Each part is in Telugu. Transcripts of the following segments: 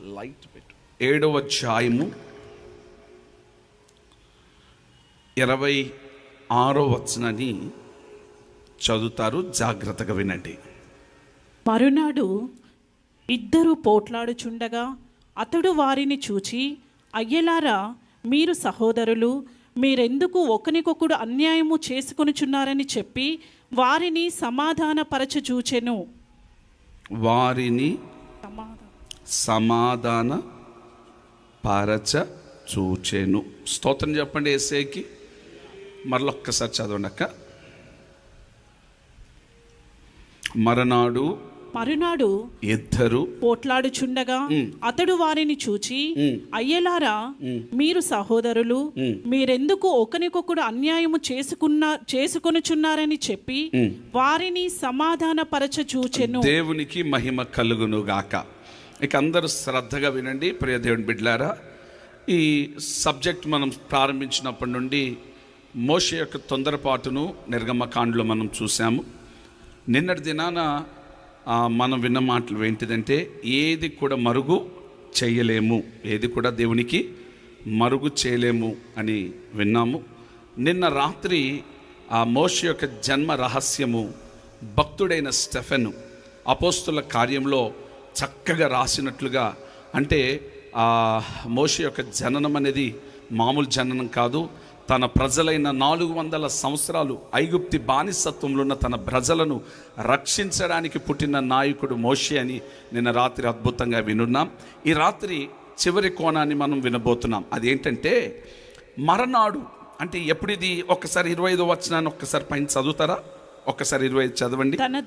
లైట్ పెట్టు. 7వ అధ్యాయము 26వ వచనాన్ని చదువుతారు, జాగ్రత్తగా వినండి. మరునాడు ఇద్దరు పోట్లాడుచుండగా అతడు వారిని చూచి, అయ్యలారా, మీరు సహోదరులు, మీరెందుకు ఒకనికొకడు అన్యాయము చేసుకొనుచున్నారని చెప్పి వారిని సమాధానపరచచూచెను. వారిని సమాధాన పరచ చూచెను. స్తోత్రం చెప్పండి యేసేకి. మరొక్కసారి చదవండి అక్క. మరునాడు ఇద్దరు పోట్లాడుచుండగా అతడు వారిని చూచి, అయ్యలారా, మీరు సహోదరులు, మీరెందుకు ఒకనికొకడు అన్యాయము చేసుకొనుచున్నారని చెప్పి వారిని సమాధానపరచ చూచెను. దేవునికి మహిమ కలుగును గాక. ఇక అందరూ శ్రద్ధగా వినండి ప్రియ దేవుని బిడ్డలారా. ఈ సబ్జెక్ట్ మనం ప్రారంభించినప్పటి నుండి మోషే యొక్క తొందరపాటును నిర్గమకాండలో మనం చూసాము. నిన్నటి దినాన మనం విన్న మాటలు ఏంటిదంటే, ఏది కూడా మరుగు చేయలేము, ఏది కూడా దేవునికి మరుగు చేయలేము అని విన్నాము. నిన్న రాత్రి ఆ మోషే యొక్క జన్మ రహస్యము భక్తుడైన స్టెఫెను అపోస్తుల కార్యంలో చక్కగా రాసినట్లుగా, అంటే ఆ మోషే యొక్క జననం అనేది మామూలు జననం కాదు. తన ప్రజలైన 400 సంవత్సరాలు ఐగుప్తి బానిసత్వంలో ఉన్న తన ప్రజలను రక్షించడానికి పుట్టిన నాయకుడు మోషే అని నిన్న రాత్రి అద్భుతంగా వినున్నాం. ఈ రాత్రి చివరి కోణాన్ని మనం వినబోతున్నాం. అదేంటంటే, మరనాడు అంటే ఎప్పుడిది? ఒక్కసారి 25వ వచనాన్ని ఒక్కసారి పైన చదువుతారా? ఒక్కసారి 25 చదవండి. తన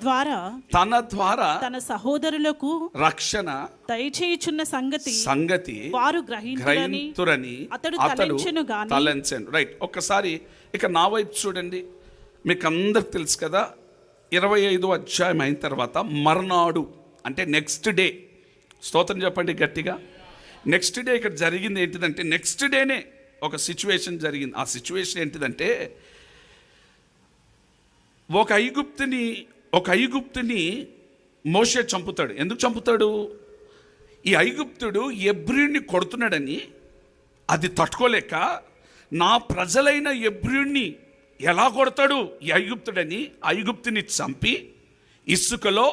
ద్వారా తన సహోదరులకు రక్షణ దయచేయుచున్న సంగతి వారు గ్రహింతురని అతడు తలంచెను. రైట్. ఒక్కసారి ఇక నా వైపు చూడండి. మీకు అందరికి తెలుసు కదా, 25వ అధ్యాయం అయిన తర్వాత మర్నాడు అంటే నెక్స్ట్ డే. స్తోత్రం చెప్పండి గట్టిగా. నెక్స్ట్ డే ఇక్కడ జరిగింది ఏంటిదంటే, నెక్స్ట్ డేనే ఒక సిచ్యువేషన్ జరిగింది. ఆ సిచ్యువేషన్ ఏంటిదంటే, ఒక ఐగుప్తుని మోషే చంపుతాడు. ఎందుకు చంపుతాడు? ఈ ఐగుప్తుడు ఎబ్రీయుని కొడుతున్నాడని అది తట్టుకోలేక, నా ప్రజలైన ఎబ్రీయుని ఎలా కొడతాడు ఈ ఐగుప్తుడని ఐగుప్తుని చంపి ఇసుకలో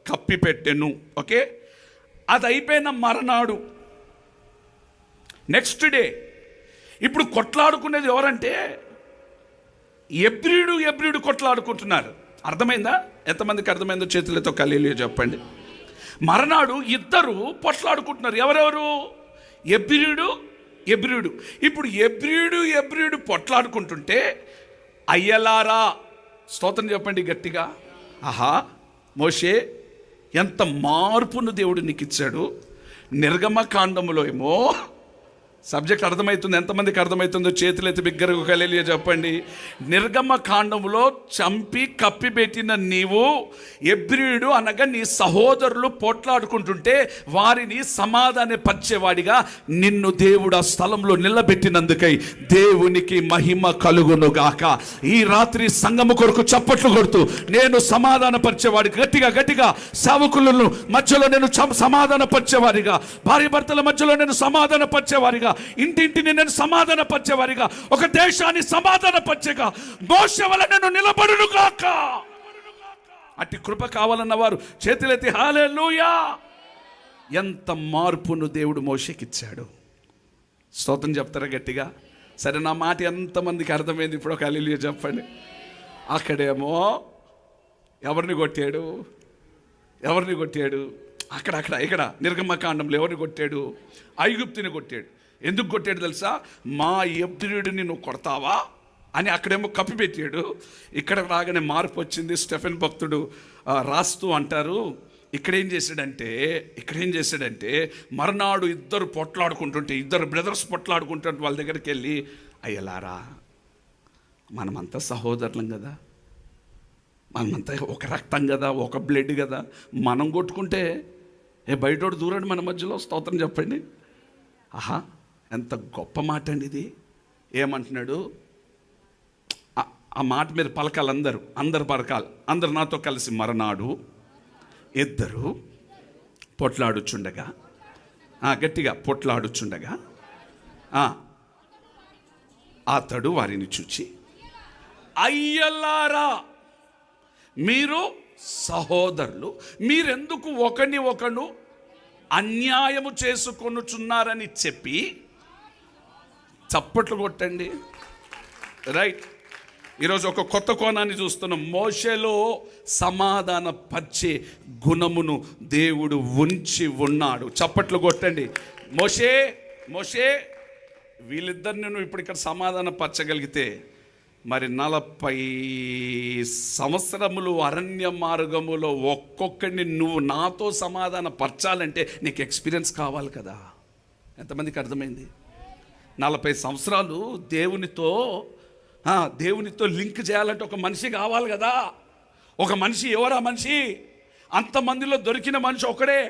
కప్పిపెట్టెను. ఓకే, అది అయిపోయిన మరనాడు నెక్స్ట్ డే ఇప్పుడు కొట్లాడుకునేది ఎవరంటే, ఎబ్రీయుడు కొట్లాడుకుంటున్నారు. అర్థమైందా? ఎంతమందికి అర్థమైందో చేతులతో హల్లెలూయా చెప్పండి. మరనాడు ఇద్దరు పొట్లాడుకుంటున్నారు. ఎవరెవరు? ఎబ్రీయుడు. ఇప్పుడు ఎబ్రీయుడు పొట్లాడుకుంటుంటే, అయ్యలారా, స్తోత్రం చెప్పండి గట్టిగా. ఆహా, మోషే ఎంత మార్పును దేవుడు నీకు ఇచ్చాడు. నిర్గమకాండములో ఏమో సబ్జెక్ట్ అర్థమవుతుంది. ఎంతమందికి అర్థమవుతుందో చేతులెత్తి బిగ్గరగా హల్లెలూయా చెప్పండి. నిర్గమకాండములో చంపి కప్పిపెట్టిన నీవు, ఎబ్రీయుడు అనగా నీ సహోదరులు పోట్లాడుకుంటుంటే వారిని సమాధానపరిచేవాడిగా నిన్ను దేవుడు ఆ స్థలంలో నిలబెట్టినందుకై దేవునికి మహిమ కలుగును గాక. ఈ రాత్రి సంఘము కొరకు చప్పట్లు కొడుతూ, నేను సమాధానపరిచేవాడి, గట్టిగా సేవకులను మధ్యలో నేను సమాధానపరిచేవారిగా, భార్య భర్తల మధ్యలో నేను సమాధానపరిచేవారిగా, ఇంటింటిని నేను సమాధానపరిచేవారిగా, ఒక దేశాన్ని సమాధానపరిచేగా మోషే వలె నేను నిలబడును గాక. అట్టి కృప కావాలన్న వారు చేతులెత్తి హల్లెలూయా. ఎంత మార్పును దేవుడు మోషేకిచ్చాడు. స్తోత్రం చెప్తారా గట్టిగా? సరే, నా మాట ఎంతమందికి అర్థమైంది? ఇప్పుడు ఒక హల్లెలూయా చెప్పండి. అక్కడేమో ఎవరిని కొట్టాడు? ఇక్కడ నిర్గమకాండంలో ఎవరిని కొట్టాడు? ఐగుప్తుని కొట్టాడు. ఎందుకు కొట్టాడు తెలుసా? మా ఎబ్రీయుడిని నువ్వు కొడతావా అని అక్కడేమో కప్పిపెట్టాడు. ఇక్కడ రాగానే మార్పు వచ్చింది. స్టెఫెన్ భక్తుడు రాస్తూ అంటారు, ఇక్కడేం చేశాడంటే మర్నాడు ఇద్దరు బ్రదర్స్ పొట్లాడుకుంటుంటే వాళ్ళ దగ్గరికి వెళ్ళి, అయ్యలారా, మనమంతా సహోదరులం కదా, మనమంతా ఒక రక్తం కదా, ఒక బ్లడ్ కదా, మనం కొట్టుకుంటే బయటోడు దూరండి మన మధ్యలో. స్తోత్రం చెప్పండి. ఆహా, ఎంత గొప్ప మాట అండి ఇది. ఏమంటున్నాడు? ఆ మాట మీరు పలకాలి, అందరు పలకాలి, అందరు నాతో కలిసి. మరనాడు ఇద్దరు పొట్లాడుచుండగా గట్టిగా పొట్లాడుచుండగా అతడు వారిని చూచి, అయ్యలారా, మీరు సహోదరులు, మీరెందుకు ఒకని ఒకడు అన్యాయము చేసుకొనుచున్నారని చెప్పి, చప్పట్లు కొట్టండి. రైట్. ఈరోజు ఒక కొత్త కోణాన్ని చూస్తున్నాం. మోషేలో సమాధాన పరిచే గుణమును దేవుడు ఉంచి ఉన్నాడు. చప్పట్లు కొట్టండి. మోషే వీళ్ళిద్దరిని నువ్వు ఇప్పుడు ఇక్కడ సమాధాన పరచగలిగితే, మరి 40 సంవత్సరములు అరణ్య మార్గములో ఒక్కొక్కడిని నువ్వు నాతో సమాధాన పరచాలంటే నీకు ఎక్స్పీరియన్స్ కావాలి కదా. ఎంతమందికి అర్థమైంది? 40 సంవత్సరాలు దేవునితో లింక్ చేయాలంటే ఒక మనిషి కావాలి కదా. ఒక మనిషి. ఎవరా మనిషి? అంతమందిలో దొరికిన మనిషి ఒకడే.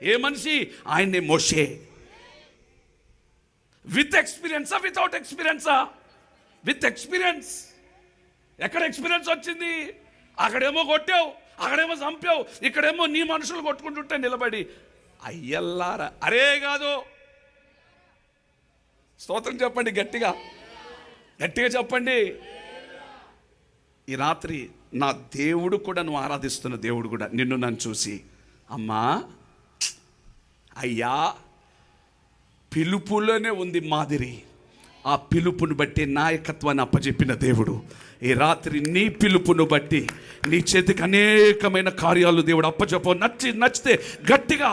ఏ మనిషి? ఆయన్నే మోషే. విత్ ఎక్స్పీరియన్సా, వితౌట్ ఎక్స్పీరియన్సా? With experience. ఎక్కడ ఎక్స్పీరియన్స్ వచ్చింది? అక్కడేమో కొట్టావు, అక్కడేమో చంపావు, ఇక్కడేమో నీ మనుషులు కొట్టుకుంటుంటే నిలబడి అయ్యల్లారా. అరే కాదు. స్తోత్రం చెప్పండి గట్టిగా చెప్పండి. ఈ రాత్రి నా దేవుడు కూడా, నువ్వు ఆరాధిస్తున్న దేవుడు కూడా నిన్ను నన్ను చూసి, అమ్మా, అయ్యా, పిలుపులోనే ఉంది మాదిరి. ఆ పిలుపును బట్టి నాయకత్వాన్ని అప్పచెప్పిన దేవుడు ఈ రాత్రి నీ పిలుపును బట్టి నీ చేతికి అనేకమైన కార్యాలు దేవుడు అప్పచెప్ప. నచ్చితే గట్టిగా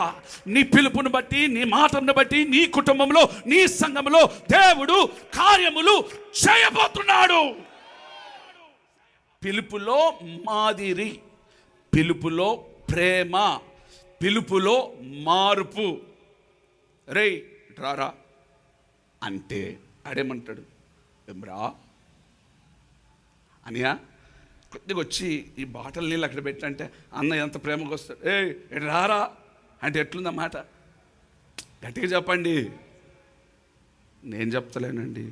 నీ పిలుపును బట్టి, నీ మాటను బట్టి, నీ కుటుంబంలో, నీ సంఘంలో దేవుడు కార్యములు చేయబోతున్నాడు. పిలుపులో మాదిరి, పిలుపులో ప్రేమ, పిలుపులో మార్పు. రే రారా అంటే ఆడేమంటాడు? ఏమ్రా అనియా, కొద్దిగా వచ్చి ఈ బాటల్ నీళ్ళు అక్కడ పెట్టంటే అన్న ఎంత ప్రేమగా వస్తాడు. ఏ రారా అంటే ఎట్లుందన్నమాట. గట్టిగా చెప్పండి. నేను చెప్తలేనండి.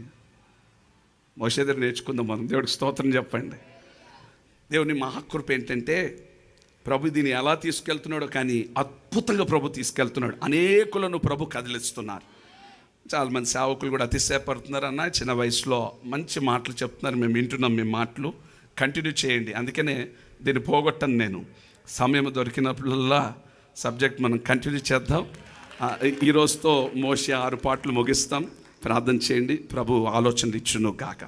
మోషే దగ్గర నేర్చుకుందాం మనం. దేవుడికి స్తోత్రం చెప్పండి. దేవుని మహాకృప ఏంటంటే, ప్రభు దీన్ని ఎలా తీసుకెళ్తున్నాడో కానీ అద్భుతంగా ప్రభు తీసుకెళ్తున్నాడు. అనేకులను ప్రభు కదిలిస్తున్నారు. చాలామంది సేవకులు కూడా అతిశయపడుతున్నారు. అన్న చిన్న వయసులో మంచి మాటలు చెప్తున్నారు, మేము వింటున్నాం, మీ మాటలు కంటిన్యూ చేయండి. అందుకనే దీన్ని పోగొట్టను నేను. సమయం దొరికినప్పుడల్లా సబ్జెక్ట్ మనం కంటిన్యూ చేద్దాం. ఈ రోజుతో మోషే 6 పాటలు ముగిస్తాం. ప్రార్థన చేయండి. ప్రభు ఆలోచనలు ఇచ్చును గాక.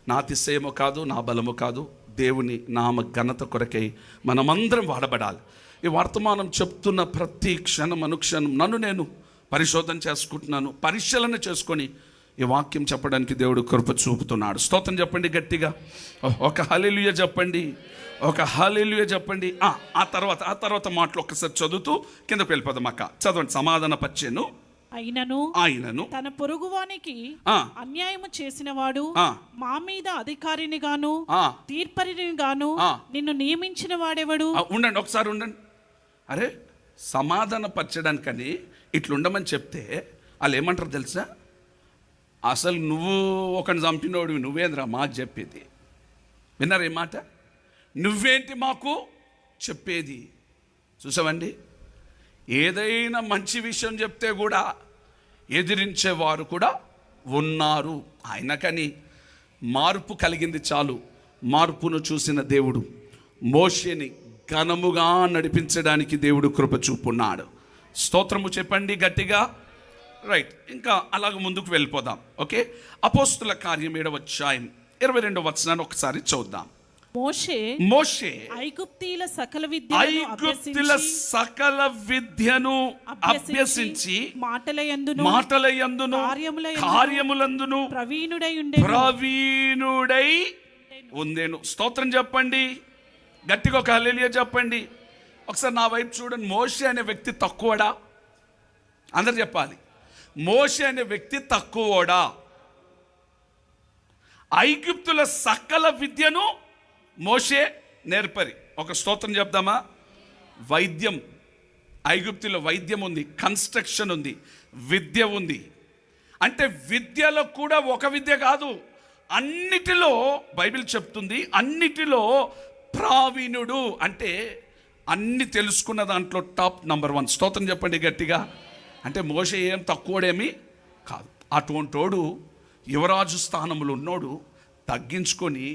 నా అతిశయము కాదు, నా బలము కాదు, దేవుని నామ ఘనత కొరకై మనమందరం వాడబడాలి. ఈ వర్తమానం చెప్తున్న ప్రతి క్షణం అనుక్షణం నన్ను నేను పరిశోధన చేసుకుంటున్నాను. పరిశీలన చేసుకొని ఈ వాక్యం చెప్పడానికి దేవుడు కృప చూపుతున్నాడు. స్తోత్రం చెప్పండి గట్టిగా. ఒక హల్లెలూయా చెప్పండి. ఒక హల్లెలూయా చెప్పండి. ఆ తర్వాత మాటలు ఒక్కసారి చదువుతూ కిందకు వెళ్ళిపోదాం. అక్క చదవండి. సమాధాన పచ్చెను ఆయనను తన పొరుగువానికి అన్యాయము చేసిన వాడు మా మీద అధికారిని గాను తీర్పరిని గాను నిన్ను నియమించిన వాడెవడు? ఉండండి, ఒకసారి ఉండండి. అరే, సమాధాన పరచడానికని ఇట్లుండమని చెప్తే వాళ్ళు ఏమంటారు తెలుసా? అసలు నువ్వు ఒకరిని చంపినోడివి, నువ్వేంద్రా మాకు చెప్పేది? విన్నారు ఏ మాట? నువ్వేంటి మాకు చెప్పేది? చూసావండి, ఏదైనా మంచి విషయం చెప్తే కూడా ఎదిరించేవారు కూడా ఉన్నారు. ఆయనకని మార్పు కలిగింది చాలు. మార్పును చూసిన దేవుడు మోషేని ఘనముగా నడిపించడానికి దేవుడు కృప చూపున్నాడు. స్తోత్రము చెప్పండి గట్టిగా. రైట్, ఇంకా అలాగ ముందుకు వెళ్ళిపోదాం. ఓకే, అపోస్తుల కార్యం 7వ అధ్యాయం 22వ వచనాన్ని ఒకసారి చూద్దాం. మోషే ఐగుప్తీల సకల విద్యను అభ్యసించి మాటలయందును కార్యములందును ప్రవీణుడై ఉండెను. స్తోత్రం చెప్పండి గట్టిగా. ఒక హల్లెలూయా చెప్పండి. ఒకసారి నా వైపు చూడండి. మోషే అనే వ్యక్తి తక్కువడా? అందరు చెప్పాలి. మోషే అనే వ్యక్తి తక్కువడా? ఐగుప్తుల సకల విద్యను మోషే నేర్పరి. ఒక స్తోత్రం చెప్దామా? వైద్యం, ఐగుప్తులో వైద్యం ఉంది, కన్స్ట్రక్షన్ ఉంది, విద్య ఉంది. అంటే విద్యలో కూడా ఒక విద్య కాదు, అన్నిటిలో బైబిల్ చెప్తుంది అన్నిటిలో ప్రావీణుడు. అంటే అన్ని తెలుసుకున్న దాంట్లో టాప్ నంబర్ 1. స్తోత్రం చెప్పండి గట్టిగా. అంటే మోషే ఏం తక్కువడేమీ కాదు. అటువంటోడు యువరాజు స్థానంలో ఉన్నోడు తగ్గించుకొని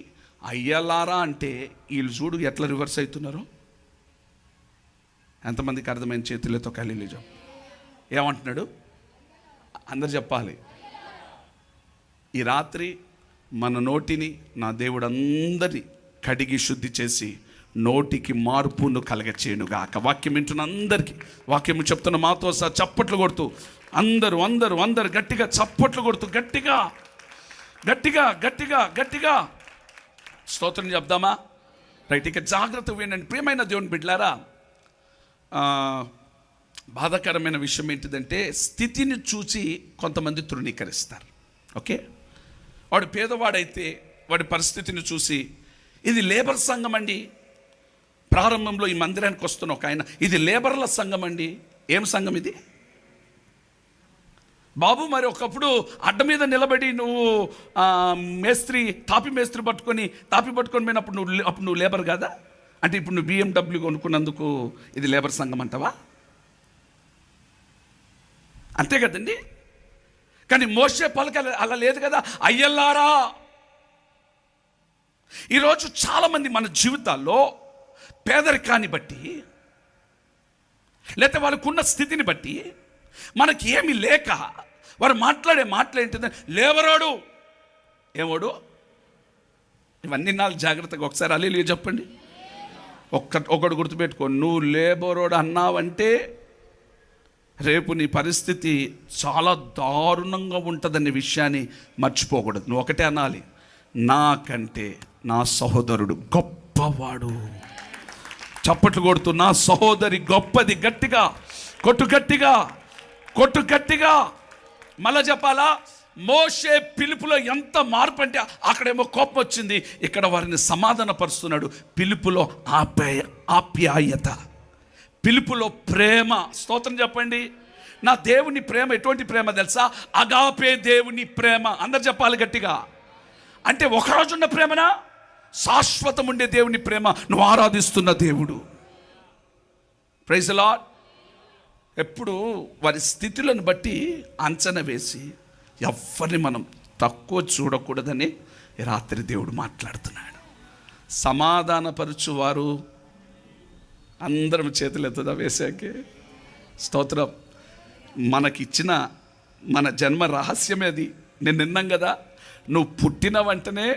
అయ్యలారా అంటే వీళ్ళు చూడు ఎట్లా రివర్స్ అవుతున్నారు. ఎంతమందికి అర్థమైన చేతులతో కలిలిజం ఏమంటున్నాడు? అందరు చెప్పాలి. ఈ రాత్రి మన నోటిని నా దేవుడు అందరి కడిగి శుద్ధి చేసి నోటికి మార్పును కలగచేయునుగాక. వాక్యం వింటున్న అందరికీ, వాక్యం చెప్తున్న మాతో సార్ చప్పట్లు కొడుతూ అందరూ అందరూ అందరు గట్టిగా చప్పట్లు కొడుతూ గట్టిగా గట్టిగా గట్టిగా గట్టిగా స్తోత్రం చెప్దామా? రైట్, ఇక జాగ్రత్త వినండి ప్రియమైన దేవుని బిడ్డలారా. బాధాకరమైన విషయం ఏంటిదంటే స్థితిని చూసి కొంతమంది తృణీకరిస్తారు. ఓకే, వాడు పేదవాడైతే వాడి పరిస్థితిని చూసి ఇది లేబర్ సంఘం అండి, ప్రారంభంలో ఈ మందిరానికి వస్తున్న ఒక ఆయన, ఇది లేబర్ల సంఘం అండి. ఏం సంఘం ఇది బాబు? మరి ఒకప్పుడు అడ్డ మీద నిలబడి నువ్వు మేస్త్రి తాపి పట్టుకొని పోయినప్పుడు నువ్వు లేబర్ కాదా? అంటే ఇప్పుడు నువ్వు BMW కొనుక్కున్నందుకు ఇది లేబర్ సంఘం అంటావా? అంతే కదండి. కానీ మోషే పలక అలా లేదు కదా. అయ్యల్లారా, ఈరోజు చాలామంది మన జీవితాల్లో పేదరికాన్ని బట్టి లేకపోతే వాళ్ళకున్న స్థితిని బట్టి మనకి ఏమీ లేక వారు మాట్లాడే మాటలేంటిది లేబరోడు ఏమోడు. ఇవన్నీ నాలుగు జాగ్రత్తగా ఒకసారి అల్లేలుయా చెప్పండి. ఒకడు గుర్తుపెట్టుకో, నువ్వు లేబరోడు అన్నావంటే రేపు నీ పరిస్థితి చాలా దారుణంగా ఉంటుందనే విషయాన్ని మర్చిపోకూడదు. నువ్వు ఒకటే అనాలి, నాకంటే నా సహోదరుడు గొప్పవాడు. చప్పట్లు కొడుతూ నా సహోదరి గొప్పది. గట్టిగా కొట్టు, గట్టిగా కొట్టు, గట్టిగా. మళ్ళా చెప్పాలా? మోషే పిలుపులో ఎంత మార్పు అంటే అక్కడేమో కోపం వచ్చింది, ఇక్కడ వారిని సమాధానపరుస్తున్నాడు. పిలుపులో ఆప్యాయత, పిలుపులో ప్రేమ. స్తోత్రం చెప్పండి. నా దేవుని ప్రేమ ఎటువంటి ప్రేమ తెలుసా? అగాపే దేవుని ప్రేమ. అందరు చెప్పాలి గట్టిగా. అంటే ఒకరోజున్న ప్రేమనా? శాశ్వతం ఉండే దేవుని ప్రేమ, నువ్వు ఆరాధిస్తున్న దేవుడు. Praise the Lord. ఎప్పుడు వారి స్థితులను బట్టి అంచనా వేసి ఎవరిని మనం తక్కువ చూడకూడదని రాత్రి దేవుడు మాట్లాడుతున్నాడు. సమాధానపరచువారు అందరం చేతులు ఎత్తుదా వేసాకే. స్తోత్రం. మనకిచ్చిన మన జన్మ రహస్యమే అది. నేను విన్నాం కదా, నువ్వు పుట్టిన వెంటనే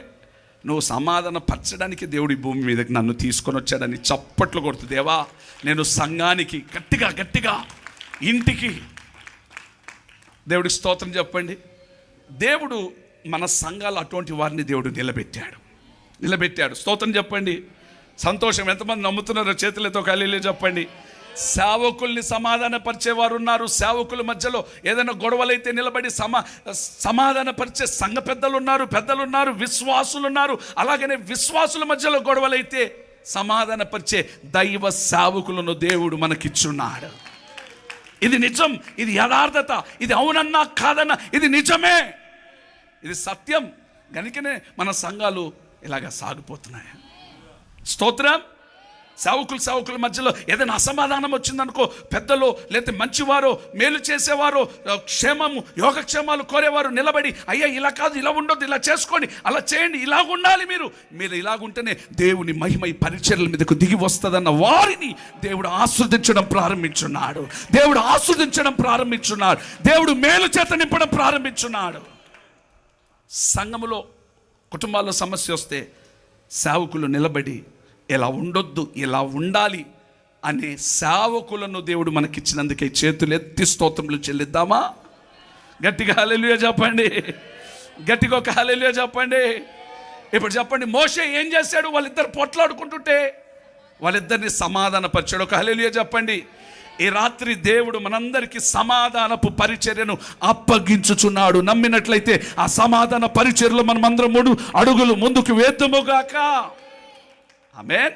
నువ్వు సమాధాన పరచడానికి దేవుడు ఈ భూమి మీదకి నన్ను తీసుకొని వచ్చాడని చప్పట్లు కొడుతు. దేవా, నేను సంఘానికి గట్టిగా గట్టిగా ఇంటికి దేవుడికి స్తోత్రం చెప్పండి. దేవుడు మన సంఘాలు అటువంటి వారిని దేవుడు నిలబెట్టాడు. స్తోత్రం చెప్పండి. సంతోషం. ఎంతమంది నమ్ముతున్నారో చేతులతో హల్లెలూయా చెప్పండి. సేవకుల్ని సమాధానపరిచేవారు ఉన్నారు. సేవకుల మధ్యలో ఏదైనా గొడవలైతే నిలబడి సమాధానపరిచే సంఘ పెద్దలున్నారు, విశ్వాసులు ఉన్నారు. అలాగనే విశ్వాసుల మధ్యలో గొడవలైతే సమాధానపరిచే దైవ సేవకులను దేవుడు మనకిచ్చున్నాడు. ఇది నిజం, ఇది యథార్థత, ఇది అవునన్నా కాదన్నా ఇది నిజమే, ఇది సత్యం. గనుకనే మన సంఘాలు ఇలాగ సాగిపోతున్నాయి. స్తోత్రం. సేవకుల మధ్యలో ఏదైనా అసమాధానం వచ్చిందనుకో, పెద్దలు లేకపోతే మంచివారు, మేలు చేసేవారు, క్షేమము యోగక్షేమాలు కోరేవారు నిలబడి, అయ్యా ఇలా కాదు, ఇలా ఉండొద్దు, ఇలా చేసుకోండి, అలా చేయండి, ఇలాగ ఉండాలి, మీరు ఇలాగుంటేనే దేవుని మహిమ ఈ పరిచర్యల మీదకు దిగి వస్తుందన్న వారిని దేవుడు ఆస్వాదించడం ప్రారంభించున్నాడు. దేవుడు మేలు చేత నింపడం ప్రారంభించున్నాడు. సంఘములో కుటుంబాల్లో సమస్య వస్తే సేవకులు నిలబడి ఇలా ఉండొద్దు, ఇలా ఉండాలి అనే సేవకులను దేవుడు మనకిచ్చినందుకే చేతులు ఎత్తి స్తోత్రములు చెల్లిద్దామా? గట్టిగా హల్లెలూయా చెప్పండి. గట్టిగా ఒక హల్లెలూయా చెప్పండి. ఇప్పుడు చెప్పండి, మోషే ఏం చేశాడు? వాళ్ళిద్దరు పోట్లాడుకుంటుంటే వాళ్ళిద్దరిని సమాధానపరిచాడు. ఒక హల్లెలూయా చెప్పండి. ఈ రాత్రి దేవుడు మనందరికీ సమాధానపు పరిచర్యను అప్పగించుచున్నాడు. నమ్మినట్లయితే ఆ సమాధాన పరిచర్యలో మనమందరం 3 అడుగులు ముందుకు వేద్దుముగాక. ఆమేన్.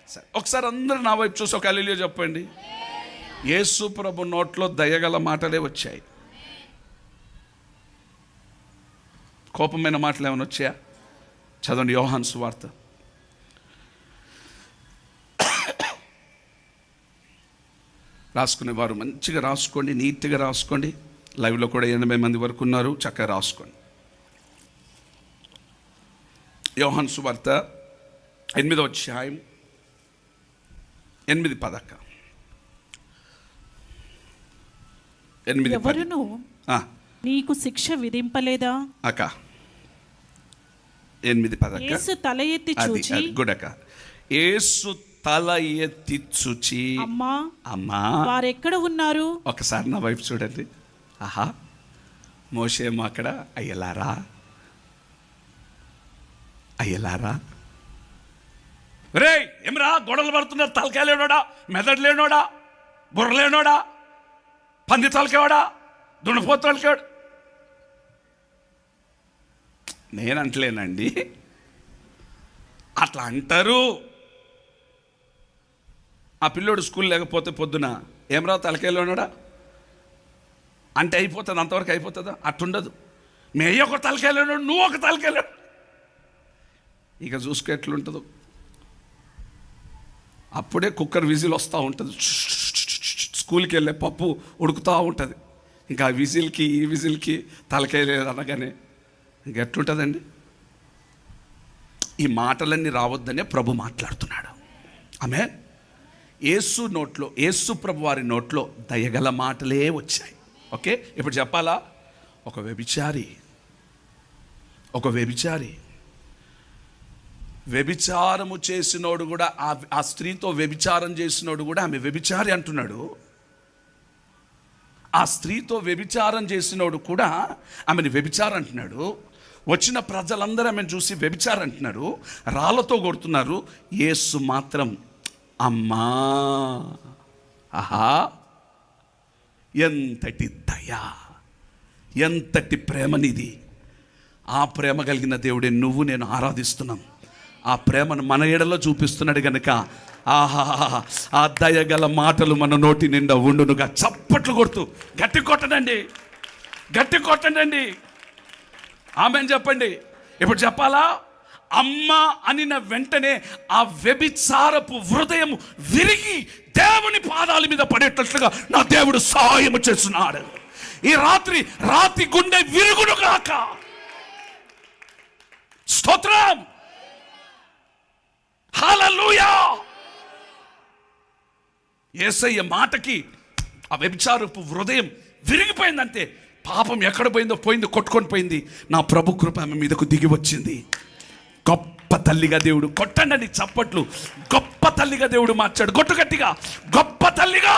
సరే, ఒకసారి అందరూ నా వైపు చూసి ఒక హల్లెలూయా చెప్పండి. యేసు ప్రభు నోట్లో దయగల మాటలే వచ్చాయి. కోపమైన మాటలు ఏమైనా వచ్చాయా? చదవండి యోహాను సువార్త. రాసుకునేవారు మంచిగా రాసుకోండి, నీట్గా రాసుకోండి. లైవ్లో కూడా 80 మంది వరకు ఉన్నారు, చక్కగా రాసుకోండి. యోహాను సువార్త 8వ అధ్యాయం 8:10 ఎవరును నీకు శిక్ష విధింపలేదా అక్క? 8:10 యేసు తల ఎత్తి చూచి, గుడక యేసు తల ఎత్తి చూచి, అమ్మా అమ్మా వారెక్కడ ఉన్నారు? ఒకసారి నా వైపు చూడండి. ఆహా, మోషేమో అక్కడ అయ్యలారా అయ్యలారా, రే ఏమరా గొడవలు పడుతున్నారు, తలకాయ లేనోడా, మెదడు లేనోడా, బుర్ర లేనోడా, పంది తలకేవాడా, దున్నపోతు తలకేవాడు. నేనంటలేనండి, అట్లా అంటారు. ఆ పిల్లోడు స్కూల్ లేకపోతే పొద్దున ఏమరా తలకాయలోనాడా అంటే అయిపోతుంది, అంతవరకు అయిపోతుందా? అట్టుండదు. మే ఒక తలకాయలోనాడు, నువ్వు ఒక తలకాయలో, ఇక చూసుకో ఎట్లుంటుందో. అప్పుడే కుక్కర్ విజిల్ వస్తూ ఉంటుంది, స్కూల్కి వెళ్ళే పప్పు ఉడుకుతూ ఉంటుంది. ఇంకా ఆ విజిల్కి ఈ విజిల్కి తలకాయ లేదు అనగానే ఇంకెట్లుంటుందండి? ఈ మాటలన్నీ రావద్దనే ప్రభు మాట్లాడుతున్నాడు. ఆమె యేసు నోట్లో, యేసు ప్రభు వారి నోట్లో దయగల మాటలే వచ్చాయి. ఓకే, ఇప్పుడు చెప్పాలా? ఒక వ్యభిచారి వ్యభిచారము చేసినోడు కూడా, ఆ స్త్రీతో వ్యభిచారం చేసినోడు కూడా ఆమె వ్యభిచారి అంటున్నాడు. ఆ స్త్రీతో వ్యభిచారం చేసినోడు కూడా ఆమెను వ్యభిచారం అంటున్నాడు. వచ్చిన ప్రజలందరూ ఆమెను చూసి వ్యభిచారం అంటున్నారు, రాళ్ళతో కొడుతున్నారు. యేసు మాత్రం అమ్మా, ఆహా, ఎంతటి దయ, ఎంతటి ప్రేమనిది. ఆ ప్రేమ కలిగిన దేవుడే నువ్వు నేను ఆరాధిస్తున్నాం. ఆ ప్రేమను మన ఎడలో చూపిస్తున్నాడు కనుక ఆహా, ఆ దయగల మాటలు మన నోటి నిండా ఉండునుగా. చప్పట్లు కొడుతూ గట్టి కొట్టండి, గట్టి కొట్టండి, ఆమెన్ చెప్పండి. ఇప్పుడు చెప్పాలా? అమ్మ అనిన వెంటనే ఆ వ్యభిచారపు హృదయం విరిగి దేవుని పాదాల మీద పడేటట్లుగా నా దేవుడు సహాయం చేస్తున్నాడు. ఈ రాత్రి గుండె విరుగునుగాక. స్తోత్రం, హల్లెలూయా. యేసయ్య మాటకి ఆ వ్యభిచారపు హృదయం విరిగిపోయిందంటే పాపం ఎక్కడ పోయింది, కొట్టుకొని పోయింది. నా ప్రభు కృప ఆమె మీదకు దిగి వచ్చింది. గొప్ప తల్లిగా దేవుడు, కొట్టండి చప్పట్లు, గొప్ప తల్లిగా దేవుడు మార్చాడు. కొట్టు గట్టిగా, గొప్ప తల్లిగా.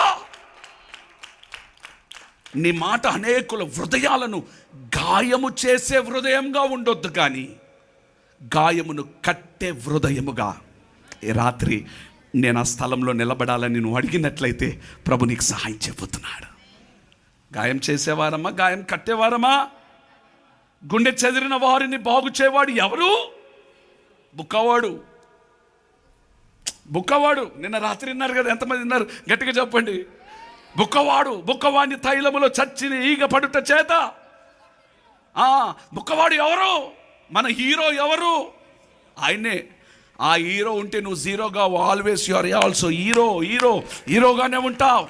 నీ మాట అనేకుల హృదయాలను గాయము చేసే హృదయంగా ఉండొద్దు, కానీ గాయమును కట్టే హృదయముగా. ఈ రాత్రి నేను ఆ స్థలంలో నిలబడాలని నువ్వు అడిగినట్లయితే ప్రభు నీకు సహాయం చెబుతున్నాడు. గాయం చేసేవారమ్మా, గాయం కట్టేవారమ్మా. గుండె చెదిరిన వారిని బాగు చేయవాడు ఎవరు? బుక్కవాడు. నిన్న రాత్రి విన్నారు కదా, ఎంతమంది విన్నారు? గట్టిగా చెప్పండి. బుక్కవాడిని తైలములో చచ్చిన ఈగ పడుట చేత. బుక్కవాడు ఎవరు? మన హీరో ఎవరు? ఆయనే. ఆ హీరో ఉంటే నువ్వు జీరోగా, ఆల్వేస్ యు ఆర్ ఆల్సో హీరోగానే ఉంటావు.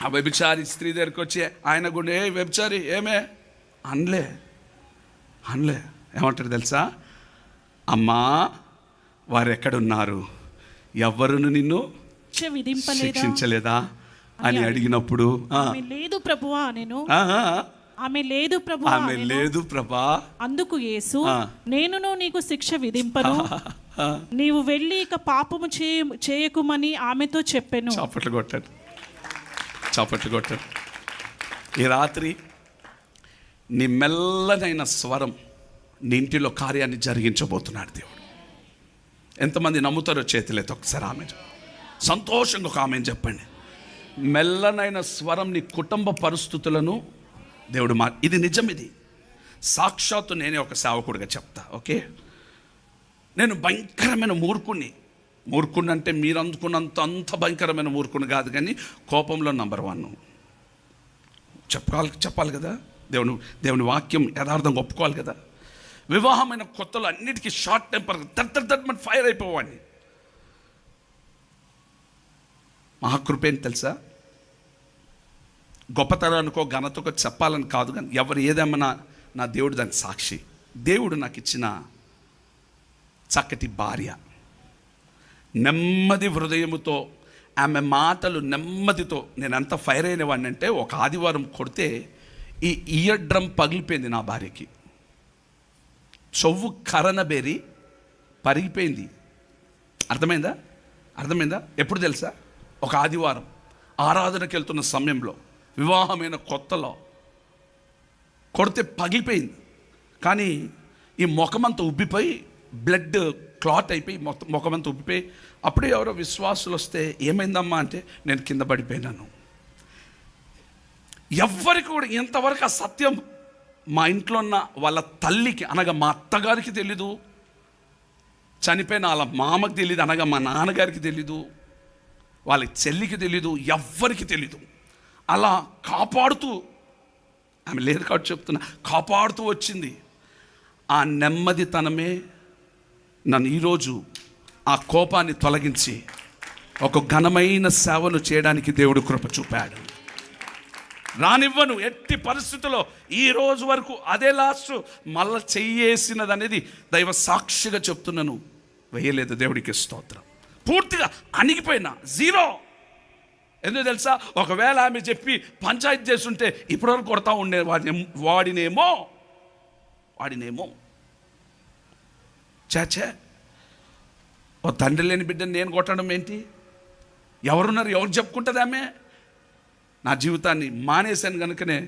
ఆ వ్యభిచారి స్త్రీ దగ్గరికి వచ్చి ఆయన గుండె, ఏ వ్యభిచారి ఏమే అనలే. ఏమంటాడు తెలుసా? అమ్మా వారు ఎక్కడున్నారు, ఎవరును నిన్ను శిక్షించలేదా అని అడిగినప్పుడు లేదు ప్రభువా నేను. ఆమె లేదు ప్రభా. అందుకు యేసు, నేనును నీకు శిక్ష విధింపను, నీవు వెళ్ళి ఇక పాపము చేయకుమని ఆమెతో చెప్పెను. చప్పట్లు కొట్టాడు. ఈ రాత్రి నీ మెల్లనైన స్వరం నీ ఇంటిలో కార్యాన్ని జరిగించబోతున్నాడు దేవుడు. ఎంతమంది నమ్ముతారో చేతులైతే ఒకసారి ఆమె సంతోషంగా ఒక ఆమె చెప్పండి. మెల్లనైన స్వరం నీ కుటుంబ పరిస్థితులను దేవుడు ఇది నిజం, ఇది సాక్షాత్తు నేనే ఒక సేవకుడిగా చెప్తా. ఓకే, నేను భయంకరమైన మూర్ఖుణ్ణి అంటే మీరు అందుకున్నంత అంత భయంకరమైన మూర్ఖుని కాదు, కానీ కోపంలో నంబర్ 1 చెప్పాలి కదా. దేవుని వాక్యం యథార్థంగా ఒప్పుకోవాలి కదా. వివాహమైన కొత్తలో అన్నిటికీ షార్ట్ టెంపర్, దట్ ఫైర్ అయిపోవాడిని. మహాకృప ఏంటి తెలుసా? గొప్పతనానికో ఘనతకో చెప్పాలని కాదు, కానీ ఎవరు ఏదేమన్నా నా దేవుడు దానికి సాక్షి. దేవుడు నాకు ఇచ్చిన చక్కటి భార్య, నెమ్మది హృదయముతో, ఆమె మాటలు నెమ్మదితో. నేను ఎంత ఫైర్ అయిన వాడిని అంటే, ఒక ఆదివారం కొడితే ఈ ఇయర్ డ్రమ్ పగిలిపోయింది నా భార్యకి. చెవు కరనబేరి పరిగిపోయింది. అర్థమైందా? ఎప్పుడు తెలుసా? ఒక ఆదివారం ఆరాధనకి వెళ్తున్న సమయంలో, వివాహమైన కొత్తలో కొడితే పగిలిపోయింది. కానీ ఈ ముఖమంతా ఉబ్బిపోయి బ్లడ్ క్లాట్ అయిపోయి మొత్తం ముఖమంతా ఉబ్బిపోయి, అప్పుడే ఎవరో విశ్వాసులు వస్తే ఏమైందమ్మా అంటే, నేను కింద పడిపోయినాను. ఎవ్వరికి కూడా ఇంతవరకు ఆ సత్యం మా ఇంట్లో ఉన్న వాళ్ళ తల్లికి, అనగా మా అత్తగారికి తెలీదు, చనిపోయిన వాళ్ళ మామకి తెలీదు, అనగా మా నాన్నగారికి తెలీదు, వాళ్ళ చెల్లికి తెలీదు, ఎవ్వరికి తెలీదు. అలా కాపాడుతూ, ఆమె లేదు కాబట్టి చెప్తున్నా, కాపాడుతూ వచ్చింది. ఆ నెమ్మదితనమే నన్ను ఈరోజు ఆ కోపాన్ని తొలగించి ఒక ఘనమైన సేవను చేయడానికి దేవుడు కృప చూపాడు. రానివ్వను ఎట్టి పరిస్థితుల్లో. ఈ రోజు వరకు అదే లాస్ట్. మళ్ళా చెయ్యేసినది అనేది దైవ సాక్షిగా చెప్తున్నాను, వేయలేదు. దేవుడికి స్తోత్రం. పూర్తిగా అణిగిపోయినా, జీరో. ఎందుకు తెలుసా? ఒకవేళ ఆమె చెప్పి పంచాయతీ చేస్తుంటే ఇప్పటివరకు కొడతా ఉండే వాడినేమో చాచే. ఓ తండ్రి లేని బిడ్డని నేను కొట్టడం ఏంటి? ఎవరున్నారు? ఎవరు చెప్పుకుంటుంది ఆమె? నా జీవితాన్ని మానేశాను కనుకనే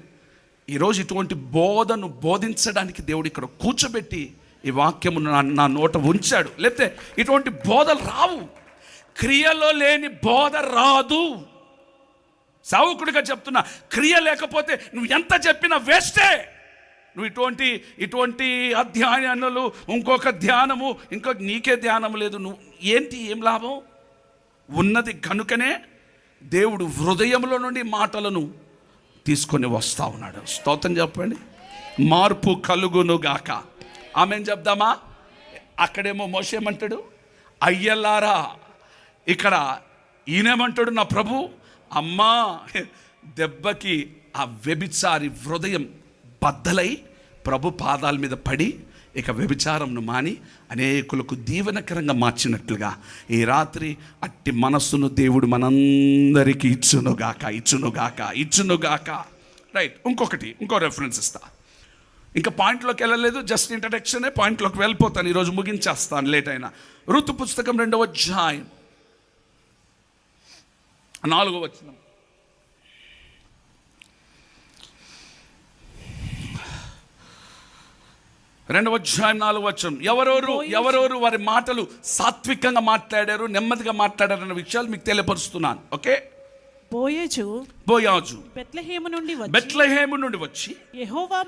ఈరోజు ఇటువంటి బోధను బోధించడానికి దేవుడు ఇక్కడ కూర్చోబెట్టి ఈ వాక్యము నా నోట ఉంచాడు. లేకపోతే ఇటువంటి బోధలు రావు. క్రియలో లేని బోధ రాదు. సావుకుడిగా చెప్తున్నా, క్రియ లేకపోతే నువ్వు ఎంత చెప్పినా వేస్టే. నువ్వు ఇటువంటి అధ్యయనాలు, ఇంకొక ధ్యానము, నీకే ధ్యానం లేదు, నువ్వు ఏంటి, ఏం లాభం? ఉన్నది కనుకనే దేవుడు హృదయంలో నుండి మాటలను తీసుకొని వస్తూ ఉన్నాడు. స్తోత్రం చెప్పండి. మార్పు కలుగును గాక. ఆమెను చెప్దామా? అక్కడేమో మోషే ఏమంటాడు? అయ్యలారా. ఇక్కడ ఈయనేమంటాడు? నా ప్రభు, అమ్మా, దెబ్బకి ఆ వ్యభిచారి హృదయం బద్దలై ప్రభు పాదాల మీద పడి ఇక వ్యభిచారంను మాని అనేకులకు దీవెనకరంగా మార్చినట్లుగా ఈ రాత్రి అట్టి మనస్సును దేవుడు మనందరికీ ఇచ్చునుగాక. రైట్. ఇంకో రెఫరెన్స్ ఇస్తా. ఇంకా పాయింట్లోకి వెళ్ళలేదు, జస్ట్ ఇంట్రడక్షనే. పాయింట్లోకి వెళ్ళిపోతాను, ఈరోజు ముగించేస్తాను లేట్ అయినా. ఋతు పుస్తకం 2వ అధ్యాయం 4వ వచనం. రెండవ అధ్యాయం 4వ వచనం. ఎవరెవరు వారి మాటలు సాత్వికంగా మాట్లాడారు, నెమ్మదిగా మాట్లాడారు అన్న విషయాలు మీకు తెలియపరుస్తున్నాను. ఓకే. బోయాజు బెత్లెహేము నుండి వచ్చి యెహోవా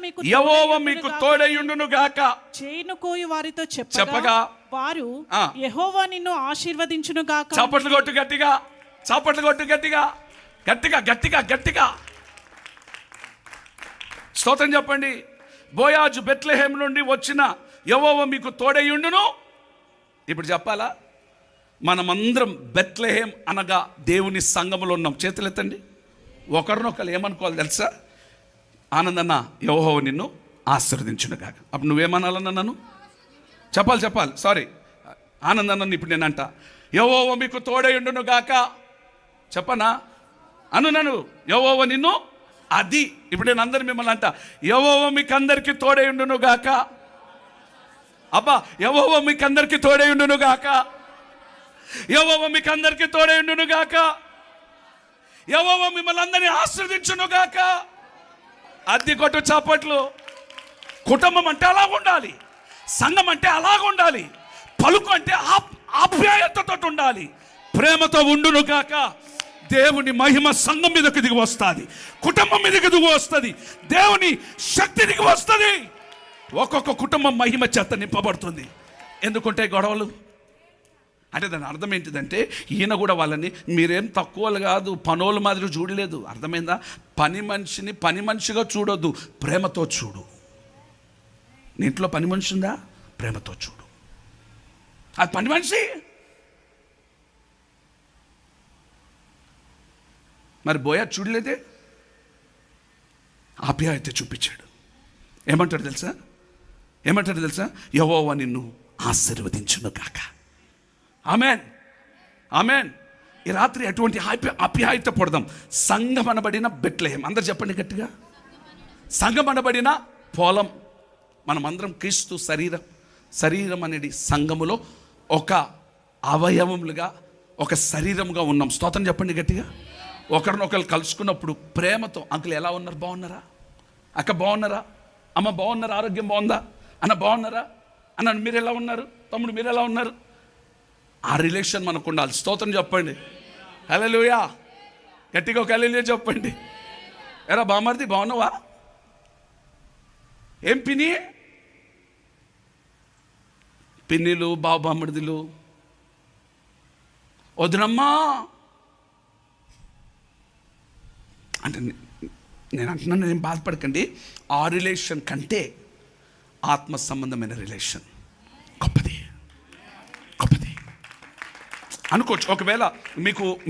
మీకు తోడయుండును గాక చేను కోయు వారితో చెప్పగా వారు యెహోవా నిన్ను ఆశీర్వదించును గాక. చప్పట్లు కొట్టు గట్టిగా, చప్పట్లు కొట్టు గట్టిగా, గట్టిగా గట్టిగా గట్టిగా స్తోత్రం చెప్పండి. బోయాజు బెత్లెహేం నుండి వచ్చిన యెహోవా మీకు తోడయుండును. ఇప్పుడు చెప్పాలా? మనమందరం బెత్లెహేం అనగా దేవుని సంఘములో ఉన్నాం. చేతులెత్తండి. ఒకరినొకరు ఏమనుకోవాలి తెలుసా? ఆనందన్న, యెహోవా నిన్ను ఆశీర్వదించును గాక. అప్పుడు నువ్వేమనాలన్నా? నన్ను చెప్పాలి. సారీ, ఆనందన్న. ఇప్పుడు నేనంట, యెహోవా మీకు తోడయుండును గాక. చెప్పనా? నన్ను యెహోవా నిన్ను. అది ఇప్పుడు నేను అందరు మిమ్మల్ని అంట, యెహోవా మీకు అందరికీ తోడయుండును గాక. అబ్బా, యెహోవా మీకు అందరికీ తోడయుండును గాక. యెహోవా మీకు అందరికీ తోడయుండును గాక. యెహోవా మిమ్మల్ని అందరినీ ఆశీర్వదించును గాక. అద్దె కొట్టు చప్పట్లు. కుటుంబం అంటే అలాగ ఉండాలి, సంఘం అంటే అలాగ ఉండాలి, పలుకు అంటే ఆప్యాయతతో ఉండాలి, ప్రేమతో ఉండును గాక. దేవుని మహిమ సంఘం మీదకి దిగి వస్తుంది, కుటుంబం మీదకి దిగి వస్తుంది, దేవుని శక్తి దిగి వస్తుంది. ఒక్కొక్క కుటుంబం మహిమ చేత నింపబడుతుంది. ఎందుకంటే గొడవలు అంటే దాని అర్థం ఏంటిదంటే, ఈయన కూడా వాళ్ళని మీరేం తక్కువలు కాదు, పనోళ్ళ మాదిరి చూడలేదు. అర్థమైందా? పని మనిషిని పని మనిషిగా చూడొద్దు, ప్రేమతో చూడు. నీ ఇంట్లో పని మనిషి ఉందా? ప్రేమతో చూడు. అది పని మనిషి. మరి బోయా చూడలేదే, ఆప్యాయత చూపించాడు. ఏమంటాడు తెలుసా? యెహోవా నిన్ను ఆశీర్వదించును గాక. ఆమేన్, ఆమేన్. ఈ రాత్రి అటువంటి ఆప్యాయత పడదాం. సంఘమనబడిన బెత్లెహేం, అందరు చెప్పండి గట్టిగా. సంఘమనబడిన పొలం. మనమందరం క్రీస్తు శరీరం అనేది సంఘములో ఒక అవయవములుగా, ఒక శరీరముగా ఉన్నాం. స్తోత్రం చెప్పండి గట్టిగా. ఒకరినొకరు కలుసుకున్నప్పుడు ప్రేమతో, అంకుల్ ఎలా ఉన్నారు, బాగున్నారా, అక్క బాగున్నారా, అమ్మ బాగున్నారా, ఆరోగ్యం బాగుందా, అన్న బాగున్నారా, అన్న మీరు ఎలా ఉన్నారు, తమ్ముడు మీరు ఎలా ఉన్నారు, ఆ రిలేషన్ మనకు ఉండాలి. స్తోత్రం చెప్పండి. హల్లెలూయా. గట్టిగా ఒక హల్లెలూయా చెప్పండి. ఎరా బామర్ది బాగున్నావా, ఏం పిన్నిలు బామర్దులు, వదినమ్మా అంటే నేను అంటున్నాను, నేను బాధపడకండి. ఆ రిలేషన్ కంటే ఆత్మ సంబంధమైన రిలేషన్ గొప్పది అనుకోవచ్చు. ఒకవేళ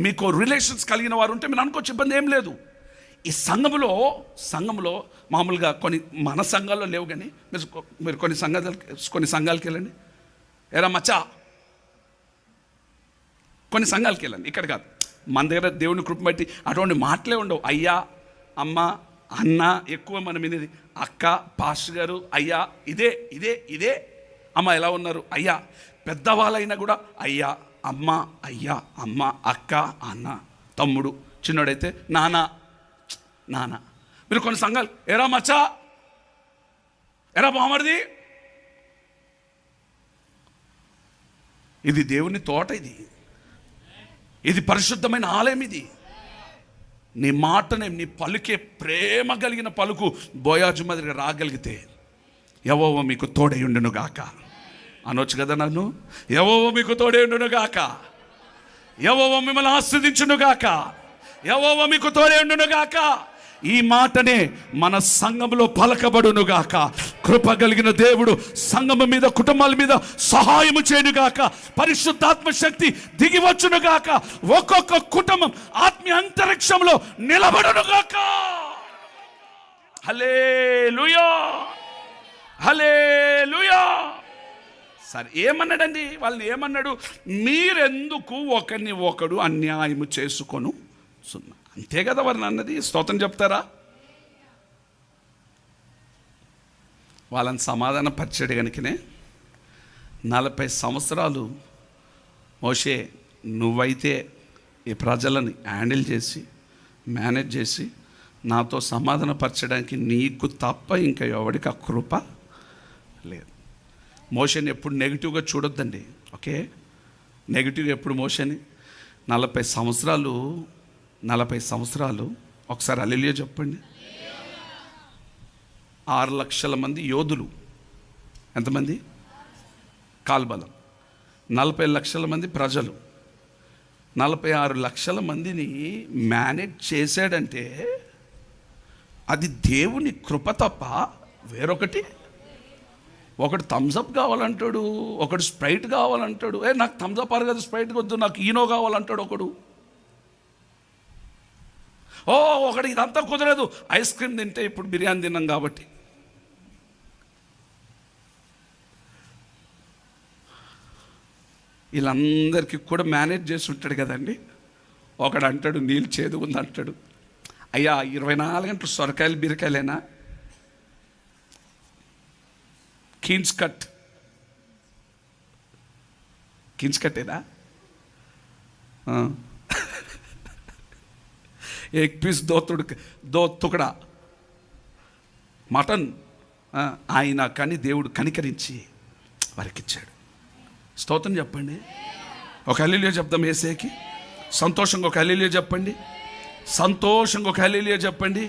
మీకు రిలేషన్స్ కలిగిన వారు ఉంటే మీరు అనుకోవచ్చు, ఇబ్బంది ఏం లేదు. ఈ సంఘంలో మామూలుగా మన సంఘాల్లో లేవు, కానీ మీరు కొన్ని సంఘాలకి వెళ్ళండి. ఎరా మచ్చా, కొన్ని సంఘాలకి వెళ్ళండి, ఇక్కడ కాదు. మన దగ్గర దేవుని కృప బట్టి అటువంటి మాటలే ఉండవు. అయ్యా, అమ్మ, అన్న, ఎక్కువ మనం వినేది అక్క, పాస్టర్ గారు, అయ్యా, ఇదే. అమ్మ ఎలా ఉన్నారు, అయ్యా. పెద్దవాళ్ళైనా కూడా అయ్యా, అమ్మ, అక్క, అన్న, తమ్ముడు, చిన్నోడైతే నాన్న. మీరు కొన్ని సంఘాలు ఎరా మచ్చా, ఎరా బామర్ది. ఇది దేవుని తోట, ఇది పరిశుద్ధమైన ఆలయం. ఇది నీ మాటనే, నీ పలుకే ప్రేమ కలిగిన పలుకు బోయాజు మాదిరిగా రాగలిగితే యెహోవా మీకు తోడై ఉండును గాక అనొచ్చు కదా. నన్ను యెహోవా మీకు తోడై ఉండును గాక, యెహోవా మిమ్మల్ని ఆశీర్వదించును గాక, యెహోవా మీకు తోడై ఉండును గాక. ఈ మాటనే మన సంఘంలో పలకబడును గాక. కృప కలిగిన దేవుడు సంఘం మీద, కుటుంబాల మీద సహాయము చేయను గాక. పరిశుద్ధాత్మ శక్తి దిగివచ్చును గాక. ఒక్కొక్క కుటుంబం ఆత్మీయ అంతరిక్షంలో నిలబడును గాక. హల్లెలూయా, హల్లెలూయా. సరే, ఏమన్నాడండి వాళ్ళని? ఏమన్నాడు? మీరెందుకు ఒకరిని ఒకడు అన్యాయము చేసుకొను సున్నా. అంతే కదా వారిని అన్నది. స్తోత్రం చెప్తారా? వాళ్ళని సమాధాన పరిచాడు కనుకనే 40 సంవత్సరాలు మోషే నువ్వైతే ఈ ప్రజలని హ్యాండిల్ చేసి మేనేజ్ చేసి నాతో సమాధాన పరచడానికి నీకు తప్ప ఇంకా ఎవరికి ఆ కృప లేదు. మోషని ఎప్పుడు నెగిటివ్గా చూడొద్దండి. ఓకే, నెగిటివ్ ఎప్పుడు మోషని 40 సంవత్సరాలు ఒకసారి హల్లెలూయా చెప్పండి. 6 లక్షల మంది యోధులు, ఎంతమంది? కాల్బలం. 40 లక్షల మంది ప్రజలు, 46 లక్షల మందిని మేనేజ్ చేశాడంటే అది దేవుని కృప తప్ప వేరొకటి. ఒకడు థమ్స్అప్ కావాలంటాడు, ఒకడు స్ప్రైట్ కావాలంటాడు. నాకు థమ్స్అప్ అరగదు, స్ప్రైట్ వద్దు, నాకు ఈనో కావాలంటాడు ఒకడు. ఒకటి ఇదంతా కుదరదు, ఐస్ క్రీమ్ తింటే ఇప్పుడు బిర్యానీ తిన్నాం కాబట్టి. వీళ్ళందరికీ కూడా మేనేజ్ చేసి ఉంటాడు కదండి. ఒకడు అంటాడు నీళ్ళు చేదు ఉంది అంటాడు. అయ్యా 24 గంటలు సొరకాయలు బీరకాయలేనా? కీన్స్ కట్టేనా? एक पीस दो తుకడా మటన్ ఆయన కానీ దేవుడు కనికరించి వారికి ఇచ్చాడు. స్తోత్రం చెప్పండి. ఒక హల్లెలూయా చెప్దాం యేసేకి. సంతోషంగా ఒక హల్లెలూయా చెప్పండి. సంతోషంగా ఒక హల్లెలూయా చెప్పండి.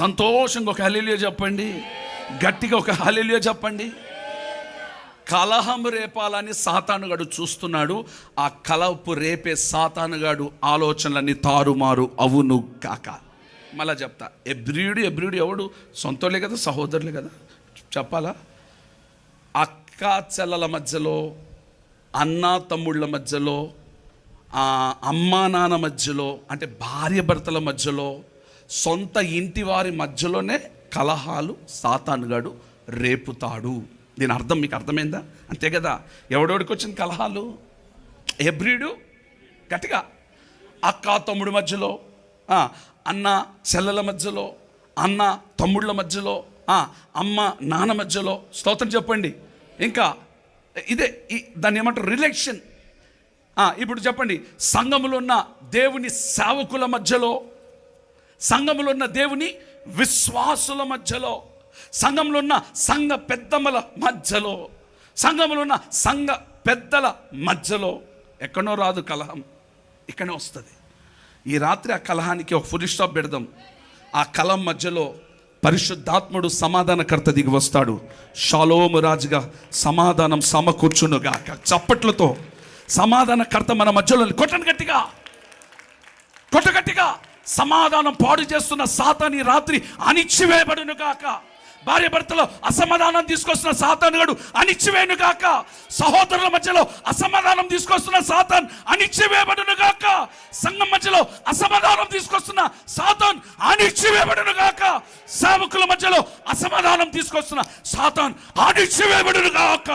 సంతోషంగా ఒక హల్లెలూయా చెప్పండి. గట్టిగా ఒక హల్లెలూయా చెప్పండి. కలహం రేపాలని సాతానుగాడు చూస్తున్నాడు. ఆ కలహపు రేపే సాతానుగాడు ఆలోచనలన్నీ తారుమారు అవును కాక. మళ్ళా చెప్తా, ఎబ్రియుడు ఎవడు? సొంతలే కదా, సహోదరులే కదా. చెప్పాలా? అక్క చెల్లెల మధ్యలో, అన్న తమ్ముళ్ళ మధ్యలో అమ్మా నాన్న మధ్యలో, అంటే భార్య భర్తల మధ్యలో, సొంత ఇంటి వారి మధ్యలోనే కలహాలు సాతానుగాడు రేపుతాడు. దీని అర్థం మీకు అర్థమైందా? అంతే కదా. ఎవడోడికి వచ్చిన కలహాలు? ఎబ్రిడు గట్టిగా, అక్క తమ్ముడి మధ్యలో, అన్న చెల్లెల మధ్యలో, అన్న తమ్ముళ్ళ మధ్యలో, అమ్మ నాన్న మధ్యలో. స్తోత్రం చెప్పండి. ఇంకా ఇదే దాన్ని ఏమంటారు? రిలేషన్. ఇప్పుడు చెప్పండి, సంఘములో ఉన్న దేవుని సేవకుల మధ్యలో, సంఘములో ఉన్న దేవుని విశ్వాసుల మధ్యలో, సంఘంలో ఉన్న సంఘ పెద్దమ్మల మధ్యలో, సంఘంలో ఉన్న సంఘ పెద్దల మధ్యలో ఎక్కడో రాదు కలహం, ఇక్కడనే వస్తుంది. ఈ రాత్రి ఆ కలహానికి ఒక ఫుల్ స్టాప్ పెడదాం. ఆ కలహం మధ్యలో పరిశుద్ధాత్ముడు సమాధానకర్త దిగి వస్తాడు. షాలోము రాజుగా సమాధానం సమకూర్చునుగా. చప్పట్లతో సమాధానకర్త మన మధ్యలో. కొట్టను గట్టిగా, కొట్ట గట్టిగా. సమాధానం పాడు చేస్తున్న సాతాను ఈ రాత్రి అణిచివేయబడును గాక. భార్య భర్తలో అసమాధానం తీసుకొస్తున్న సాతానుగాడు అణిచివేయును గాక. సహోదరుల మధ్యలో అసమాధానం తీసుకొస్తున్న సాతాన్ అణిచివేయబడును గాక. సంఘం మధ్యలో అసమాధానం తీసుకొస్తున్న సాతాన్ అణిచివేయబడును గాక. సేవకుల మధ్యలో అసమాధానం తీసుకొస్తున్న సాతాన్ అణిచివేయబడును గాక.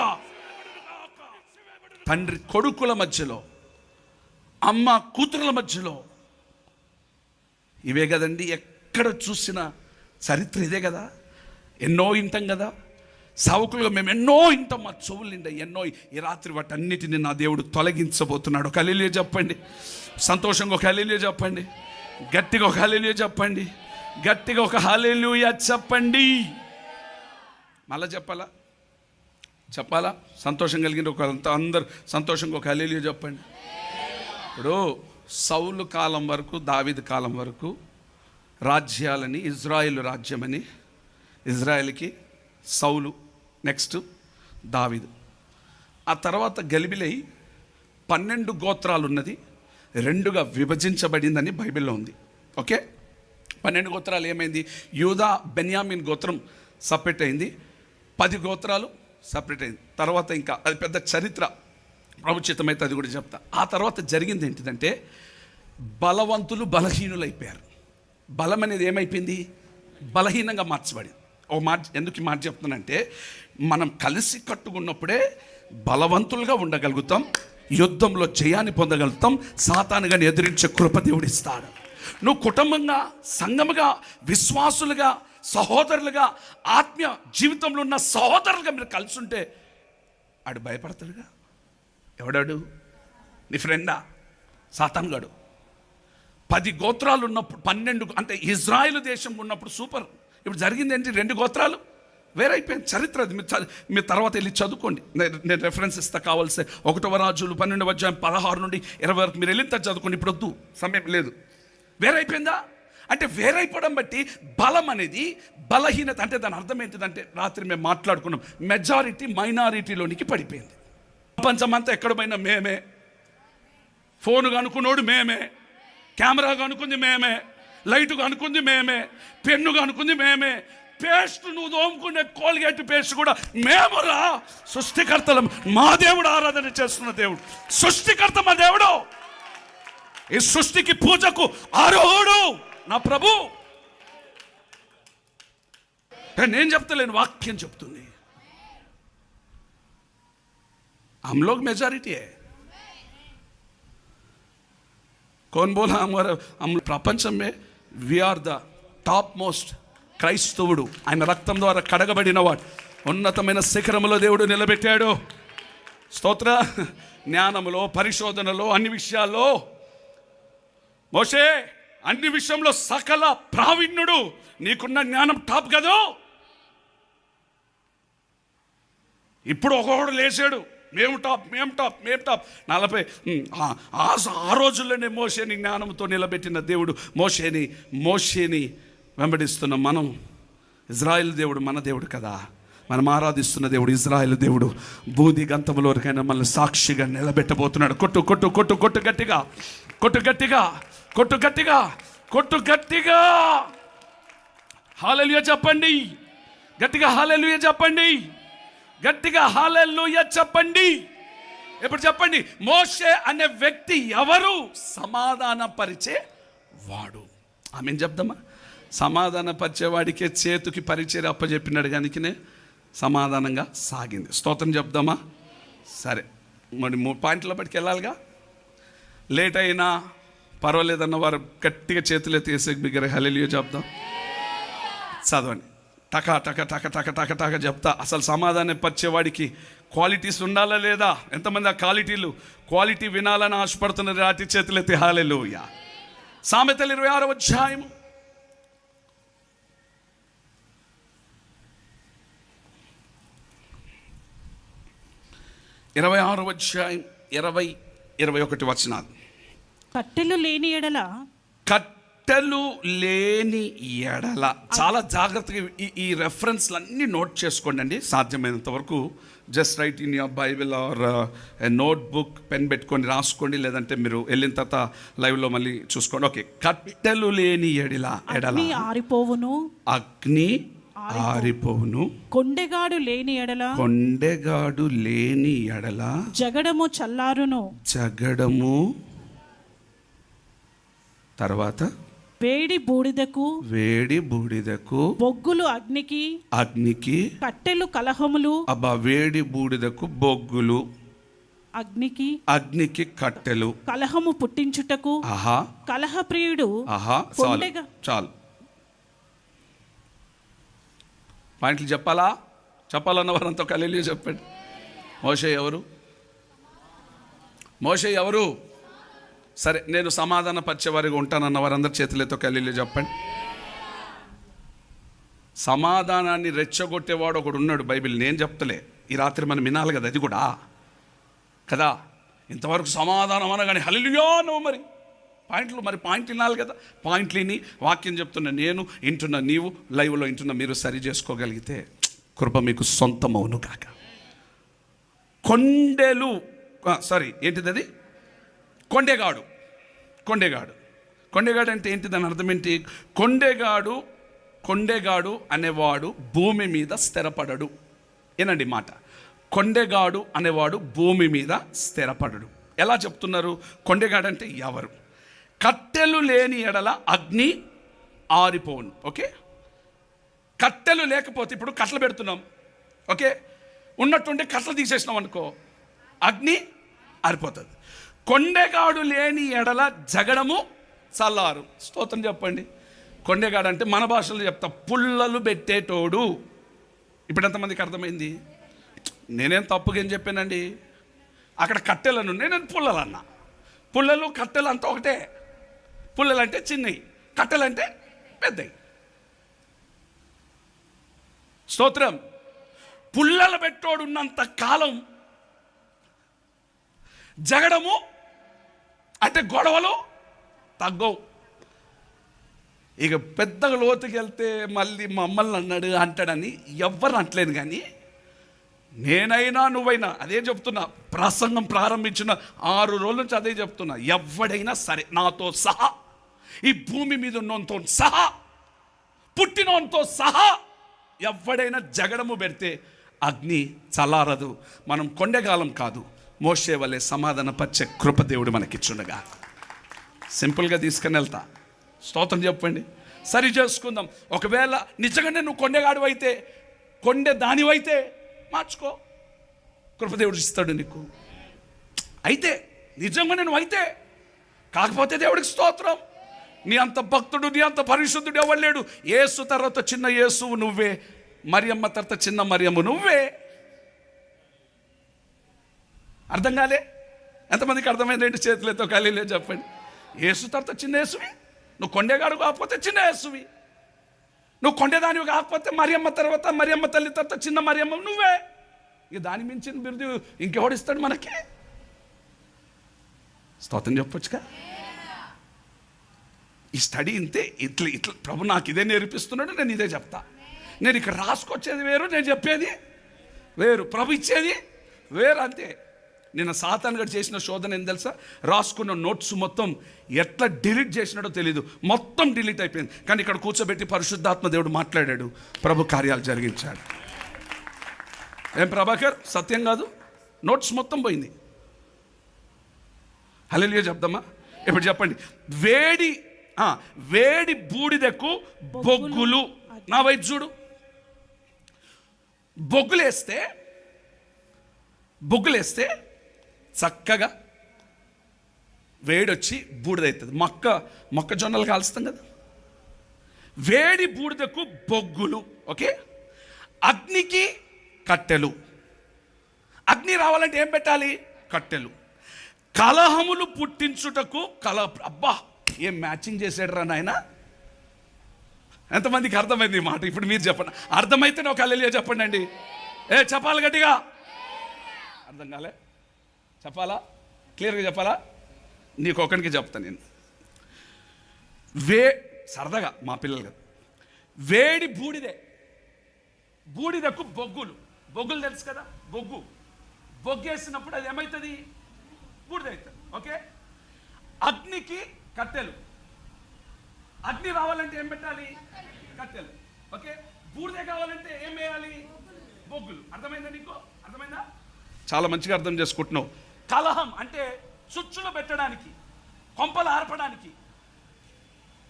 తండ్రి కొడుకుల మధ్యలో, అమ్మ కూతురుల మధ్యలో, ఇవే కదండి ఎక్కడ చూసిన చరిత్ర ఇదే కదా. ఎన్నో వింటాం కదా. సావుకులుగా మేము ఎన్నో వింటాం, మా చెవులు నిండా ఎన్నో. ఈ రాత్రి వాటన్నిటిని నా దేవుడు తొలగించబోతున్నాడు. ఒక హల్లెలూయా చెప్పండి. సంతోషంగా ఒక హల్లెలూయా చెప్పండి. గట్టిగా ఒక హల్లెలూయా చెప్పండి. గట్టిగా ఒక హల్లెలూయా చెప్పండి. మళ్ళా చెప్పాలా? సంతోషం కలిగిన ఒక అందరు సంతోషంగా ఒక హల్లెలూయా చెప్పండి. ఇప్పుడు సౌలు కాలం వరకు, దావీదు కాలం వరకు రాజ్యాలని, ఇజ్రాయేలు రాజ్యమని, ఇజ్రాయెల్కి సౌలు, నెక్స్ట్ దావీదు. ఆ తర్వాత గలిబిలై 12 గోత్రాలు ఉన్నది, 2గా విభజించబడిందని బైబిల్లో ఉంది. ఓకే, 12 గోత్రాలు ఏమైంది? యూదా బెన్యామిన్ గోత్రం సపరేట్ అయింది, 10 గోత్రాలు సపరేట్ అయింది. తర్వాత ఇంకా అది పెద్ద చరిత్ర, ప్రభుచితమైతే అది కూడా చెప్తా. ఆ తర్వాత జరిగింది ఏంటిదంటే, బలవంతులు బలహీనులైపోయారు. బలం అనేది ఏమైపోయింది? బలహీనంగా మార్చబడింది. ఓ మాట ఎందుకు ఈ మాట చెప్తున్నానంటే, మనం కలిసి కట్టుకున్నప్పుడే బలవంతులుగా ఉండగలుగుతాం, యుద్ధంలో జయాన్ని పొందగలుగుతాం, సాతానుగాని ఎదిరించే కృప దేవుడు ఇస్తాడు. నువ్వు కుటుంబంగా, సంఘముగా, విశ్వాసులుగా, సహోదరులుగా, ఆత్మీయ జీవితంలో ఉన్న సహోదరులుగా మీరు కలిసి ఉంటే ఆడు భయపడతాడుగా. ఎవడాడు? నీ ఫ్రెండా? సాతానుగాడు. 10 గోత్రాలు ఉన్నప్పుడు, 12 అంటే ఇజ్రాయేలు దేశం ఉన్నప్పుడు సూపర్. ఇప్పుడు జరిగింది ఏంటి? 2 గోత్రాలు వేరైపోయింది. చరిత్ర అది మీరు తర్వాత వెళ్ళి చదువుకోండి. నేను రెఫరెన్స్ ఇస్తా కావాల్సి. 1వ రాజులు 12వ అధ్యాయం 16 నుండి 20 వరకు మీరు వెళ్ళిన చదువుకోండి. ఇప్పుడు వద్దు, సమయం లేదు. వేరైపోయిందా? అంటే వేరైపోవడం బట్టి బలం అనేది బలహీనత. అంటే దాని అర్థం ఏంటిదంటే, రాత్రి మేము మాట్లాడుకున్నాం, మెజారిటీ మైనారిటీలోనికి పడిపోయింది. ప్రపంచమంతా ఎక్కడ పోయినా మేమే, ఫోను కనుక్కున్నోడు మేమే, కెమెరా కనుక్కుంది మేమే, లైట్ కనుక్కుంది మేమే, పెన్ను కనుక్కుంది మేమే, పేస్ట్ నువ్వు దోముకునే కోల్గేట్ పేస్ట్ కూడా మేమురా. సృష్టికర్తలం. మా దేవుడు ఆరాధన చేస్తున్న దేవుడు, సృష్టికర్త మా దేవుడు. ఈ సృష్టికి పూజకు అర్హుడు నా ప్రభు. నేను చెప్తలేను, వాక్యం చెప్తుంది. हम लोग मेजॉरिटी है. कौन बोला हम ప్రపంచం में we are the top most. క్రైస్తవుడు ఆయన రక్తం ద్వారా కడగబడినవాడు, ఉన్నతమైన శిఖరములో దేవుడు నిలబెట్టాడు. స్తోత్ర. జ్ఞానములో, పరిశోధనలో, అన్ని విషయాల్లో మోషే అన్ని విషయంలో సకల ప్రావీణ్యుడు. నీకున్న జ్ఞానం టాప్ కదా. ఇప్పుడు ఒకడు లేచాడు, మేము టాప్ 40. ఆ రోజుల్లోనే మోషేని జ్ఞానంతో నిలబెట్టిన దేవుడు మోషేని వెంబడిస్తున్న మనం, ఇజ్రాయేల్ దేవుడు మన దేవుడు కదా. మనం ఆరాధిస్తున్న దేవుడు ఇజ్రాయేల్ దేవుడు. బూది గంతముల వరకైనా మనల్ని సాక్షిగా నిలబెట్టబోతున్నాడు. కొట్టు కొట్టు కొట్టు కొట్టు గట్టిగా, కొట్టు గట్టిగా, కొట్టు గట్టిగా, కొట్టు గట్టిగా. హల్లెలూయా చెప్పండి గట్టిగా. హల్లెలూయా చెప్పండి గట్టిగా. హల్లెలూయా చెప్పండి. ఇప్పుడు చెప్పండి, మోషే అనే వ్యక్తి ఎవరు? సమాధానపరిచే వాడు. ఆమెను చెప్దామా? సమాధానపరిచేవాడికే చేతికి పరిచయం అప్పచెప్పినాడు కనుకనే సమాధానంగా సాగింది. స్తోత్రం చెప్దామా? సరే, మరి 3 పాయింట్ల బట్టికి వెళ్ళాలిగా. లేట్ అయినా పర్వాలేదన్న వారు గట్టిగా చేతులు తీసే బిగ్గర హల్లెలూయా చెప్దాం. చదవండి, టకా టక టక టక టక టక చెప్తా. అసలు సమాధానం పరిచేవాడికి క్వాలిటీస్ ఉండాలా లేదా? ఎంతమంది ఆ క్వాలిటీ వినాలని ఆశపడుతున్నారు? రాతి చేతులు ఎత్తి హల్లెలూయా. సామెతలు 26వ అధ్యాయం 26వ అధ్యాయం 20-21 వచనాలు. కట్టెలు లేని ఎడల చాలా జాగ్రత్తగా ఈ రెఫరెన్స్లు అన్నీ నోట్ చేసుకోండి అండి. సాధ్యమైనంత వరకు just write in your Bible or notebook, pen పెట్టుకొని రాసుకోండి. లేదంటే మీరు వెళ్ళిన తర్వాత లైవ్లో మళ్ళీ చూసుకోండి. ఓకే, కట్టెలు లేని ఎడల ఆరిపోవును, అగ్ని ఆరిపోవును. కొండెగాడు లేని ఎడల జగడము చల్లారును. తర్వాత వేడి బూడిదకు బొగ్గులు అగ్నికి కట్టెలు కలహములు. వేడి బూడిదకు బొగ్గులు, అగ్నికి కట్టెలు, కలహము పుట్టించుటకు కలహప్రియుడు. చాలు పాయింట్లు చెప్పాలన్న వారంతా హల్లెలూయా చెప్పండి. మోషే ఎవరు? సరే, నేను సమాధాన పరిచేవారిగా ఉంటానన్న వారందరి చేతులతో హల్లెలూయా చెప్పండి. సమాధానాన్ని రెచ్చగొట్టేవాడు ఒకడు ఉన్నాడు బైబిల్, నేను చెప్తలే. ఈ రాత్రి మనం వినాలి కదా, అది కూడా కదా. ఇంతవరకు సమాధానం అనగానే హల్లెలూయా నువ్వు మరి పాయింట్లు వినాలి కదా. పాయింట్లు విని వాక్యం చెప్తున్నా నేను, వింటున్నా నీవు, లైవ్లో వింటున్నా మీరు సరి చేసుకోగలిగితే కృప మీకు సొంతమవును కాక. ఏంటిది అది? కొండెగాడు అంటే ఏంటి? దాని అర్థం ఏంటి? కొండెగాడు అనేవాడు భూమి మీద స్థిరపడడు. ఏనండి మాట, కొండెగాడు అనేవాడు భూమి మీద స్థిరపడడు. ఎలా చెప్తున్నారు? కొండెగాడు అంటే ఎవరు? కట్టెలు లేని ఎడల అగ్ని ఆరిపోవును. ఓకే, కట్టెలు లేకపోతే, ఇప్పుడు కట్టెలు పెడుతున్నాం, ఓకే, ఉన్నట్టుండి కట్టెలు తీసేసినాం అనుకో, అగ్ని ఆరిపోతుంది. కొండెగాడు లేని ఎడల జగడము చల్లారు. స్తోత్రం చెప్పండి. కొండెగాడు అంటే మన భాషలో చెప్తా, పుల్లలు పెట్టేటోడు. ఇప్పుడు ఎంతమందికి అర్థమైంది? నేనేం తప్పుగా ఏం చెప్పానండి? అక్కడ కట్టెలను నేను పుల్లలు అన్నా. పుల్లలు కట్టెలు అంతా ఒకటే. పుల్లలు అంటే చిన్నవి, కట్టెలు అంటే పెద్దవి. స్తోత్రం. పుల్లలు పెట్టోడు ఉన్నంత కాలం జగడము అంటే గొడవలు తగ్గవు. ఇక పెద్దగా లోతుకి వెళ్తే మళ్ళీ మమ్మల్ని అంటాడని ఎవ్వరు అంటలేను. కానీ నేనైనా నువ్వైనా అదే చెప్తున్నా. ప్రసంగం ప్రారంభించిన 6 రోజుల నుంచి అదే చెప్తున్నా. ఎవడైనా సరే, నాతో సహా, ఈ భూమి మీద ఉన్నంతో సహా, పుట్టినోంతో సహా ఎవడైనా జగడము పెడితే అగ్ని చల్లారదు. మనం కొండగాలం కాదు, మోషే వలె సమాధాన పరిచే కృపదేవుడు మనకిచ్చుండగా సింపుల్గా తీసుకుని వెళ్తా. స్తోత్రం చెప్పండి. సరి చేసుకుందాం. ఒకవేళ నిజంగానే నువ్వు కొండగాడు అయితే, కొండె దానివైతే మార్చుకో, కృపదేవుడు ఇస్తాడు నీకు. అయితే నిజంగానే నువ్వు అయితే, కాకపోతే దేవుడికి స్తోత్రం. నీ అంత భక్తుడు, నీ అంత పరిశుద్ధుడు ఎవరు లేడు. యేసు తర్వాత చిన్న యేసువు నువ్వే, మరియమ్మ తర్వాత చిన్న మరియమ్మ నువ్వే. అర్థం కాలే? ఎంతమందికి అర్థమైందండి? చేతులతో హల్లెలూయా చెప్పండి. యేసు తర్వాత చిన్న యేసువి, నువ్వు కొండేగాడు కాకపోతే చిన్న యేసువి, నువ్వు కొండేదానివి కాకపోతే మరియమ్మ తర్వాత, మరియమ్మ తల్లి తర్వాత చిన్న మరియమ్మ నువ్వే. ఇక దాని మించిన బిరుదు ఇంకెవడిస్తాడు మనకి? స్తోత్రం చెప్పొచ్చుగా. ఈ స్టడీ ఇంతే. ఇట్లా ప్రభు నాకు ఇదే నేర్పిస్తున్నాడు, నేను ఇదే చెప్తా. నేను ఇక్కడ రాసుకొచ్చేది వేరు, నేను చెప్పేది వేరు, ప్రభు ఇచ్చేది వేరు, అంతే. నిన్న సాతాను గారు చేసిన శోధన ఏం తెలుసా? రాసుకున్న నోట్స్ మొత్తం ఎట్లా డిలీట్ చేసినాడో తెలీదు, మొత్తం డిలీట్ అయిపోయింది. కానీ ఇక్కడ కూర్చోబెట్టి పరిశుద్ధాత్మ దేవుడు మాట్లాడాడు, ప్రభు కార్యాలు జరిగించాడు. ఏం ప్రభాకర్, సత్యం కాదు? నోట్స్ మొత్తం పోయింది. హల్లెలూయా చెప్దామా? ఇప్పుడు చెప్పండి. వేడి బూడిదకు బొగ్గులు. నా వైపు చూడు. బొగ్గులేస్తే చక్కగా వేడొచ్చి బూడిదవుతుంది. మొక్కజొన్నలు కాలుస్తాం కదా. వేడి బూడిదకు బొగ్గులు. ఓకే. అగ్నికి కట్టెలు. అగ్ని రావాలంటే ఏం పెట్టాలి? కట్టెలు. కలహములు పుట్టించుటకు అబ్బా, ఏం మ్యాచింగ్ చేసాడు రా నాయన. ఎంతమందికి అర్థమైంది ఈ మాట? ఇప్పుడు మీరు చెప్పండి. అర్థమైతేనే ఒక హల్లెలూయా చెప్పండి అండి. చెప్పాలి గట్టిగా. అర్థం కాలే? చెప్పాలా? క్లియర్గా చెప్పాలా? నీకు ఒకరికి చెప్తాను నేను. సరదాగా మా పిల్లలు కదా. వేడి బూడిదకు బొగ్గులు తెలుసు కదా. బొగ్గేసినప్పుడు అది ఏమవుతుంది? బూడిద అవుతుంది. ఓకే. అగ్నికి కట్టెలు. అగ్ని రావాలంటే ఏం పెట్టాలి? కట్టెలు. ఓకే. బూడిద కావాలంటే ఏం వేయాలి? బొగ్గులు. అర్థమైందా నీకు? అర్థమైందా? చాలా మంచిగా అర్థం చేసుకుంటున్నావు. కలహం అంటే చుచ్చులు పెట్టడానికి, కొంపలు ఆర్పడానికి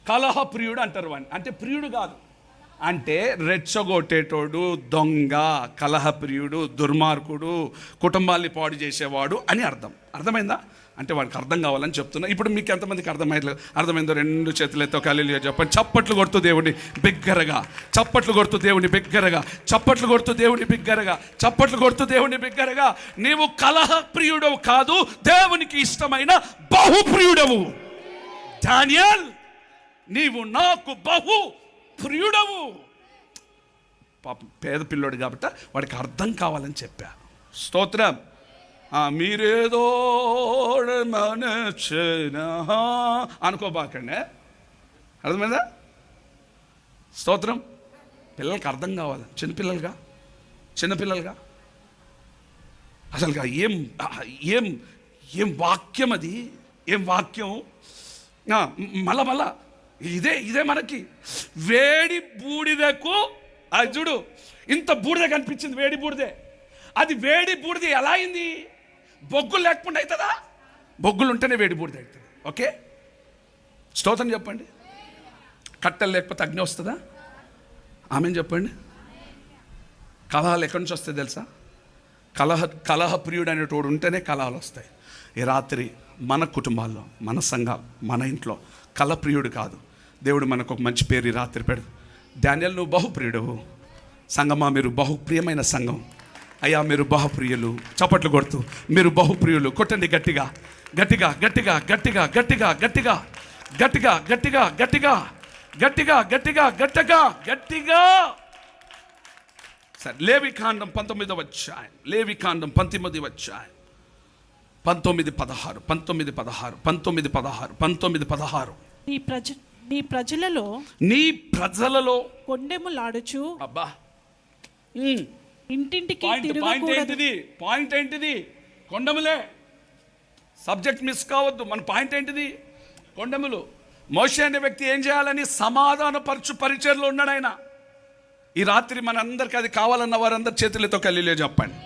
కలహ ప్రియుడు అంటారు వాడిని. అంటే ప్రియుడు కాదు, అంటే రెచ్చగొట్టేటోడు, దొంగ, కలహ ప్రియుడు, దుర్మార్గుడు, కుటుంబాన్ని పాడు చేసేవాడు అని అర్థం. అర్థమైందా? అంటే వాడికి అర్థం కావాలని చెప్తున్నా. ఇప్పుడు మీకు ఎంతమందికి అర్థమైందో 2 చేతులతో హల్లెలూయా చెప్పండి. చప్పట్లు కొడుతూ దేవుని బిగ్గరగా, చప్పట్లు కొడుతూ దేవుని బిగ్గరగా, చప్పట్లు కొడుతూ దేవుని బిగ్గరగా, చప్పట్లు కొడుతూ దేవుని బిగ్గరగా. నీవు కలహ ప్రియుడవు కాదు, దేవునికి ఇష్టమైన బహుప్రియుడవు. డానియేల్, నీవు నాకు బహు ప్రియుడవు. పాపం పేద పిల్లోడు కాబట్టి వాడికి అర్థం కావాలని చెప్పా. స్తోత్రం. మీరేదో అనుకోబాకండి. అర్థమైందా? స్తోత్రం. పిల్లలకి అర్థం కావాలి. చిన్నపిల్లలుగా అసలుగా ఏం వాక్యం అది. ఏం వాక్యం. మళ్ళా ఇదే మనకి వేడి బూడిదకు. అది చూడు, ఇంత బూడిద కనిపించింది, వేడి బూడిదే. అది వేడి బూడిద ఎలా అయింది? బొగ్గులు లేకుండా అవుతుందా? బొగ్గులు ఉంటేనే వేడి బూడిద అవుతుంది. ఓకే. స్తోత్రం చెప్పండి. కట్టెలు లేకపోతే అగ్ని వస్తుందా? ఆమెను చెప్పండి. కలహాలు ఎక్కడి నుంచి వస్తాయి తెలుసా? కలహ ప్రియుడు అనేటోడు ఉంటేనే కలహాలు వస్తాయి. ఈ రాత్రి మన కుటుంబాల్లో, మన సంఘం, మన ఇంట్లో కలహప్రియుడు కాదు. దేవుడు మనకు ఒక మంచి పేరు ఈ రాత్రి పెడు. డానియేల్, నువ్వు బహుప్రియుడవు. సంఘమా, మీరు బహుప్రియమైన సంఘం. అయ్యా, మీరు బహుప్రియులు. చప్పట్లు కొడుతూ మీరు బహుప్రియులు. కొట్టండి గట్టిగా గట్టిగా గట్టిగా గట్టిగా గట్టిగా గట్టిగా గట్టిగా గట్టిగా గట్టిగా గట్టిగా గట్టిగా గట్టిగా గట్టిగా. సరే, లేవికాండం 19వ అధ్యాయం. లేవికాండం 19వ అధ్యాయం 19:16. నీ ప్రజలలో కొండెములాడుచు. అబ్బా, ఇంటింటికి పాయింట్ ఏంటిది? కొండములే. సబ్జెక్ట్ మిస్ కావద్దు. మన పాయింట్ ఏంటిది? కొండములు. మోషే అనే వ్యక్తి ఏం చేయాలని సమాధానపరచు పరిచర్లో ఉన్నాడు ఆయన. ఈ రాత్రి మనందరికి అది కావాలన్న వారందరి చేతులతో హల్లెలూయా చెప్పండి.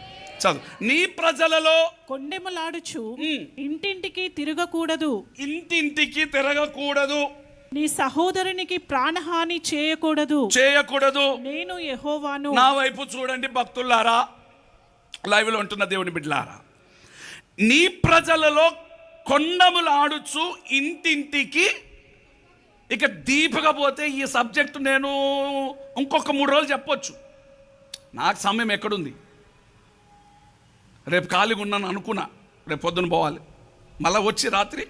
చదువు. నీ ప్రజలలో కొండెములాడుచు ఇంటింటికి తిరగకూడదు. ఇంటింటికి తిరగకూడదు. నీ సహోదరునికి ప్రాణహాని చేయకూడదు. నేను యెహోవాను. నా వైపు చూడండి భక్తులారా, లైవ్లో ఉంటున్న దేవుని బిడ్డలారా. నీ ప్రజలలో కొండములాడుచు ఇంటింటికి. ఇక డీప్గా పోతే ఈ సబ్జెక్టు నేను ఇంకొక 3 రోజులు చెప్పొచ్చు. నాకు సమయం ఎక్కడుంది? రేపు ఖాళీగా ఉన్నాను అనుకున్నా, రేపు పొద్దున పోవాలి, మళ్ళీ వచ్చి రాత్రి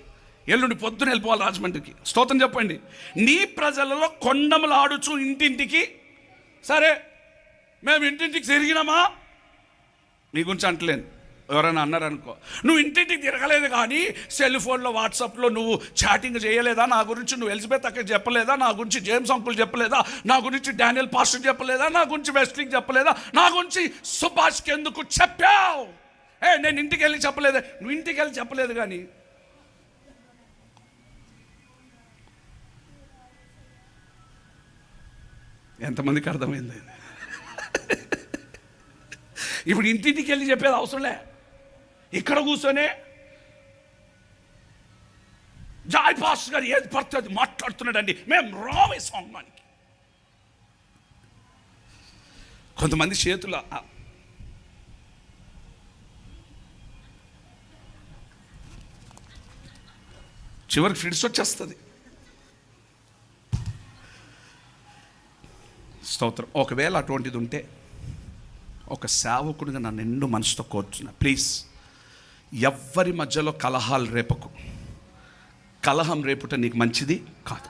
ఎల్లుండి పొద్దున వెళ్ళిపోవాలి రాజమండ్రికి. స్తోత్రం చెప్పండి. నీ ప్రజలలో కొండములాడుచు ఇంటింటికి. సరే, మేము ఇంటింటికి తిరిగినామా? మీ గురించి అంటలేను, ఎవరైనా అన్నారనుకో. నువ్వు ఇంటింటికి తిరగలేదు కానీ సెల్ ఫోన్లో, వాట్సాప్లో నువ్వు చాటింగ్ చేయలేదా? నా గురించి నువ్వు ఎలిజబెత్ అక్క చెప్పలేదా? నా గురించి జేమ్స్ అంకుల్ చెప్పలేదా? నా గురించి డానియల్ పాస్టర్ చెప్పలేదా? నా గురించి వెస్ట్లింగ్ చెప్పలేదా? నా గురించి సుభాష్కి ఎందుకు చెప్పావు? నేను ఇంటికి వెళ్ళి చెప్పలేదు. నువ్వు ఇంటికి వెళ్ళి చెప్పలేదు కానీ ఎంతమందికి అర్థమైంది? ఇప్పుడు ఇంటింటికి వెళ్ళి చెప్పేది అవసరంలే. ఇక్కడ కూర్చొనే జాయ్ పాస్టర్ గారు ఏది పడితే అది మాట్లాడుతున్నాడండి, మేము రావే సాంగానికి. కొంతమంది చేతుల చివరికి ఫిడ్స్ వచ్చేస్తుంది. స్తోత్రం. ఒకవేళ అటువంటిది ఉంటే ఒక సేవకుడిగా నా నిండు మనసుతో కోరుచున్నా, ప్లీజ్ ఎవ్వరి మధ్యలో కలహాలు రేపకు. కలహం రేపుట నీకు మంచిది కాదు.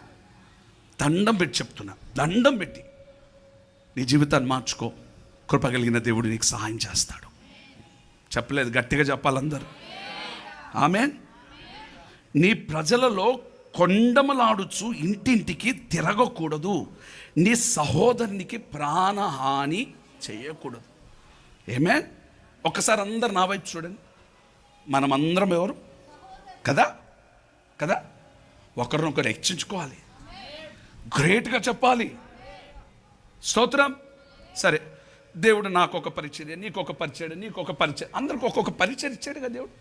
దండం పెట్టి చెప్తున్నా, దండం పెట్టి నీ జీవితాన్ని మార్చుకో. కృప కలిగిన దేవుడు నీకు సహాయం చేస్తాడు. చెప్పలేదు, గట్టిగా చెప్పాలందరూ ఆమేన్. నీ ప్రజలలో కొండమలాడుచు ఇంటింటికి తిరగకూడదు, నీ సహోదరునికి ప్రాణహాని చేయకూడదు. ఆమేన్. ఒక్కసారి అందరు నా వైపు చూడండి. మనమందరం ఎవరు కదా కదా, ఒకరినొకరు హెచ్చించుకోవాలి, గ్రేట్గా చెప్పాలి. స్తోత్రం. సరే, దేవుడు నాకు ఒక పరిచర్య, నీకు ఒక పరిచర్య, నీకు ఒక పరిచర్య, అందరికి ఒక్కొక్క పరిచయం ఇచ్చాడు కదా దేవుడు,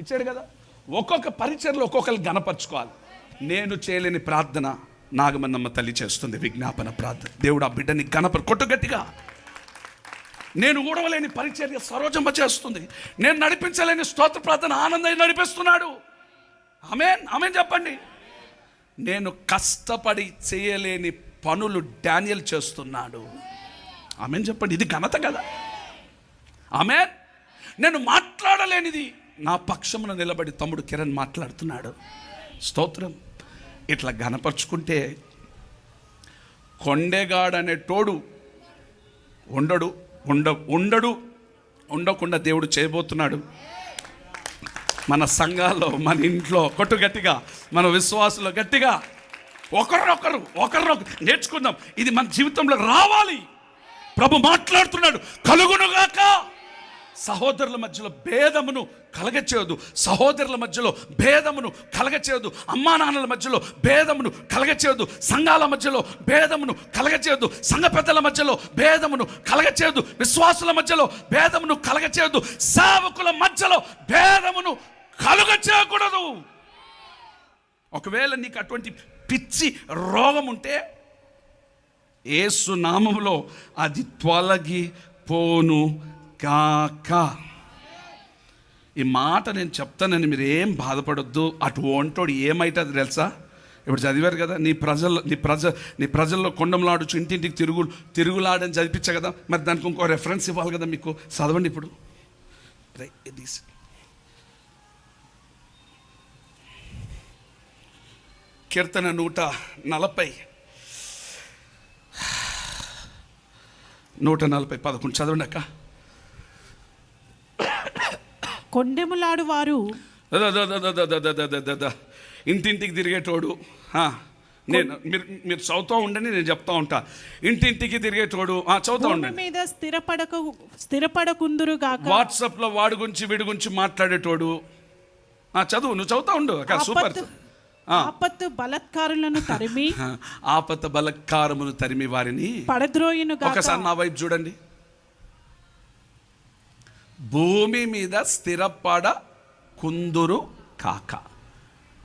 ఇచ్చాడు కదా. ఒక్కొక్క పరిచర్లో ఒక్కొక్కరు గణపరచుకోవాలి. నేను చేయలేని ప్రార్థన నాగమన్నమ్మ తల్లి చేస్తుంది, విజ్ఞాపన ప్రార్థన. దేవుడు ఆ బిడ్డని కొట్టు గట్టిగా. నేను ఊడవలేని పరిచర్య సరోజమ్మ చేస్తుంది. నేను నడిపించలేని స్తోత్ర ప్రార్థన ఆనందం నడిపిస్తున్నాడు. ఆమేన్, ఆమేన్ చెప్పండి. నేను కష్టపడి చేయలేని పనులు డానియల్ చేస్తున్నాడు. ఆమేన్ చెప్పండి. ఇది ఘనత కదా. ఆమేన్. నేను మాట్లాడలేనిది నా పక్షమున నిలబడి తమ్ముడు కిరణ్ మాట్లాడుతున్నాడు. స్తోత్రం. ఇట్లా ఘనపరుచుకుంటే కొండేగాడనే తోడు ఉండకుండా దేవుడు చేయబోతున్నాడు. మన సంఘాల్లో, మన ఇంట్లో కొట్టు గట్టిగా, మన విశ్వాసులో గట్టిగా ఒకరినొకరు నేర్చుకుందాం. ఇది మన జీవితంలో రావాలి. ప్రభు మాట్లాడుతున్నాడు, కలుగునుగాక. సహోదరుల మధ్యలో భేదమును కలగచేయదు, సహోదరుల మధ్యలో భేదమును కలగచేయదు, అమ్మా నాన్నల మధ్యలో భేదమును కలగచేయదు, సంఘాల మధ్యలో భేదమును కలగచేయదు, సంఘ పెద్దల మధ్యలో భేదమును కలగచేయదు, విశ్వాసుల మధ్యలో భేదమును కలగచేయదు, సేవకుల మధ్యలో భేదమును కలుగచేయకూడదు. ఒకవేళ నీకు అటువంటి పిచ్చి రోగం ఉంటే యేసు నామములో అది తొలగిపోను కాక. ఈ మాట నేను చెప్తానని మీరు ఏం బాధపడొద్దు. అటు వంటోడు ఏమైతుంది తెలుసా? ఇప్పుడు చదివారు కదా, నీ ప్రజల్లో కొండమలాడుచు ఇంటింటికి తిరుగులాడని చదివించా కదా. మరి దానికి ఇంకో రెఫరెన్స్ ఇవ్వాలి కదా మీకు. చదవండి ఇప్పుడు. కీర్తన 140 11 చదవండి అక్క. కొండెములాడు వారు ఇంటింటికి తిరిగేటోడు. మీరు చదువుతూ ఉండండి, నేను చెప్తా ఉంటా. ఇంటింటికి తిరిగేటోడు చదువుతూ ఉండండి. మీద స్థిరపడకుందురు గాక. వాట్సాప్లో వాడి గురించి వీడి గురించి మాట్లాడేటోడు. చదువు, నువ్వు చదువుతా ఉండు అక్క. సూపర్. ఆపత్తు బలత్కారులను తరిమి, ఆపత్త బలత్కారమును తరిమి వారిని పడద్రోయును గాక. ఒకసారి నా వైపు చూడండి. భూమి మీద స్థిరపడ కుందురు కాక.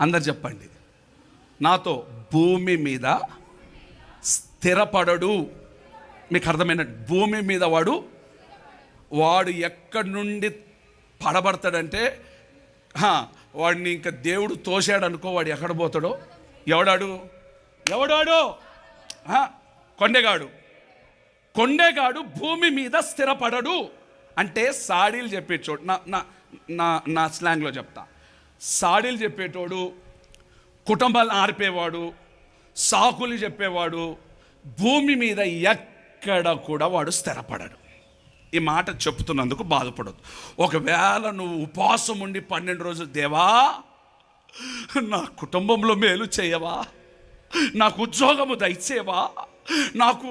అందరు చెప్పండి నాతో, భూమి మీద స్థిరపడడు. మీకు అర్థమైన, భూమి మీద వాడు ఎక్కడి నుండి పడబడతాడంటే, వాడిని ఇంకా దేవుడు తోసాడు అనుకో, వాడు ఎక్కడ పోతాడో. ఎవడాడు కొండేగాడు భూమి మీద స్థిరపడడు అంటే సాడీలు చెప్పేటోడు. నా స్లాంగ్లో చెప్తా. సాడీలు చెప్పేటోడు, కుటుంబాలను ఆర్పేవాడు, సాకులు చెప్పేవాడు, భూమి మీద ఎక్కడ కూడా వాడు స్థిరపడడు. ఈ మాట చెప్తున్నందుకు బాధపడదు. ఒకవేళ నువ్వు ఉపవాసం ఉండి 12 రోజులు, దేవా నా కుటుంబంలో మేలు చేయవా, నాకు ఉద్యోగము దయచేవా, నాకు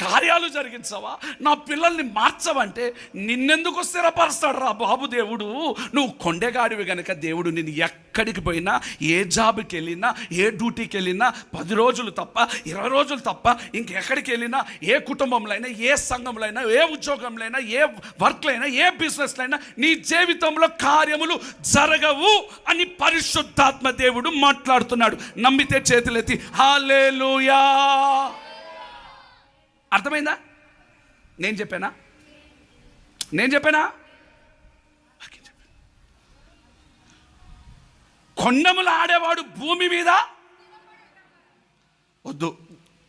కార్యాలు జరిగించవా, నా పిల్లల్ని మార్చవంటే నిన్నెందుకు స్థిరపరుస్తాడు రా బాబు దేవుడు. నువ్వు కొండెగాడివి కనుక దేవుడు నిన్ను ఎక్కడికి పోయినా, ఏ జాబ్కి వెళ్ళినా, ఏ డ్యూటీకి వెళ్ళినా 10 రోజులు తప్ప 20 రోజులు తప్ప ఇంకెక్కడికి వెళ్ళినా, ఏ కుటుంబంలో అయినా, ఏ సంఘంలో అయినా, ఏ ఉద్యోగంలో అయినా, ఏ వర్క్లో అయినా, ఏ బిజినెస్లో అయినా నీ జీవితంలో కార్యములు జరగవు అని పరిశుద్ధాత్మ దేవుడు మాట్లాడుతున్నాడు. నమ్మితే చేతులెత్తి హల్లెలూయా. అర్థమైందా? నేను చెప్పానా? కొండములు ఆడేవాడు భూమి మీద వద్దు.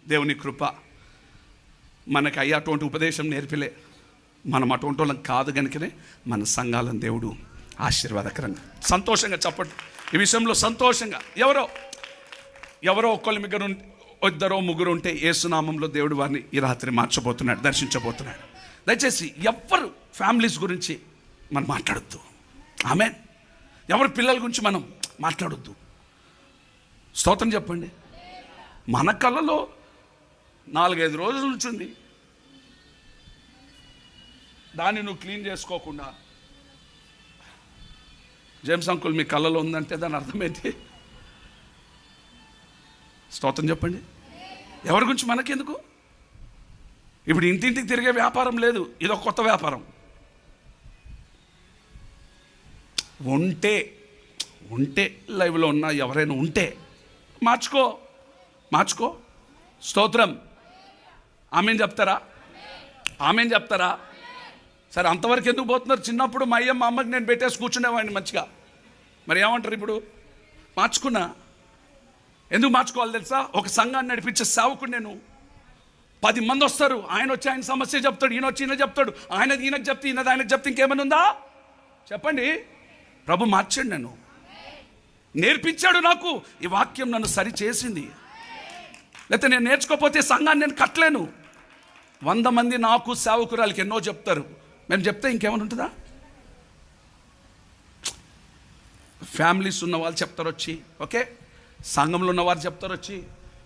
దేవుని కృప మనకి అయ్యి అటువంటి ఉపదేశం నేర్పిలే. మనం అటువంటి వాళ్ళం కాదు కనుకనే మన సంఘాలను దేవుడు ఆశీర్వాదకరంగా సంతోషంగా చెప్పండి. ఈ విషయంలో సంతోషంగా ఎవరో ఒక్కళ్ళ దగ్గర 2 3 ఉంటే యేసునామంలో దేవుడు వారిని ఈ రాత్రి మార్చబోతున్నాడు, దర్శించబోతున్నాడు. దయచేసి ఎవరు ఫ్యామిలీస్ గురించి మనం మాట్లాడొద్దు. ఆమేన్. ఎవరి పిల్లల గురించి మనం మాట్లాడొద్దు. స్తోత్రం చెప్పండి. మన కళ్ళలో 4-5 రోజుల నుంచి ఉంది, దాన్ని నువ్వు క్లీన్ చేసుకోకుండా జేమ్స్ అంకుల్ మీ కళ్ళలో ఉందంటే దాని అర్థం ఏంటి? స్తోత్రం చెప్పండి. ఎవరి గురించి మనకెందుకు? ఇప్పుడు ఇంటింటికి తిరిగే వ్యాపారం లేదు, ఇదొక కొత్త వ్యాపారం. ఉంటే లైవ్లో ఉన్న ఎవరైనా ఉంటే మార్చుకో. స్తోత్రం. ఆమేన్ చెప్తారా? సరే, అంతవరకు ఎందుకు పోతున్నారు? చిన్నప్పుడు మా అమ్మకి నేను పెట్టేసి కూర్చునేవాడిని మంచిగా. మరి ఏమంటారు ఇప్పుడు? మార్చుకున్నా. ఎందుకు మార్చుకోవాలి తెలుసా? ఒక సంఘాన్ని నడిపించే సేవకుడు నేను. 10 మంది వస్తారు, ఆయన వచ్చి ఆయన సమస్య చెప్తాడు, ఈయన వచ్చి ఈయన చెప్తాడు, ఆయన ఈయనకు చెప్తే ఈయన ఆయనకు చెప్తే ఇంకేమైనా ఉందా? చెప్పండి. ప్రభు మార్చాడు, నన్ను నేర్పించాడు, నాకు ఈ వాక్యం నన్ను సరి చేసింది. లేకపోతే నేను నేర్చుకోకపోతే సంఘాన్ని నేను కట్టలేను. 100 మంది నాకు సేవకురాలకి ఎన్నో చెప్తారు, మేము చెప్తే ఇంకేమైనా ఉంటుందా? ఫ్యామిలీస్ ఉన్న వాళ్ళు చెప్తారు వచ్చి, ఓకే, సంఘంలో ఉన్నవారు చెప్తారు వచ్చి.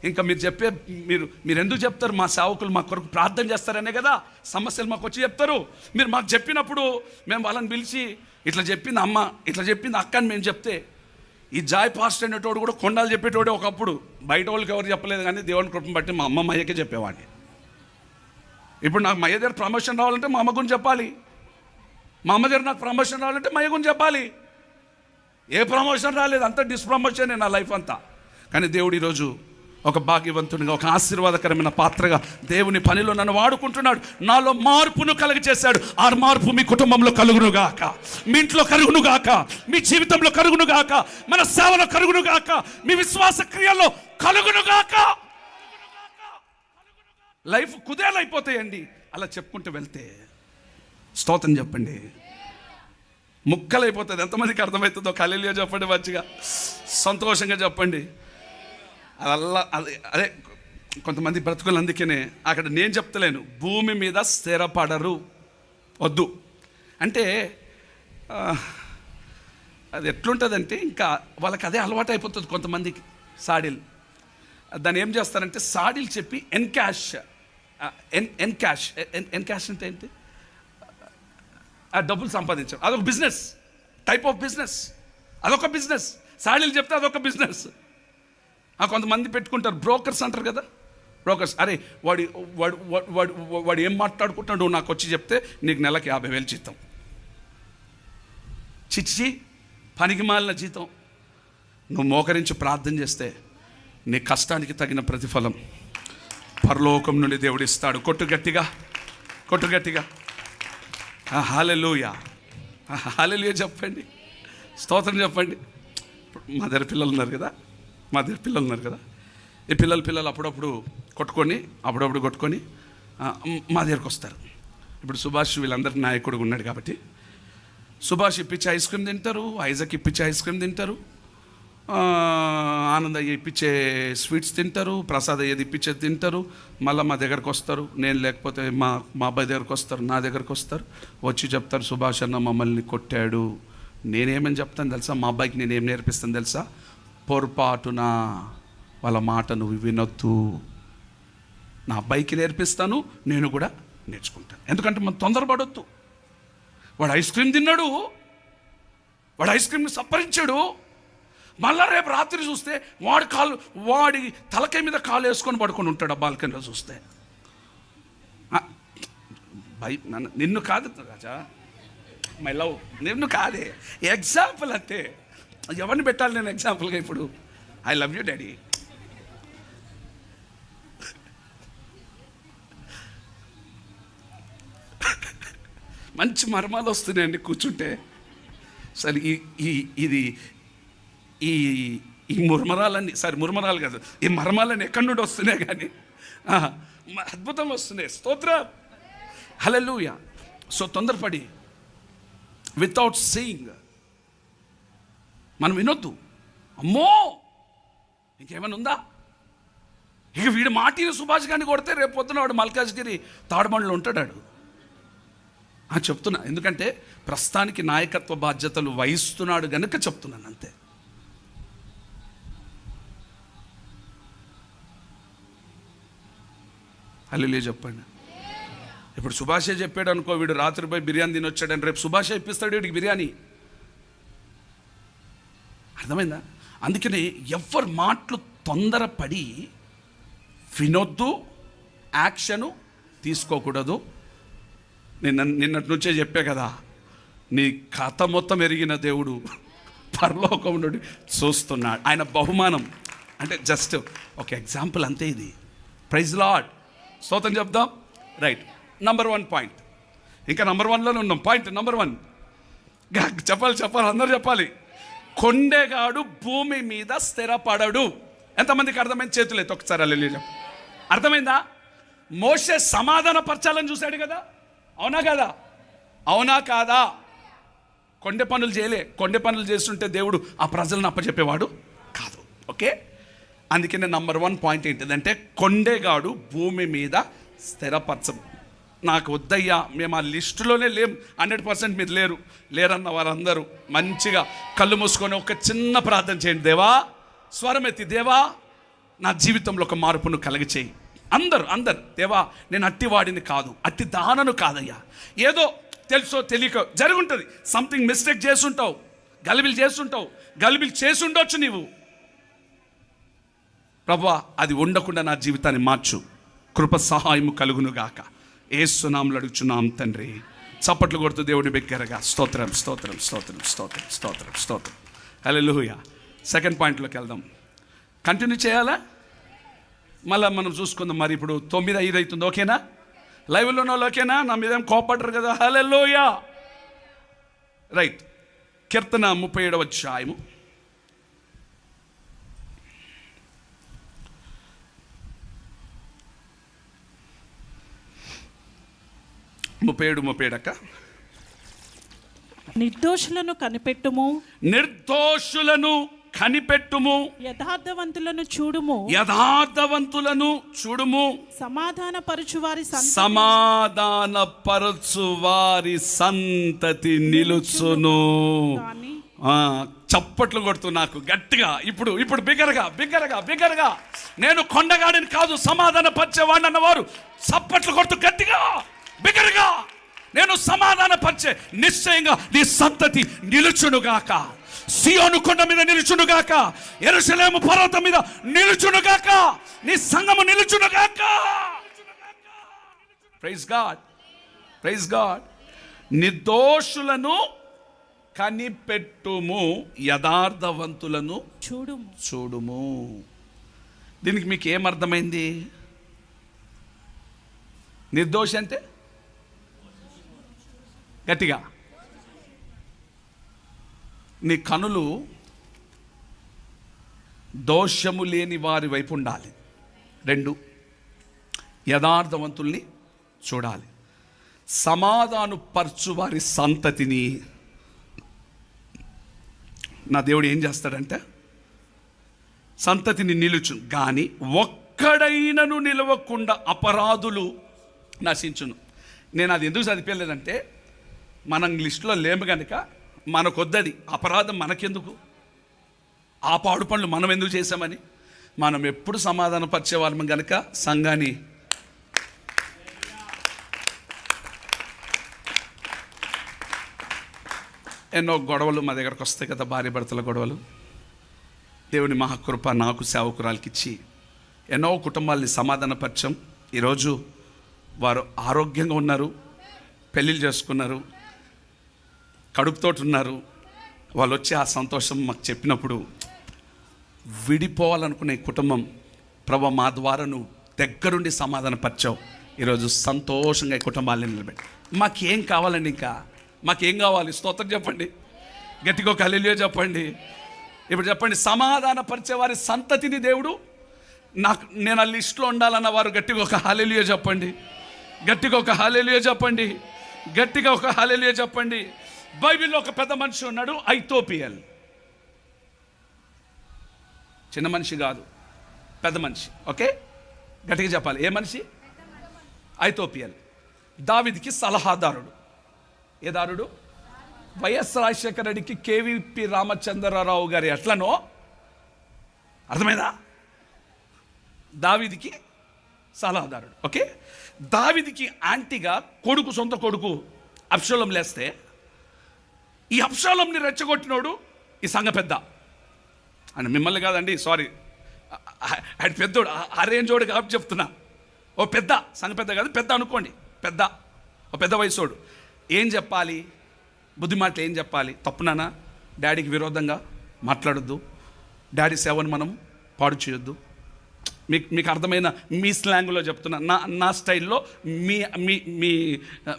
ఇంకా మీరు ఎందుకు చెప్తారు? మా సేవకులు మా కొరకు ప్రార్థన చేస్తారనే కదా సమస్యలు మాకు వచ్చి చెప్తారు. మీరు మాకు చెప్పినప్పుడు మేము వాళ్ళని పిలిచి ఇట్లా చెప్పింది అమ్మ, ఇట్లా చెప్పింది అక్క అని మేము చెప్తే, ఈ జాయ్ పాస్టర్ అనేటోడు కూడా కొండాలు చెప్పేటోడే ఒకప్పుడు. బయట వాళ్ళకి ఎవరు చెప్పలేదు, కానీ దేవుని కృపను బట్టి మా అమ్మ మయ్యకే చెప్పేవాడిని. ఇప్పుడు నాకు మయ్య దగ్గర ప్రమోషన్ రావాలంటే మా అమ్మ గురించి చెప్పాలి, మా అమ్మ దగ్గర నాకు ప్రమోషన్ రావాలంటే మయ్య గురించి చెప్పాలి. ఏ ప్రమోషన్ రాలేదు, అంత డిస్ప్రమోషనే నా లైఫ్ అంతా. కానీ దేవుడు ఈరోజు ఒక భాగ్యవంతునిగా, ఒక ఆశీర్వాదకరమైన పాత్రగా దేవుని పనిలో నన్ను వాడుకుంటున్నాడు. నాలో మార్పును కలుగజేశాడు. ఆ మార్పు మీ కుటుంబంలో కలుగునుగాక, మీ ఇంట్లో కలుగునుగాక, మీ జీవితంలో కలుగునుగాక, మన సేవలో కలుగునుగాక, మీ విశ్వాస క్రియల్లో కలుగునుగాక. లైఫ్ కుదేలైపోతాయండి అలా చెప్పుకుంటూ వెళ్తే. స్తోత్రం చెప్పండి. ముక్కలైపోతుంది. ఎంతమందికి అర్థమవుతుందో హల్లెలూయా చెప్పండి. మంచిగా సంతోషంగా చెప్పండి. అదే కొంతమంది బ్రతుకులు. అందుకనే అక్కడ నేను చెప్తలేను, భూమి మీద స్థిరపడరు, వద్దు అంటే. అది ఎట్లుంటుందంటే ఇంకా వాళ్ళకి అదే అలవాటు అయిపోతుంది కొంతమందికి. సాడీలు దాన్ని ఏం చేస్తారంటే సాడీలు చెప్పి ఎన్కాష్ అంటే ఏంటి? డబ్బులు సంపాదించడం. అదొక బిజినెస్, టైప్ ఆఫ్ బిజినెస్. అదొక బిజినెస్. సాడీలు చెప్తే అదొక బిజినెస్. కొంతమంది పెట్టుకుంటారు, బ్రోకర్స్ అంటారు కదా, బ్రోకర్స్. అరే వాడు ఏం మాట్లాడుకుంటున్నాడు నాకు వచ్చి చెప్తే నీకు నెలకి 50,000 జీతం. చిచ్చి, పనికి మాలిన జీతం. నువ్వు మోకరించి ప్రార్థన చేస్తే నీ కష్టానికి తగిన ప్రతిఫలం పరలోకం నుండి దేవుడు ఇస్తాడు. కొట్టు గట్టిగా. హల్లెలూయా చెప్పండి. స్తోత్రం చెప్పండి. మా దగ్గర పిల్లలు ఉన్నారు కదా, ఈ పిల్లలు అప్పుడప్పుడు కొట్టుకొని మా దగ్గరకు వస్తారు. ఇప్పుడు సుభాష్ వీళ్ళందరికీ నాయకుడు ఉన్నాడు కాబట్టి సుభాష్ ఇప్పించే ఐస్ క్రీమ్ తింటారు, ఐజక్ ఇప్పించే ఐస్ క్రీమ్ తింటారు, ఆనంద్ అయ్యి ఇప్పించే స్వీట్స్ తింటారు, ప్రసాద్ అయ్యేది ఇప్పించేది తింటారు. మళ్ళీ మా దగ్గరకు వస్తారు. నేను లేకపోతే మా అబ్బాయి దగ్గరకు వస్తారు, నా దగ్గరకు వస్తారు. వచ్చి చెప్తారు, సుభాష్ అన్న మమ్మల్ని కొట్టాడు. నేనేమని చెప్తాను తెలుసా? మా అబ్బాయికి నేనేం నేర్పిస్తాను తెలుసా? పొరపాటున వాళ్ళ మాట నువ్వు వినొద్దు. నా అబ్బాయికి నేర్పిస్తాను, నేను కూడా నేర్చుకుంటాను. ఎందుకంటే మనం తొందరపడొద్దు. వాడు ఐస్ క్రీమ్ తిన్నాడు, వాడు ఐస్ క్రీమ్ని సప్పరించాడు, మళ్ళా రేపు రాత్రి చూస్తే వాడి తలకాయ మీద కాలు వేసుకొని పడుకొని ఉంటాడు ఆ బాల్కనీలో చూస్తే. నిన్ను కాదు రాజా, మై లవ్, నిన్ను కాదే, ఎగ్జాంపుల్ అంతే. ఎవరిని పెట్టాలి నేను ఎగ్జాంపుల్గా ఇప్పుడు? I love you daddy. మంచి మర్మాలు వస్తున్నాయండి కూర్చుంటే. సరే ఇది ఈ ముర్మరాలన్నీ, సరే ముర్మరాలు కాదు, ఈ మర్మాలన్నీ ఎక్కడి నుండి వస్తున్నాయి కానీ అద్భుతం వస్తున్నాయి. స్తోత్రం, హల్లెలూయా. సో తొందరపడి వితౌట్ సీయింగ్ మనం వినొద్దు. అమ్మో ఇంకేమైనా ఉందా? ఇక వీడు మాటిని సుభాష్ గారిని కొడితే రేపు పొద్దున వాడు మల్కాజ్గిరి తాడుబండ్లో ఉంటాడు. చెప్తున్నా, ఎందుకంటే ప్రస్తుతానికి నాయకత్వ బాధ్యతలు వహిస్తున్నాడు గనుక చెప్తున్నాను అంతే. హల్లెలూయా చెప్పండి. ఇప్పుడు సుభాషే చెప్పాడు అనుకో, వీడు రాత్రి పోయి బిర్యానీ తినొచ్చాడని రేపు సుభాషే ఇప్పిస్తాడు వీడికి బిర్యానీ. అర్థమైందా? అందుకని ఎవరి మాటలు తొందరపడి వినొద్దు, యాక్షను తీసుకోకూడదు. నిన్నటి నుంచే చెప్పా కదా, నీ కథ మొత్తం ఎరిగిన దేవుడు పరలోకం నుండి చూస్తున్నాడు. ఆయన బహుమానం అంటే జస్ట్ ఒక ఎగ్జాంపుల్ అంతే. ఇది ప్రైజ్ లార్డ్, స్తోత్రం చెప్దాం. Right, number 1 point. ఇంకా నంబర్ 1లోనే ఉన్నాం. పాయింట్ నంబర్ 1 చెప్పాలి, అందరూ చెప్పాలి. కొండెగాడు భూమి మీద స్థిరపడడు. ఎంతమందికి అర్థమైంది? చేతులు ఎత్తి ఒకసారి హల్లెలూయా. అర్థమైందా? మోషే సమాధాన పరచాలని చూశాడు కదా, అవునా కదా? అవునా కాదా? కొండె పనులు చేయలే. కొండె పనులు చేస్తుంటే దేవుడు ఆ ప్రజలను అప్పచెప్పేవాడు కాదు. ఓకే, అందుకనే నంబర్ 1 పాయింట్ ఏంటిదంటే, కొండెగాడు భూమి మీద స్థిరపరచం. నాకు వద్దయ్యా, మేము ఆ లిస్టులోనే లేం, 100% మీరు లేరన్న వారందరూ మంచిగా కళ్ళు మూసుకొని ఒక చిన్న ప్రార్థన చేయండి. దేవా, స్వరం ఎత్తి, దేవా నా జీవితంలో ఒక మార్పును కలిగచేయి. అందరు దేవా, నేను అట్టివాడిని కాదు, అట్టి దానను కాదయ్యా. ఏదో తెలుసో తెలియక జరుగుంటుంది, సంథింగ్ మిస్టేక్ చేసుంటావు, గలిబిలు చేసుండొచ్చు నీవు. ప్రభువా, అది ఉండకుండా నా జీవితాన్ని మార్చు, కృప సహాయము కలుగునుగాక. యేసు నామములో అడుగుచున్నాం తండ్రి. చప్పట్లు కొడుతూ దేవుని బిగ్గరగా స్తోత్రం స్తోత్రం స్తోత్రం స్తోత్రం స్తోత్రం స్తోత్రం. హల్లెలూయా. సెకండ్ పాయింట్లోకి వెళ్దాం. కంటిన్యూ చేయాలా? మళ్ళీ మనం చూసుకుందాం. మరి ఇప్పుడు 9:05 అవుతుంది. ఓకేనా? లైవ్లో ఉన్న వాళ్ళు ఓకేనా? నా మీద ఏం కోపడ్డరు కదా? హల్లెలూయా. రైట్, కీర్తన 37వ అధ్యాయము 37 అక్క. నిర్దోషులను కనిపెట్టుము, యథార్థవంతులను చూడుము, సమాధానపరచు వారి సంతతి నిలుచును. చప్పట్లు కొడుతూ నాకు గట్టిగా ఇప్పుడు బిగ్గరగా నేను కొండగాడిని కాదు, సమాధాన పరిచేవాడిని అన్నవారు చప్పట్లు కొడుతూ గట్టిగా బిగ్గరగా, నేను సమాధాన పరిచే, నిశ్చయంగా నీ సంతతి నిలుచునుగాక. సియోను కొండ మీద నిలుచునుగాక, యెరూషలేము పర్వతం మీద నిలుచునుగాక, నీ సంఘము నిలుచునుగాక. Praise God. నిర్దోషులను కనిపెట్టుము, యథార్థవంతులను చూడుము. దీనికి మీకు ఏమర్థమైంది? నిర్దోషి అంటే గట్టిగా, నీ కనులు దోషము లేని వారి వైపు ఉండాలి. 2, యథార్థవంతుల్ని చూడాలి. సమాధానపరచు వారి సంతతిని నా దేవుడు ఏం చేస్తాడంటే, సంతతిని నిలుచు కానీ ఒక్కడైనను నిలవకుండా అపరాధులు నశించును. నేను అది ఎందుకు చదివేలేదంటే, మనం లిస్టులో లేము కనుక మనకొద్దది. అపరాధం మనకెందుకు, ఆ పాడు పనులు మనం ఎందుకు చేసామని. మనం ఎప్పుడు సమాధానపరిచే వాళ్ళం కనుక సంఘాన్ని ఎన్నో గొడవలు మా దగ్గరకు వస్తాయి కదా, భార్య భర్తల గొడవలు. దేవుని మహాకృప నాకు సేవకురాలకి ఇచ్చి ఎన్నో కుటుంబాలని సమాధానపరచం. ఈరోజు వారు ఆరోగ్యంగా ఉన్నారు, పెళ్ళిళ్ళు చేసుకున్నారు, కడుపుతోటి ఉన్నారు. వాళ్ళు వచ్చి ఆ సంతోషం మాకు చెప్పినప్పుడు విడిపోవాలనుకునే కుటుంబం, ప్రభు మా ద్వారా నువ్వు దగ్గరుండి సమాధానపరిచావు. ఈరోజు సంతోషంగా ఈ కుటుంబాలని నిలబెట్టి. మాకేం కావాలండి? ఇంకా మాకేం కావాలి? స్తోత్రం చెప్పండి, గట్టిగా ఒక హల్లెలూయా చెప్పండి. ఇప్పుడు చెప్పండి, సమాధానపరిచే వారి సంతతిని దేవుడు నేను ఆ లిస్టులో ఉండాలన్న వారు గట్టిగా ఒక హల్లెలూయా చెప్పండి, గట్టిగా ఒక హల్లెలూయా చెప్పండి, గట్టిగా ఒక హల్లెలూయా చెప్పండి. బైబిల్లో ఒక పెద్ద మనిషి ఉన్నాడు, ఐతోపియల్. చిన్న మనిషి కాదు, పెద్ద మనిషి. ఓకే, గట్టిగా చెప్పాలి. ఏ మనిషి? ఐతోపియల్. దావీదుకి సలహాదారుడు. ఏ దారుడు? వైఎస్ రాజశేఖర రెడ్డికి కేవీపీ రామచంద్రరావు గారి ఎట్లనో, అర్థమైందా? దావీదుకి సలహాదారుడు. ఓకే, దావీదుకి యాంటీగా కొడుకు, సొంత కొడుకు అబ్షాలోం లేస్తే ఈ అబ్షాలోంని రెచ్చగొట్టినోడు ఈ సంఘ పెద్ద. అని మిమ్మల్ని కాదండి, సారీ, ఆయన పెద్దోడు, ఆ రేంజోడు కాబట్టి చెప్తున్నా. ఓ పెద్ద, సంఘ పెద్ద కాదు, పెద్ద అనుకోండి, పెద్ద, ఓ పెద్ద వయసోడు. ఏం చెప్పాలి? బుద్ధి మాటలు ఏం చెప్పాలి? తప్పునానా? డాడీకి విరోధంగా మాట్లాడొద్దు, డాడీ సేవను మనం పాడు చేయొద్దు. మీకు అర్థమైన మీ స్లాంగ్లో చెప్తున్నా, నా స్టైల్లో, మీ మీ మీ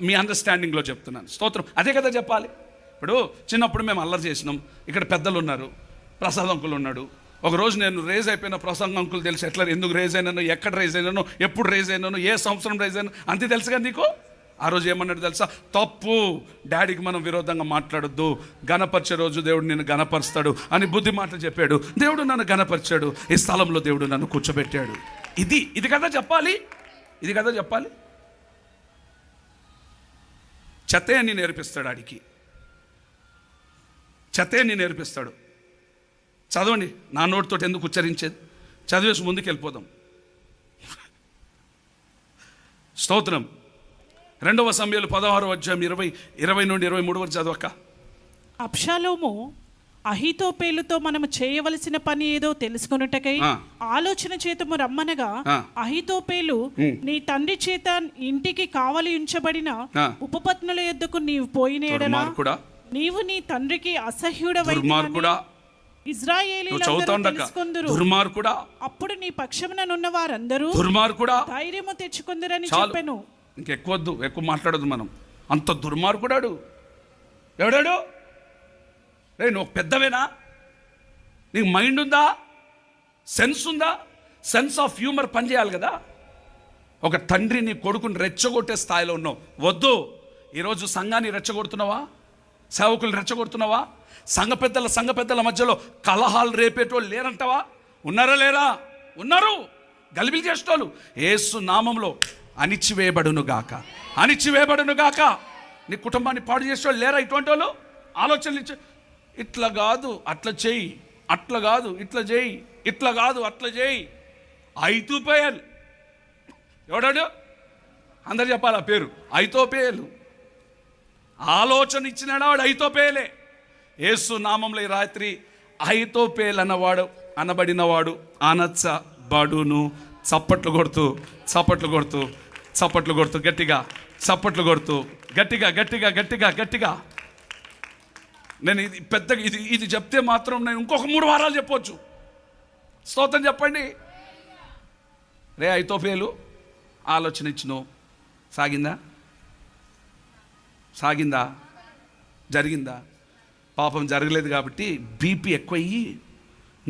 మీ అండర్స్టాండింగ్లో చెప్తున్నాను. స్తోత్రం. అదే కదా చెప్పాలి. ఇప్పుడు చిన్నప్పుడు మేము అల్లరి చేసినాం, ఇక్కడ పెద్దలు ఉన్నారు, ప్రసాద్ అంకుల్ ఉన్నాడు. ఒకరోజు నేను రేజ్ అయిపోయిన ప్రసాద్ అంకుల్ తెలుసు, ఎట్లా, ఎందుకు రేజ్ అయినాను, ఎక్కడ రేజ్ అయినాను, ఎప్పుడు రేజ్ అయినాను, ఏ సంవత్సరం రేజ్ అయినా అంతే తెలుసు కదా నీకు. ఆ రోజు ఏమన్నాడు తెలుసా? తప్పు, డాడీకి మనం విరోధంగా మాట్లాడొద్దు, గణపరిచే రోజు దేవుడు నిన్ను గణపరుస్తాడు అని బుద్ధి మాటలు చెప్పాడు. దేవుడు నన్ను గణపరిచాడు, ఈ స్థలంలో దేవుడు నన్ను కూర్చోబెట్టాడు. ఇది కదా చెప్పాలి, ఇది కదా చెప్పాలి. చెత్తే అని నేర్పిస్తాడు, ఆడికి చెత్తే అని నేర్పిస్తాడు. చదవండి, నా నోటితో ఎందుకు ఉచ్చరించేది, చదివేసి ముందుకు వెళ్ళిపోదాం. స్తోత్రం. 2 సమూయేలు 16వ అధ్యాయం 20 నుండి 23 వరకు చదవక. అబ్షాలోము అహీతోపేలుతో మనము చేయవలసిన పని ఏదో తెలుసుకొనుటకై ఆలోచన చేతము రమ్మనగా, అహీతోపేలు నీ తండ్రి చేత ఇంటికి కావలి ఉంచబడిన ఉపపత్నుల యొద్దకు నీవు పోయిన యెడల నీవు నీ తండ్రికి అసహ్యుడవైతివని ఇశ్రాయేలీయులందరూ తెలుసుకొందురు. దుర్మార్గుడా, అప్పుడు నీ పక్షముననున్న వారందరూ దుర్మార్గుడా ధైర్యము తెచ్చుకొందురని చెప్పెను. ఇంకెక్కువద్దు, ఎక్కువ మాట్లాడదు మనం. అంత దుర్మార్గుడాడు. ఎవడాడు? రే, నువ్వు పెద్దవేనా? నీకు మైండ్ ఉందా? సెన్స్ ఉందా? సెన్స్ ఆఫ్ హ్యూమర్ పనిచేయాలి కదా. ఒక తండ్రి నీ కొడుకుని రెచ్చగొట్టే స్థాయిలో ఉన్నావు. వద్దు. ఈరోజు సంఘాన్ని రెచ్చగొడుతున్నావా? సేవకులు రెచ్చగొడుతున్నావా? సంఘ పెద్దల మధ్యలో కలహాలు రేపేటోళ్ళు లేరంటావా? ఉన్నారా? లేరా? ఉన్నారు. గలిబిలి చేసేటోళ్ళు యేసు నామంలో అణిచివేయబడును గాక. నీ కుటుంబాన్ని పాడు చేసేవాళ్ళు లేరా? ఇటువంటి వాళ్ళు ఆలోచనలు ఇచ్చే, ఇట్లా కాదు అట్లా చేయి, అట్లా కాదు ఇట్లా చేయి, ఇట్లా కాదు అట్లా చేయి. ఐతోపేయల్. ఎవడాడు? అందరు చెప్పాలి ఆ పేరు. ఐతోపేయలు. ఆలోచన ఇచ్చినాడు వాడు, ఐతోపేయలే. యేసు నామంలో ఈ రాత్రి ఐతోపేల్ అనబడినవాడు అనచ్చబడును. చప్పట్లు కొడుతూ గట్టిగా చప్పట్లు కొడుతూ గట్టిగా. నేను ఇది పెద్దగా ఇది చెప్తే మాత్రం నేను ఇంకొక 3 వారాలు చెప్పవచ్చు. స్తోత్రం చెప్పండి. రే ఐతోపేలు, ఆలోచన ఇచ్చినో సాగిందా? జరిగిందా? పాపం జరగలేదు కాబట్టి బీపీ ఎక్కువయ్యి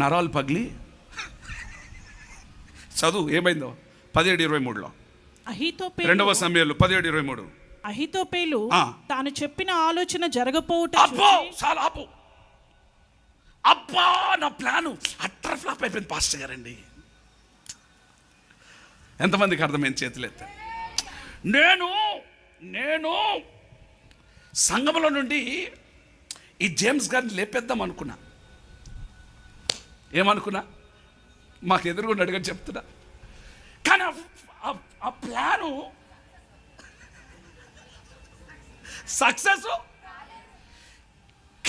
నరాలు పగిలి చదువు ఏమైందో 17:23లో. 2 సమూయేలు 17:23. అహీతోపేలు తాను చెప్పిన ఆలోచన జరగపోవుట అబ్బా, నా ప్లాను అట్టర్ ఫ్లాప్ అయిపోయింది పాస్టర్ గారండి. ఎంతమందికి అర్థమైంది? చేతులు ఎత్త. నేను సంఘంలో నుండి ఈ జేమ్స్ గారిని లేపేద్దాం అనుకున్నా. ఏమనుకున్నా? మాకు ఎదురుగుండి అడిగని చెప్తున్నా. కానీ ఆ ప్లాను సక్సెస్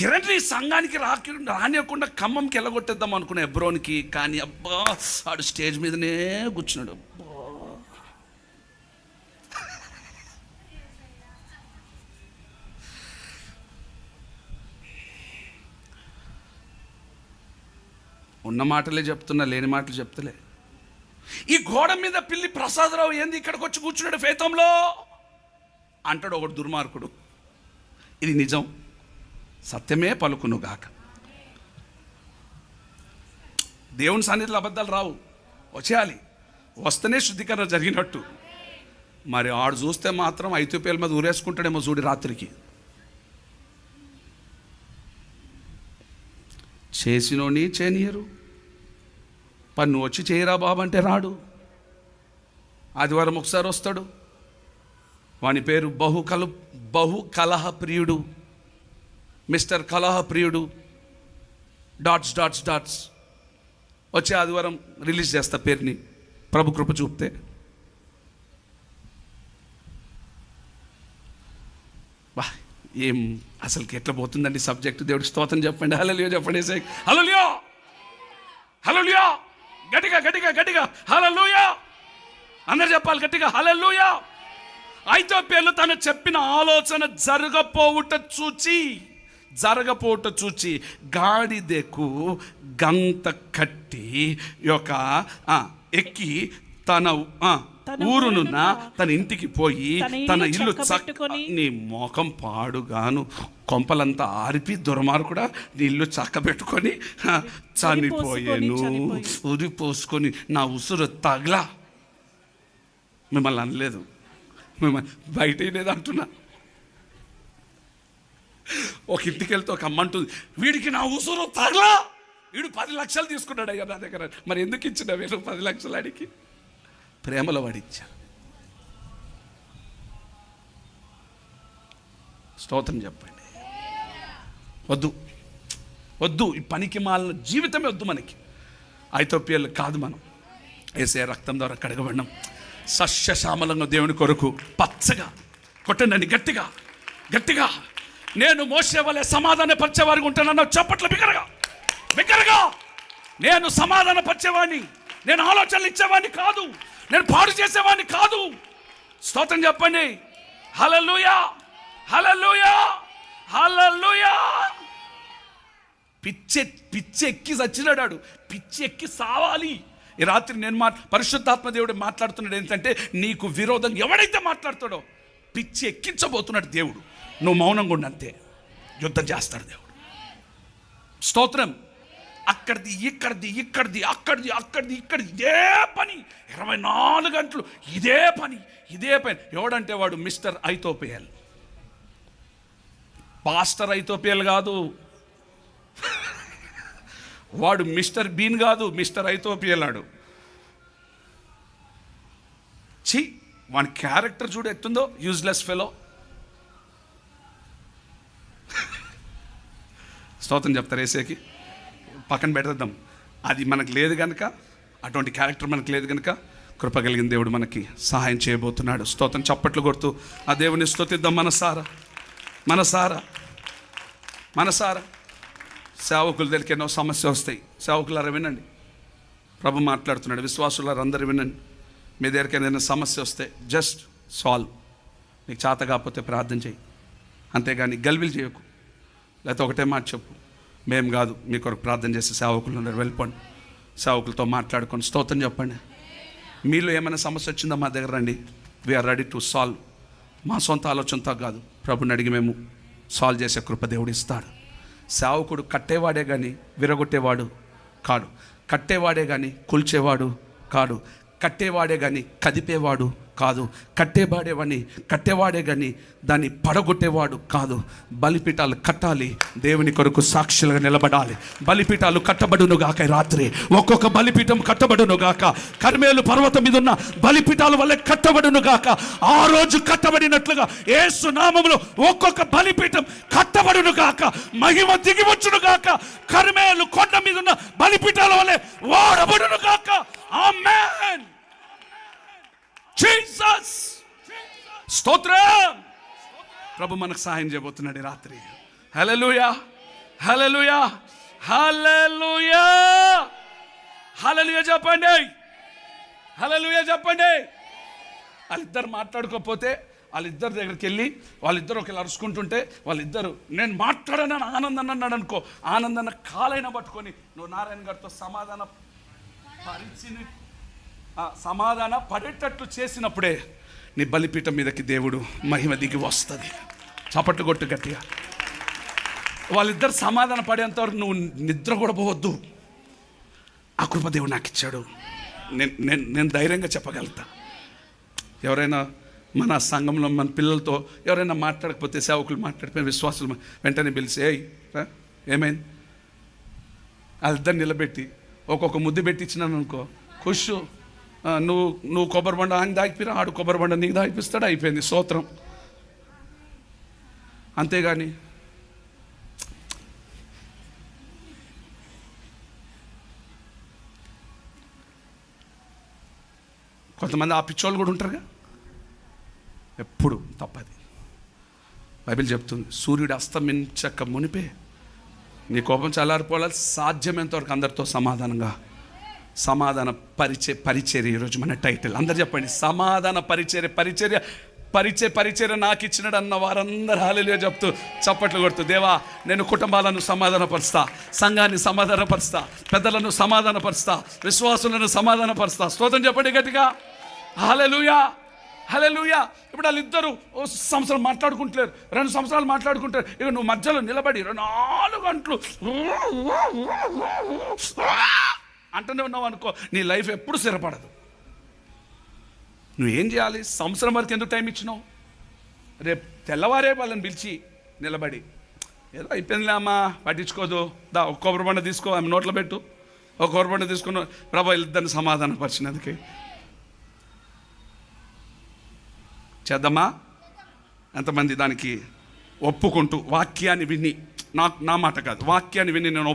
కిరణ్ని సంఘానికి రానియకుండా ఖమ్మంకి వెళ్ళగొట్టేద్దాం అనుకున్న హెబ్రోన్కి. కానీ అబ్బా ఆడు స్టేజ్ మీదనే కూర్చున్నాడు. అబ్బా ఉన్న మాటలే చెప్తున్నా, లేని మాటలు చెప్తలే. ఈ గోడ మీద పిల్లి ప్రసాదరావు ఏంది ఇక్కడికి వచ్చి కూర్చున్నాడు ఫేతంలో అంటాడు ఒకడు దుర్మార్గుడు. ఇది నిజం, సత్యమే పలుకును గాక. దేవుని సన్నిధిలో అబద్ధాలు రావు, వచ్చేయాలి, వస్తేనే శుద్ధీకరణ జరిగినట్టు. మరి ఆడు చూస్తే మాత్రం ఐతోపేల మీద ఊరేసుకుంటాడేమో చూడి రాత్రికి. చేసినోని చేయనియరు, పన్ను వచ్చి చేయరా బాబు అంటే రాడు. ఆదివారం ఒకసారి వస్తాడు, వాని పేరు బహు కలహ ప్రియుడు, మిస్టర్ కలహ ప్రియుడు డాట్స్ డాట్స్ డాట్స్. వచ్చే ఆదివారం రిలీజ్ చేస్తా పేరుని, ప్రభు కృప చూపితే. బా ఏం అసలుకి ఎట్లా పోతుందండి సబ్జెక్టు. దేవుడికి స్తోత్రం చెప్పండి. హల్లెలూయా చెప్పండి. హల్లెలూయా హల్లెలూయా గట్టిగా గట్టిగా గట్టిగా హల్లెలూయా అందరు చెప్పాలి గట్టిగా హల్లెలూయా. ఐతోపేలు తను చెప్పిన ఆలోచన జరగపోవట చూచి గాడిదకు గంత కట్టి ఎక్కి తన ఊరునున్న తన ఇంటికి పోయి తన ఇల్లు నీ మోకం పాడుగాను కొంపలంతా ఆరిపి దుర్మార్గుడా నీ ఇల్లు చక్కబెట్టుకొని చనిపోయాను, ఉరి పోసుకొని నా ఉసురు తగలా. మిమ్మల్ని అనలేదు, మిమ్మల్ని బయట లేదు అంటున్నా. ఒక ఇంటికి వెళ్తే ఒక అమ్మ అంటుంది, వీడికి నా ఉసురు తగలా, వీడు 10 లక్షలు తీసుకున్నాడు అయ్యా నా దగ్గర. మరి ఎందుకు ఇచ్చిన వీళ్ళు 10 లక్షలు అడిగి? ప్రేమలో వాడిచ్చా. స్తోత్రం చెప్పండి. వద్దు ఈ పనికి మాలిన జీవితమే వద్దు మనకి. ఐతోప్యాలు కాదు, మనం యేసయ్య రక్తం ద్వారా కడగబడినాం. సస్యశ్యామలంగా దేవుని కొరకు పచ్చగా కొట్టండి గట్టిగా గట్టిగా. నేను మోసే వలె సమాధాన పరిచేవారికి ఉంటానన్న చప్పట్లు బిగ్గరగా. నేను సమాధాన పరిచేవాడిని, నేను ఆలోచనలు ఇచ్చేవాడిని కాదు, నేను పాడు చేసేవాడిని కాదు. స్తోత్రం చెప్పండి. హల్లెలూయా హల్లెలూయా హల్లెలూయా. పిచ్చెక్కి చచ్చినాడు, పిచ్చెక్కి సావాలి. ఈ రాత్రి నేను పరిశుద్ధాత్మ దేవుడు మాట్లాడుతున్నాడు ఏంటంటే, నీకు విరోధం ఎవడైతే మాట్లాడతాడో పిచ్చి ఎక్కించబోతున్నాడు దేవుడు. నువ్వు మౌనంగా ఉండంతే, యుద్ధం చేస్తాడు దేవుడు. స్తోత్రం. అక్కడిది ఇక్కడిది ఇక్కడిది ఇదే పని, 24 గంటలు ఇదే పని. ఎవడంటే వాడు మిస్టర్ ఐతోపేల్. పాస్టర్ ఐతోపేల్ కాదు వాడు, మిస్టర్ బీన్ కాదు, మిస్టర్ ఐతోపేల్ ఆడు. వాని క్యారెక్టర్ చూడు ఎట్టుందో, యూజ్లెస్ ఫెలో. స్తోత్రం చెప్తారు యేసేకి, పక్కన పెట్టేద్దాం. అది మనకు లేదు కనుక, అటువంటి క్యారెక్టర్ మనకు లేదు కనుక కృప కలిగిన దేవుడు మనకి సహాయం చేయబోతున్నాడు. స్తోత్రం. చప్పట్లు కొడుతూ ఆ దేవుని స్తుతిద్దాం మనసారా. సేవకుల దగ్గరికి ఎన్నో సమస్య వస్తాయి. సేవకులారా వినండి, ప్రభు మాట్లాడుతున్నాడు. విశ్వాసులారా అందరూ వినండి. మీ దగ్గరికి ఏదైనా సమస్య వస్తే జస్ట్ సాల్వ్. నీకు చేత కాకపోతే ప్రార్థన చేయి, అంతేగాని గల్విలు చేయకు. లేకపోతే ఒకటే మాట చెప్పు, మేము కాదు మీ కొరకు ప్రార్థన చేసి సేవకులు ఉన్నారు, వెళ్ళిపోండి, సేవకులతో మాట్లాడుకొని స్తోత్రం చెప్పండి. మీలో ఏమైనా సమస్య వచ్చిందో మా దగ్గర రండి, వీఆర్ రెడీ టు సాల్వ్. మా సొంత ఆలోచనతో కాదు, ప్రభుని అడిగి మేము సాల్వ్ చేసే కృప దేవుడు ఇస్తాడు. సేవకుడు కట్టేవాడే కానీ విరగొట్టేవాడు కాడు, కట్టేవాడే కానీ కూల్చేవాడు కాడు, కట్టేవాడే కానీ కదిపేవాడు కాదు, కట్టేవాడే కానీ దాన్ని పడగొట్టేవాడు కాదు. బలిపీఠాలు కట్టాలి, దేవుని కొరకు సాక్షులుగా నిలబడాలి. బలిపీఠాలు కట్టబడును గాక. రాత్రి ఒక్కొక్క బలిపీఠం కట్టబడును గాక. కర్మేలు పర్వతం మీద ఉన్న బలిపీఠాల వల్లే కట్టబడును గాక. ఆ రోజు కట్టబడినట్లుగా యేసు నామములో ఒక్కొక్క బలిపీఠం కట్టబడును గాక. మహిమ దిగివచ్చును గాక. కర్మేలు కొండ మీద ఉన్న బలిపీఠాల వల్లే వాడబడును గాక. ఆమేన్. జీసస్ స్తోత్రం. ప్రభు మనకు సహాయం చేయబోతున్నాడు రాత్రి. హల్లెలూయా హల్లెలూయా, హల్లెలూయా, హల్లెలూయా చెప్పండి, హల్లెలూయా చెప్పండి. వాళ్ళిద్దరు మాట్లాడుకోకపోతే వాళ్ళిద్దరి దగ్గరికి వెళ్ళి వాళ్ళిద్దరు ఒకళ్ళు అరుచుకుంటుంటే వాళ్ళిద్దరు నేను మాట్లాడనని ఆనందం అన్నాడు అనుకో, ఆనందన్న కాలైన పట్టుకొని నువ్వు నారాయణ గారితో సమాధాన పడేటట్లు చేసినప్పుడే నీ బలిపీఠం మీదకి దేవుడు మహిమ దిగి వస్తుంది. చప్పట్లు కొట్టు గట్టిగా. వాళ్ళిద్దరు సమాధాన పడేంతవరకు నువ్వు నిద్ర కూడా పోవద్దు. ఆ కృప దేవుడు నాకు ఇచ్చాడు. నేను ధైర్యంగా చెప్పగలుగుతా. ఎవరైనా మన సంఘంలో మన పిల్లలతో ఎవరైనా మాట్లాడకపోతే, సేవకులు మాట్లాడిపోయిన విశ్వాసులు వెంటనే పిలిచి ఏమైంది వాళ్ళిద్దరు నిలబెట్టి ఒక్కొక్క ముద్దు పెట్టి ఇచ్చినాను అనుకో, ఖుష్. నువ్వు కొబ్బరి బండ ఆయన దాగిపిరా, ఆడు కొబ్బరి బండ నీకు దాగిపిస్తాడు, అయిపోయింది స్తోత్రం. అంతేగాని కొంతమంది ఆ పిచ్చోళ్ళు కూడా ఉంటారుగా, ఎప్పుడు తప్పది. బైబిల్ చెప్తుంది సూర్యుడు అస్తమించక మునిపే నీ కోపం చల్లారిపోవాలి. సాధ్యమైనంతవరకు అందరితో సమాధాన పరిచర్య. ఈరోజు మన టైటిల్ అందరు చెప్పండి, సమాధాన పరిచర్య నాకు ఇచ్చినాడు అన్న వారందరూ హల్లెలూయా చెప్తూ చప్పట్లు కొడుతూ, దేవా నేను కుటుంబాలను సమాధానపరుస్తా, సంఘాన్ని సమాధానపరుస్తా, పెద్దలను సమాధానపరుస్తా, విశ్వాసులను సమాధానపరుస్తా. స్తోత్రం చెప్పండి గట్టిగా, హల్లెలూయా, హల్లెలూయా. ఇప్పుడు వాళ్ళిద్దరూ సంవత్సరం మాట్లాడుకుంటలేరు, 2 సంవత్సరాలు మాట్లాడుకుంటారు. ఇక నువ్వు మధ్యలో నిలబడి 4 గంటలు అంటూనే ఉన్నావు అనుకో, నీ లైఫ్ ఎప్పుడు స్థిరపడదు. నువ్వేం చేయాలి? సంవత్సరం వరకు ఎందుకు టైం ఇచ్చినావు? రేపు తెల్లవారే వాళ్ళని పిలిచి నిలబడి, ఏదో అయిపోయిందిలే అమ్మా పట్టించుకోదు, ఒక కొబ్బరి బండ తీసుకో, ఆమె నోట్లో పెట్టు, ఒక కొబ్బరి బండ తీసుకున్న ప్రభా ఇద్దరిని సమాధానం పరిచినందుకే చేద్దామా? ఎంతమంది దానికి ఒప్పుకుంటూ వాక్యాన్ని విని, నా మాట కాదు, వాక్యాన్ని విని నేను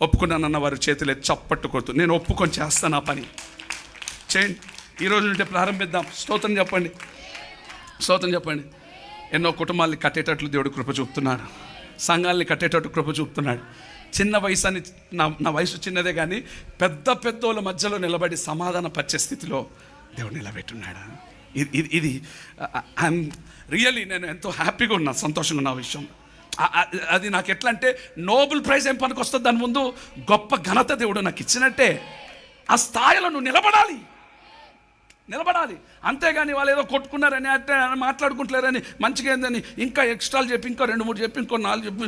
ఒప్పుకున్నానన్న వారు చేతులే చప్పట్టు కొడుతూ నేను ఒప్పుకొని చేస్తాను ఆ పని చేయండి. ఈరోజు నుండి ప్రారంభిద్దాం. స్తోత్రం చెప్పండి, స్తోత్రం చెప్పండి. ఎన్నో కుటుంబాలని కట్టేటట్లు దేవుడు కృప చూపుతున్నాడు, సంఘాలని కట్టేటట్టు కృప చూపుతున్నాడు. చిన్న వయసు అని నా వయసు చిన్నదే కానీ పెద్దోళ్ళ మధ్యలో నిలబడి సమాధాన పరిచే స్థితిలో దేవుడు నిలబెట్టున్నాడు. ఇది ఐఎమ్ రియల్లీ నేను ఎంతో హ్యాపీగా ఉన్నా, సంతోషంగా ఉన్న విషయం. అది నాకు ఎట్లా అంటే నోబెల్ ప్రైజ్ ఏం పనికి వస్తుంది, దాని ముందు గొప్ప ఘనత దేవుడు నాకు ఇచ్చినట్టే. ఆ స్థాయిలో నువ్వు నిలబడాలి. అంతేగాని వాళ్ళు ఏదో కొట్టుకున్నారని అంటే మాట్లాడుకుంటలేరని మంచిగా ఏందని ఇంకా ఎక్స్ట్రాలు చెప్పి, ఇంకా 2-3 చెప్పి, ఇంకో 4 చెప్పి,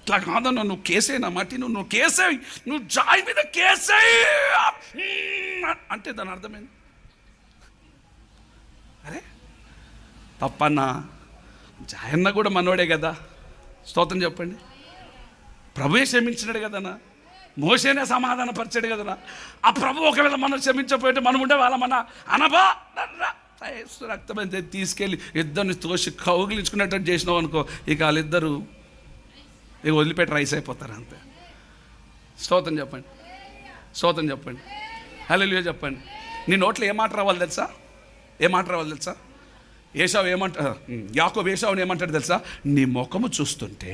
ఇట్లా కాదన్నా నువ్వు కేసే నా మట్టి, నువ్వు కేసేయి, నువ్వు జాయి మీద కేసేయి అంటే దాని అర్థమైంది. అరే తప్పన్నా, జాయన్న కూడా మనోడే కదా. స్తోత్రం చెప్పండి. ప్రభువే క్షమించినాడు కదనా, మోసేనే సమాధానపరిచాడు కదనా. ఆ ప్రభు ఒకవేళ మనం క్షమించకపోతే మనం ఉండే వాళ్ళ మన అనబా రక్తమైతే తీసుకెళ్ళి ఇద్దరిని తోసి కౌగిలించుకునేటట్టు చేసినావు అనుకో, ఇక వాళ్ళిద్దరూ ఇక వదిలిపెట్టి రైస్ అయిపోతారు అంతే. స్తోత్రం చెప్పండి, స్తోత్రం చెప్పండి, హల్లెలూయా చెప్పండి. నీ నోట్లో ఏ మాట రావాలి తెలుసా? యాకోబు ఏశావుని ఏమంటాడు తెలుసా? నీ ముఖము చూస్తుంటే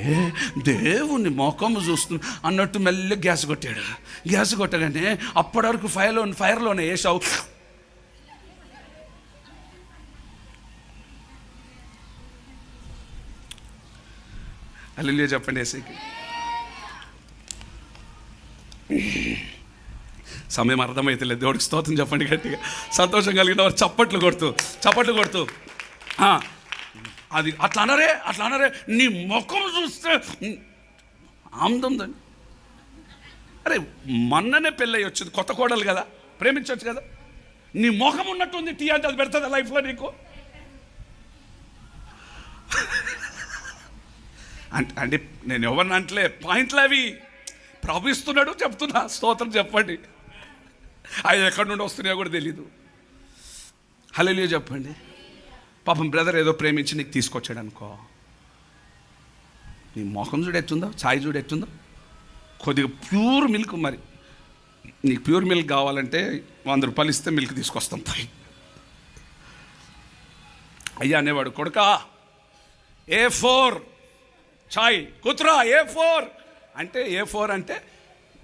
దేవుని ముఖము చూస్తు అన్నట్టు మెల్లి గ్యాస్ కొట్టగానే అప్పటి వరకు ఫైర్లోనే ఏశావు హల్లెలూయా చెప్పండి. ఏసైకి సమయం అర్థమైతలేదు. దేవుడికి స్తోత్రం చెప్పండి గట్టిగా. సంతోషం కలిగిన వారు చప్పట్లు కొడుతూ అది అట్లా అనరే నీ ముఖం చూస్తే ఆనందందని. అరే మొన్ననే పెళ్ళి వచ్చింది, కొత్త కోడలు కదా, ప్రేమించవచ్చు కదా. నీ ముఖం ఉన్నట్టుంది టీ అంటే అది పెడుతుంది లైఫ్లో నీకు. అంటే నేను ఎవరిని అంటలే, పాయింట్లు అవి ప్రవహిస్తున్నాడు చెప్తున్నా. స్తోత్రం చెప్పండి. అవి ఎక్కడి నుండి వస్తున్నాయో కూడా తెలీదు. హల్లెలూయా చెప్పండి. పాపం బ్రదర్ ఏదో ప్రేమించి నీకు తీసుకొచ్చాడు అనుకో, నీ మొఖం చూడు ఎట్టుందో, ఛాయ్ చూడు ఎట్టుందో. కొద్దిగా ప్యూర్ మిల్క్, మరి నీకు ప్యూర్ మిల్క్ కావాలంటే 100 రూపాయలు ఇస్తే మిల్క్ తీసుకొస్తాం పోయి. అయ్యా అనేవాడు, కొడుకా A4 చాయ్ కుతురా A4 అంటే A4 అంటే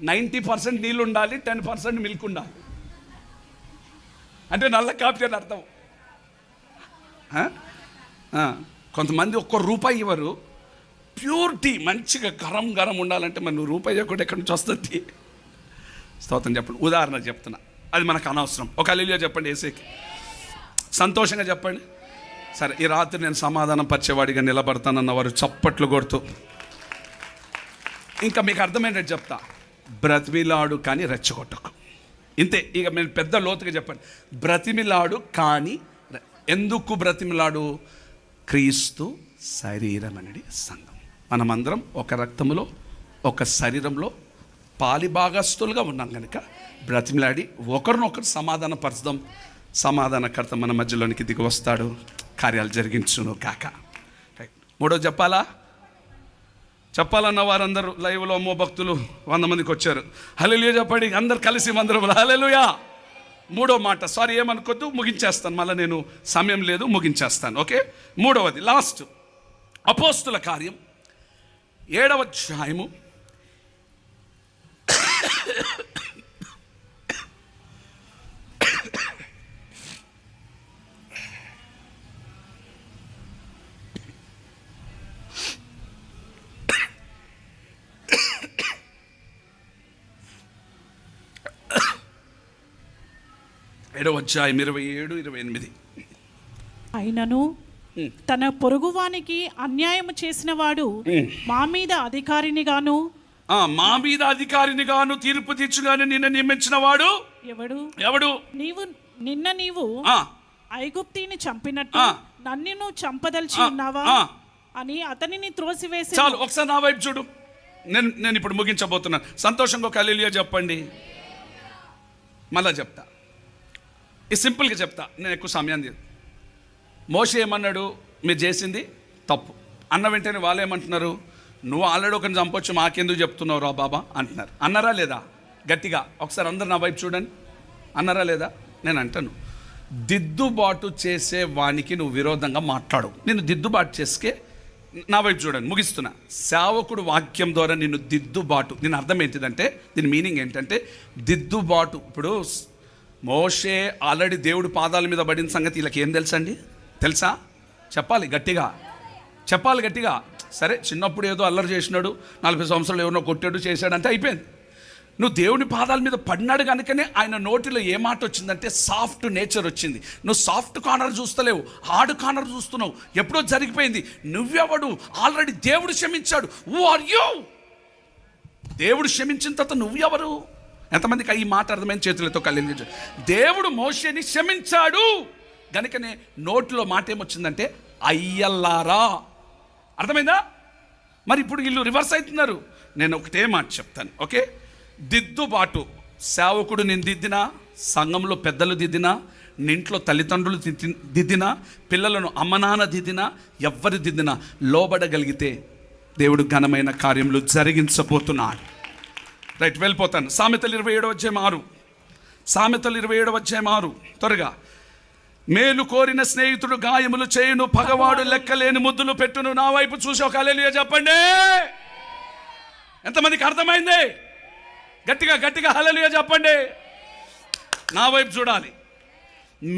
90% నీళ్ళు ఉండాలి, 10% మిల్క్ ఉండాలి అంటే నల్ల కాఫీ అని అర్థం. కొంతమంది ₹1 ఇవ్వరు, ప్యూర్ టీ మంచిగా గరం గరం ఉండాలంటే మరి నువ్వు రూపాయి కూడా ఎక్కడి నుంచి వస్తుంది? స్తోత్రం చెప్పండి. ఉదాహరణ చెప్తున్నా, అది మనకు అనవసరం. ఒక హల్లెలూయా చెప్పండి ఏసేకి, సంతోషంగా చెప్పండి. సరే, ఈ రాత్రి నేను సమాధానం పరిచేవాడిగా నిలబడతానన్న వారు చప్పట్లు కొడుతూ, ఇంకా మీకు అర్థమైనట్టు చెప్తా, బ్రతిమిలాడు కానీ రెచ్చగొట్టకు. ఇంతే. ఇక మీరు పెద్ద లోతుగా చెప్పండి. బ్రతిమిలాడు కానీ ఎందుకు బ్రతిమిలాడు? క్రీస్తు శరీరం అనేది సంఘం. మనమందరం ఒక రక్తములో ఒక శరీరంలో పాలిభాగస్తులుగా ఉన్నాం కనుక బ్రతిమిలాడి ఒకరినొకరు సమాధాన పరచడం. సమాధానకర్త మన మధ్యలోనికి దిగి వస్తాడు, కార్యాలు జరిగించును కాక. మూడో చెప్పాలన్న వారందరూ లైవ్లో అమ్మో భక్తులు 100 మందికి వచ్చారు. హల్లెలూయా చెప్పండి అందరు కలిసి మందిరం హల్లెలూయా. మూడో మాట, సారీ ఏమనుకోద్దు, ముగించేస్తాను, మళ్ళీ నేను సమయం లేదు, ముగించేస్తాను. ఓకే, మూడవది లాస్ట్, అపోస్తుల కార్యం 7వ అధ్యాయము 7వ అధ్యాయం 27-28. అయినను తన పొరుగువానికి అన్యాయం చేసిన వాడు మా మీద అధికారినిగాను తీర్పు తీర్చుగాను నిన్ను నియమించిన వాడు ఎవడు? నీవు ఐగుప్తిని చంపినట్టు నన్ను చంపదలిచి ఉన్నావా అని అతనిని త్రోసివేసి. చాలు, ఒకసారి నా వైపు చూడు. నేను ఇప్పుడు ముగించబోతున్నాను. సంతోషంగా ఒక హల్లెలూయా చెప్పండి. మళ్ళా చెప్తా, ఇది సింపుల్గా చెప్తా, నేను ఎక్కువ సమయాన్ని. మోషే ఏమన్నాడు? మీరు చేసింది తప్పు అన్న వెంటనే వాళ్ళు ఏమంటున్నారు? నువ్వు ఆల్రెడీ ఒకరిని చంపొచ్చు, మాకెందుకు చెప్తున్నావు రా బాబా అంటున్నారు. అన్నారా లేదా? గట్టిగా ఒకసారి అందరు నా వైపు చూడండి. అన్నారా లేదా? నేను అంటాను, దిద్దుబాటు చేసే వానికి నువ్వు విరోధంగా మాట్లాడు. నేను దిద్దుబాటు చేసుకే, నా వైపు చూడండి, ముగిస్తున్నా. సేవకుడు వాక్యం ద్వారా నిన్ను దిద్దుబాటు, దీని అర్థం ఏంటిదంటే, దీని మీనింగ్ ఏంటంటే దిద్దుబాటు. ఇప్పుడు మోషే ఆల్రెడీ దేవుడి పాదాల మీద పడిన సంగతి వీళ్ళకి ఏం తెలుసండి? తెలుసా? చెప్పాలి గట్టిగా, చెప్పాలి గట్టిగా. సరే, చిన్నప్పుడు ఏదో అల్లరి చేసినాడు, 40 సంవత్సరాలు ఎవరినో కొట్టాడు, చేశాడంటే అయిపోయింది. నువ్వు దేవుని పాదాల మీద పడినాడు కనుకనే ఆయన నోటిలో ఏ మాట వచ్చిందంటే సాఫ్ట్ నేచర్ వచ్చింది. నువ్వు సాఫ్ట్ కార్నర్ చూస్తలేవు, హార్డ్ కార్నర్ చూస్తున్నావు. ఎప్పుడో జరిగిపోయింది. నువ్వెవడు? ఆల్రెడీ దేవుడు క్షమించాడు. Who are you? దేవుడు క్షమించిన తర్వాత నువ్వెవరు? ఎంతమందికి ఈ మాట అర్థమైన చేతులతో కలిగించు. దేవుడు మోషేని క్షమించాడు గనుకనే నోటిలో మాట ఏమొచ్చిందంటే అయ్యల్లారా. అర్థమైందా? మరి ఇప్పుడు వీళ్ళు రివర్స్ అవుతున్నారు. నేను ఒకటే మాట చెప్తాను, ఓకే? దిద్దుబాటు. సేవకుడు నేను దిద్దినా, సంఘంలో పెద్దలు దిద్దినా, నింట్లో తల్లిదండ్రులు దిద్దినా, పిల్లలను అమ్మనాన్న దిద్దినా, ఎవ్వరు దిద్దినా లోబడగలిగితే దేవుడు ఘనమైన కార్యములు జరిగించబోతున్నాడు. రైట్, వెళ్ళిపోతాను. సామెతలు 27వ అధ్యాయం 6. సామెతలు 27వ అధ్యాయం 6. త్వరగా. మేలు కోరిన స్నేహితుడు గాయములు చేయును, పగవాడు లెక్కలేని ముద్దులు పెట్టును. నా వైపు చూసి ఒక హల్లెలూయా చెప్పండి. ఎంతమందికి అర్థమైంది? గట్టిగా గట్టిగా హల్లెలూయా చెప్పండి. నా వైపు చూడాలి.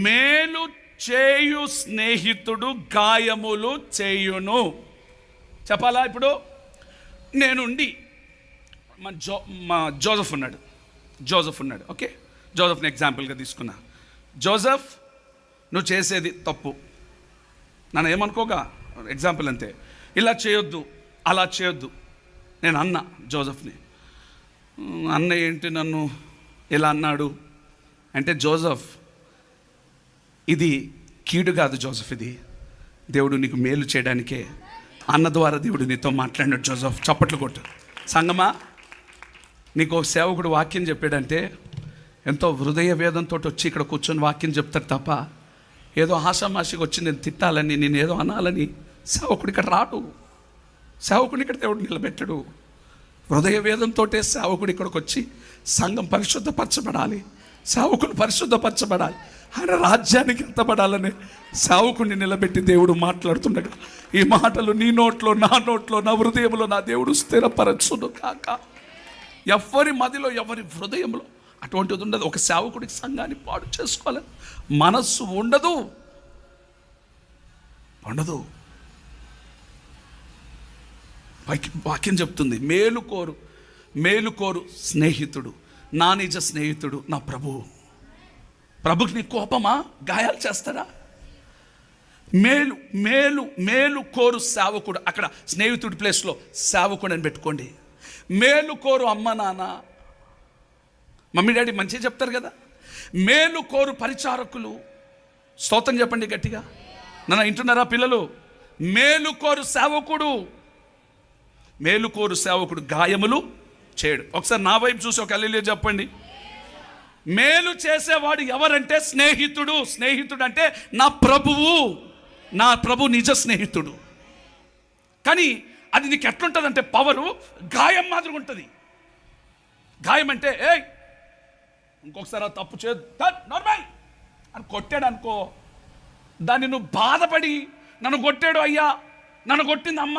మేలు చేయు స్నేహితుడు గాయములు చేయును. చెప్పాలా? ఇప్పుడు నేనుండి మా జోసెఫ్ ఉన్నాడు, ఓకే? జోసెఫ్ని ఎగ్జాంపుల్గా తీసుకున్నా. జోసెఫ్, నువ్వు చేసేది తప్పు, నన్ను ఏమనుకోగా, ఎగ్జాంపుల్ అంతే. ఇలా చేయొద్దు, అలా చేయొద్దు. నేను అన్నా జోసెఫ్ని, అన్న ఏంటి నన్ను ఇలా అన్నాడు అంటే, జోసెఫ్ ఇది కీడు కాదు జోసెఫ్, ఇది దేవుడు నీకు మేలు చేయడానికే అన్న ద్వారా దేవుడు నీతో మాట్లాడినాడు. జోసెఫ్ చప్పట్లు కొట్టు. సంగమా, నీకు ఒక సేవకుడు వాక్యం చెప్పాడంటే ఎంతో హృదయ వేదంతో వచ్చి ఇక్కడ కూర్చొని వాక్యం చెప్తాడు తప్ప ఏదో ఆషామాషిగా వచ్చి నేను తిట్టాలని, నేను ఏదో అనాలని సేవకుడు ఇక్కడ రాడు. సేవకుడు ఇక్కడ దేవుడు నిలబెట్టడు. హృదయ వేదంతో సేవకుడు ఇక్కడికి వచ్చి సంఘం పరిశుద్ధపరచబడాలి, సేవకులు పరిశుద్ధపరచబడాలి, ఆయన రాజ్యానికి ఎత్తబడాలని సేవకుడిని నిలబెట్టి దేవుడు మాట్లాడుతుండగా ఈ మాటలు నీ నోట్లో, నా నోట్లో, నా హృదయంలో నా దేవుడు స్థిరపరచును కాక. ఎవరి మదిలో, ఎవరి హృదయంలో అటువంటిది ఉండదు. ఒక సేవకుడికి సంఘాన్ని పాడు చేసుకోవాలి మనస్సు ఉండదు. వాక్యం చెప్తుంది, మేలుకోరు స్నేహితుడు, నా నిజ స్నేహితుడు నా ప్రభువు. ప్రభుకి నీ కోపమా? గాయాలు చేస్తారా? మేలు కోరు సేవకుడు. అక్కడ స్నేహితుడి ప్లేస్లో సేవకుడు అని పెట్టుకోండి. మేలు కోరు అమ్మ నాన్న, మమ్మీ డాడీ మంచిగా చెప్తారు కదా. మేలు కోరు పరిచారకులు, స్తోత్రం చెప్పండి గట్టిగా. నన్ను వింటున్నారా పిల్లలు? మేలు కోరు సేవకుడు గాయములు చేయడు. ఒకసారి నా వైపు చూసి ఒక హల్లెలూయా చెప్పండి. మేలు చేసేవాడు ఎవరంటే స్నేహితుడు. స్నేహితుడు అంటే నా ప్రభు నిజ స్నేహితుడు. కానీ అది నీకు ఎట్లుంటుందంటే పవరు గాయం మాదిరిగా ఉంటుంది. గాయం అంటే ఇంకొకసారి తప్పు చేయదు నార్మల్ అని కొట్టాడు అనుకో, దాన్ని నువ్వు బాధపడి నన్ను కొట్టాడు అయ్యా, నన్ను కొట్టింది అమ్మ,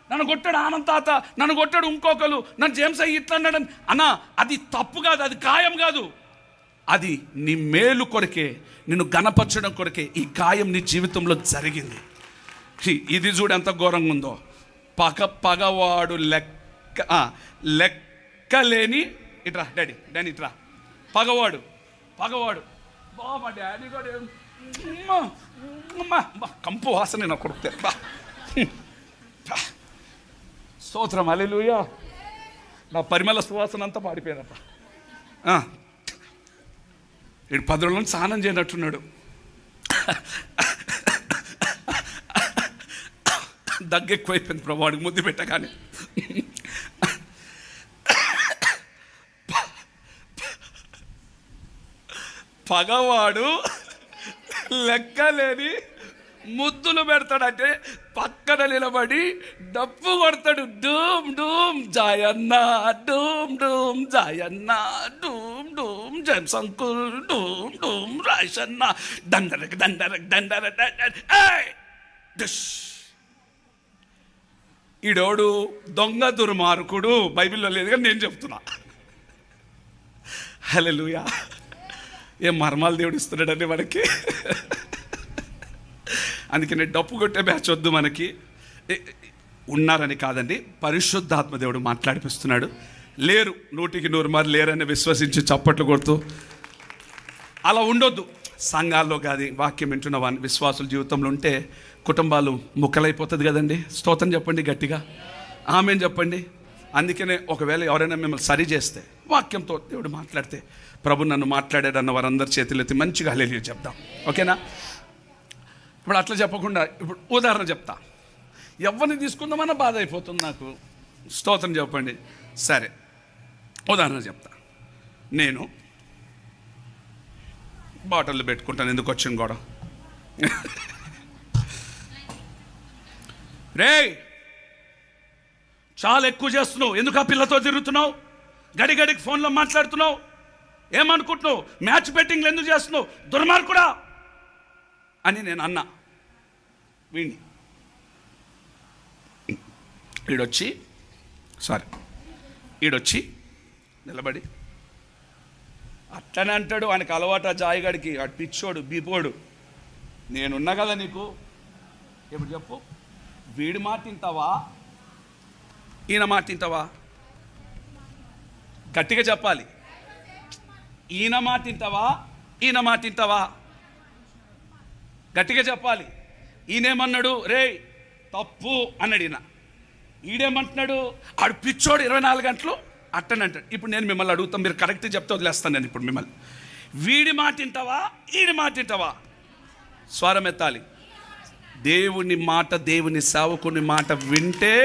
నన్ను కొట్టాడు ఆనంద్ తాత, నన్ను కొట్టాడు ఇంకొకరు, నన్ను జేమ్స్ అయ్యి ఇట్లా అన్నాడు అన్నా, అది తప్పు కాదు, అది గాయం కాదు. అది నీ మేలు కొరకే, నిన్ను గణపరచడం కొరకే ఈ గాయం నీ జీవితంలో జరిగింది. ఇది చూడు ఎంత ఘోరంగా ఉందో. పగవాడు లెక్కలేని, ఇట్రా డాడీ ఇట్రా, పగవాడు బాబా డాడీ కూడా కంపు వాసన నా కొడుకుతే స్తోత్రం హల్లెలూయా. నా పరిమళ సువాసన అంతా పాడిపోయినప్ప. వీడు 10 రోజుల నుంచి స్నానం చేయనట్టున్నాడు. దగ్గు ఎక్కువైపోయింది ప్రభు వాడికి ముద్దు పెట్టగానే. పగవాడు లెక్కలేని ముద్దులు పెడతాడంటే పక్కన నిలబడి డప్పు కొడతాడు. డూమ్ డూమ్ జాయన్న, డూమ్ డూమ్ జాయన్న, డూమ్ డూమ్ జేమ్స్ అంకుల్, డూమ్ డూమ్ రాయసన్న, దండరక్ దండరక్ దండర డుష్. ఈడోడు దొంగ దుర్మార్గుడు, బైబిల్లో లేదు కానీ నేను చెప్తున్నా. హల్లెలూయా. ఏం మర్మాలు దేవుడు ఇస్తున్నాడండి మనకి. అందుకని డప్పు కొట్టే బ్యాచ్ వద్దు మనకి. ఉన్నారని కాదండి, పరిశుద్ధాత్మ దేవుడు మాట్లాడిపిస్తున్నాడు. లేరు, 100% మార్లు లేరని విశ్వసించి చప్పట్లు కొడుతూ అలా ఉండొద్దు. సంఘాల్లో కాదు, వాక్యం వింటున్న విశ్వాసుల జీవితంలో ఉంటే కుటుంబాలు ముక్కలైపోతుంది కదండి. స్తోత్రం చెప్పండి గట్టిగా, ఆమేన్ చెప్పండి. అందుకనే ఒకవేళ ఎవరైనా మిమ్మల్ని సరి చేస్తే, వాక్యంతో దేవుడు మాట్లాడితే, ప్రభు నన్ను మాట్లాడాడన్న వారందరి చేతులెత్తి మంచిగా హల్లెలూయా చెప్దాం. ఓకేనా? ఇప్పుడు అట్లా చెప్పకుండా ఇప్పుడు ఉదాహరణ చెప్తా. ఎవరిని తీసుకుందామన్నా బాధ అయిపోతుంది నాకు. స్తోత్రం చెప్పండి. సరే, ఉదాహరణ చెప్తా. నేను బాటిల్ పెట్టుకుంటాను, ఎందుకు వచ్చింది గొడవ. రే చాలా ఎక్కువ చేస్తున్నావు, ఎందుకు ఆ పిల్లతో తిరుగుతున్నావు, గడిగడికి ఫోన్లో మాట్లాడుతున్నావు, ఏమనుకుంటున్నావు, మ్యాచ్ బెట్టింగ్లు ఎందుకు చేస్తున్నావు, దుర్మార్గుడా అని నేను అన్నా. ఈడొచ్చి నిలబడి అట్లనే అంటాడు. ఆయనకు అలవాట జాయిగడికి, అటు పిచ్చోడు బీపోడు. నేనున్నా కదా నీకు, ఇప్పుడు చెప్పు, వీడి మాట తింటావా, ఈయన మాట తింటావా? గట్టిగా చెప్పాలి. ఈయన మాట తింటావా, ఈయన మాట తింటావా? గట్టిగా చెప్పాలి. ఈయనేమన్నాడు, రే తప్పు అన్నాడు. ఈడేమంటున్నాడు, ఆడు పిచ్చోడు 24 గంటలు అట్టని అంటాడు. ఇప్పుడు నేను మిమ్మల్ని అడుగుతాను, మీరు కరెక్ట్గా చెప్తే వదిలేస్తాను నేను ఇప్పుడు మిమ్మల్ని. వీడి మాట తింటావా, ఈడి మాట తింటావా? స్వరం ఎత్తాలి. దేవుని మాట, దేవుని సేవకుని మాట వింటే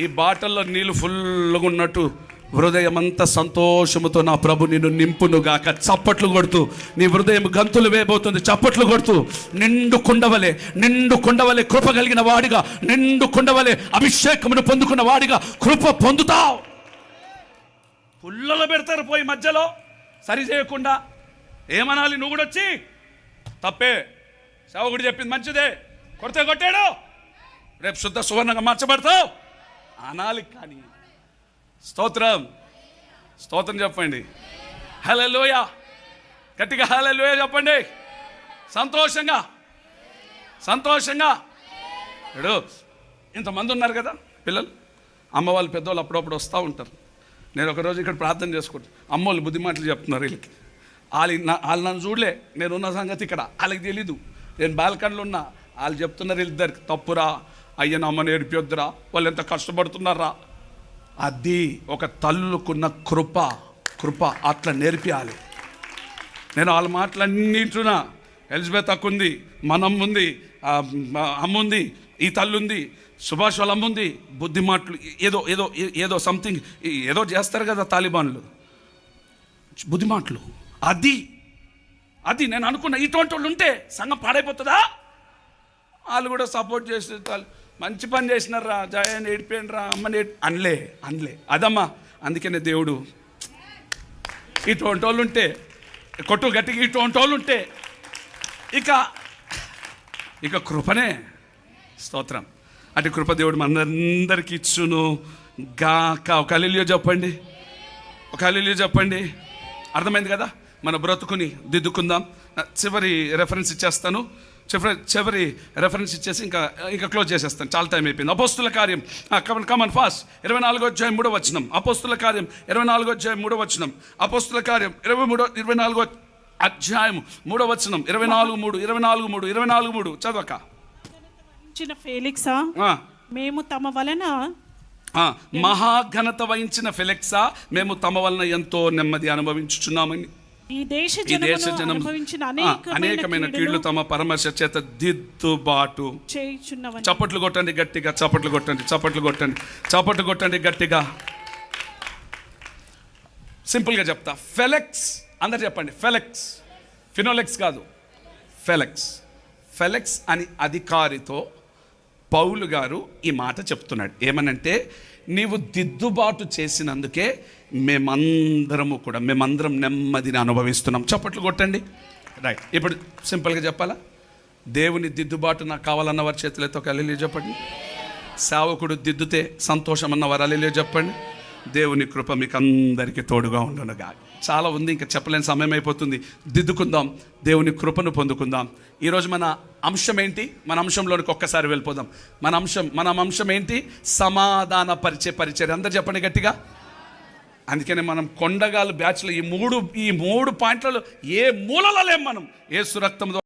ఈ బాటల్లో నీళ్ళు ఫుల్గా ఉన్నట్టు హృదయమంతా సంతోషముతో నా ప్రభు నిన్ను నింపునుగాక. చప్పట్లు కొడుతూ నీ హృదయం గంతులు వేయబోతుంది. చప్పట్లు కొడుతూ నిండు కుండవలే కృప కలిగిన వాడిగా, నిండు కుండవలే అభిషేకమును పొందుకున్న వాడిగా కృప పొందుతావు. పుల్లలో పెడతారు పోయి మధ్యలో సరి చేయకుండా. ఏమనాలి? నువ్వు కూడా వచ్చి తప్పే సేవకుడు చెప్పింది మంచిదే, కొడితే కొట్టాడు, రేపు శుద్ధ సువర్ణంగా మార్చబడతావు అనాలి. కానీ స్తోత్రం, స్తోత్రం చెప్పండి. హల్లెలూయా, గట్టిగా హల్లెలూయా చెప్పండి. సంతోషంగా సంతోషంగా. ఇప్పుడు ఇంతమంది ఉన్నారు కదా పిల్లలు, అమ్మ వాళ్ళు పెద్దవాళ్ళు అప్పుడప్పుడు వస్తూ ఉంటారు. నేను ఒకరోజు ఇక్కడ ప్రార్థన చేసుకుంటాను, అమ్మోళ్ళు బుద్ధి మాటలు చెప్తున్నారు వీళ్ళకి. వాళ్ళు నన్ను చూడలే, నేను ఉన్న సంగతి ఇక్కడ వాళ్ళకి తెలీదు. నేను బాల్కనీలో ఉన్నా, వాళ్ళు చెప్తున్నారు వీళ్ళిద్దరికి, తప్పురా అయ్యన అమ్మని ఏడిపోద్దురా, వాళ్ళు ఎంత కష్టపడుతున్నారా. అది ఒక తల్లుకున్న కృప అట్లా నేర్పియాలి. నేను వాళ్ళ మాటలన్నింటున్నా, ఎలిజబెత్ అక్కుంది, మనమ్మ ఉంది, అమ్మ ఉంది, ఈ తల్లి ఉంది, సుభాష్ వాళ్ళ అమ్మ ఉంది. బుద్ధి మాటలు ఏదో ఏదో ఏదో సంథింగ్ ఏదో చేస్తారు కదా తాలిబాన్లు, బుద్ధి మాటలు. అది నేను అనుకున్నా, ఇటువంటి వాళ్ళు ఉంటే సంఘం పాడైపోతుందా. వాళ్ళు కూడా సపోర్ట్ చేస్తే వాళ్ళు మంచి పని చేసినారా, జయాన్ని ఏడిపోయినరా, అమ్మని అనలే. అదమ్మా, అందుకనే దేవుడు ఇటువంటి వాళ్ళు ఉంటే కొట్టు గట్టిగా, ఇటువంటి వాళ్ళు ఉంటే ఇక కృపనే. స్తోత్రం. అటు కృప దేవుడు మనందరికీ ఇచ్చును గాక. ఒక హల్లెలూయా చెప్పండి, ఒక హల్లెలూయా చెప్పండి. అర్థమైంది కదా. మన బ్రతుకుని దిద్దుకుందాం. చివరి రెఫరెన్స్ ఇచ్చేస్తాను, చివరి రెఫరెన్స్ ఇచ్చేసి ఇంకా క్లోజ్ చేసేస్తాను, చాలా టైం అయిపోయింది. అపోస్తుల కార్యం, కమన్ ఫాస్ట్, 24వ అధ్యాయం 3వ వచనం. అపోస్తుల కార్యం 24వ అధ్యాయం 3వ వచనం. అపోస్తుల కార్యం 24వ అధ్యాయం 3వ వచనం. 24:3 చదవక. ఫేలిక్సా, మేము తమ వలన మహాఘనత వహించిన ఫెలిక్సా, మేము తమ వలన ఎంతో నెమ్మది అనుభవించుచున్నామని ఈ దేశ జనం అనేకమైన కీళ్లు తమ పరమశ చేత దిద్దుబాటు చేయుచున్నవని. చప్పట్లు కొట్టండి గట్టిగా, చప్పట్లు కొట్టండి, చప్పట్లు కొట్టండి, చప్పట్లు కొట్టండి గట్టిగా. సింపుల్గా చెప్తా. ఫెలెక్స్, అందరు చెప్పండి. ఫెలెక్స్, ఫినోలెక్స్ కాదు, ఫెలెక్స్ అని అధికారితో పౌలు గారు ఈ మాట చెప్తున్నాడు. ఏమనంటే, నీవు దిద్దుబాటు చేసినందుకే మేమందరం నెమ్మదిని అనుభవిస్తున్నాం. చప్పట్లు కొట్టండి. రైట్. ఇప్పుడు సింపుల్గా చెప్పాలా, దేవుని దిద్దుబాటు నాకు కావాలన్న వారి చేతులతో హల్లెలూయా చెప్పండి. సేవకుడు దిద్దుతే సంతోషం అన్నవారు హల్లెలూయా చెప్పండి. దేవుని కృప మీకు అందరికీ తోడుగా ఉండునుగా. చాలా ఉంది, ఇంకా చెప్పలేని సమయం అయిపోతుంది. దిద్దుకుందాం, దేవుని కృపను పొందుకుందాం. ఈరోజు మన అంశం ఏంటి? మన అంశంలోనికి ఒక్కసారి వెళ్ళిపోదాం. మన అంశం ఏంటి? సమాధాన పరిచర్య. అందరు చెప్పండి గట్టిగా. అందుకనే మనం కొండగాలు బ్యాచ్లో ఈ మూడు పాయింట్లలో ఏ మూలలో లేం మనం. యేసు రక్తంతో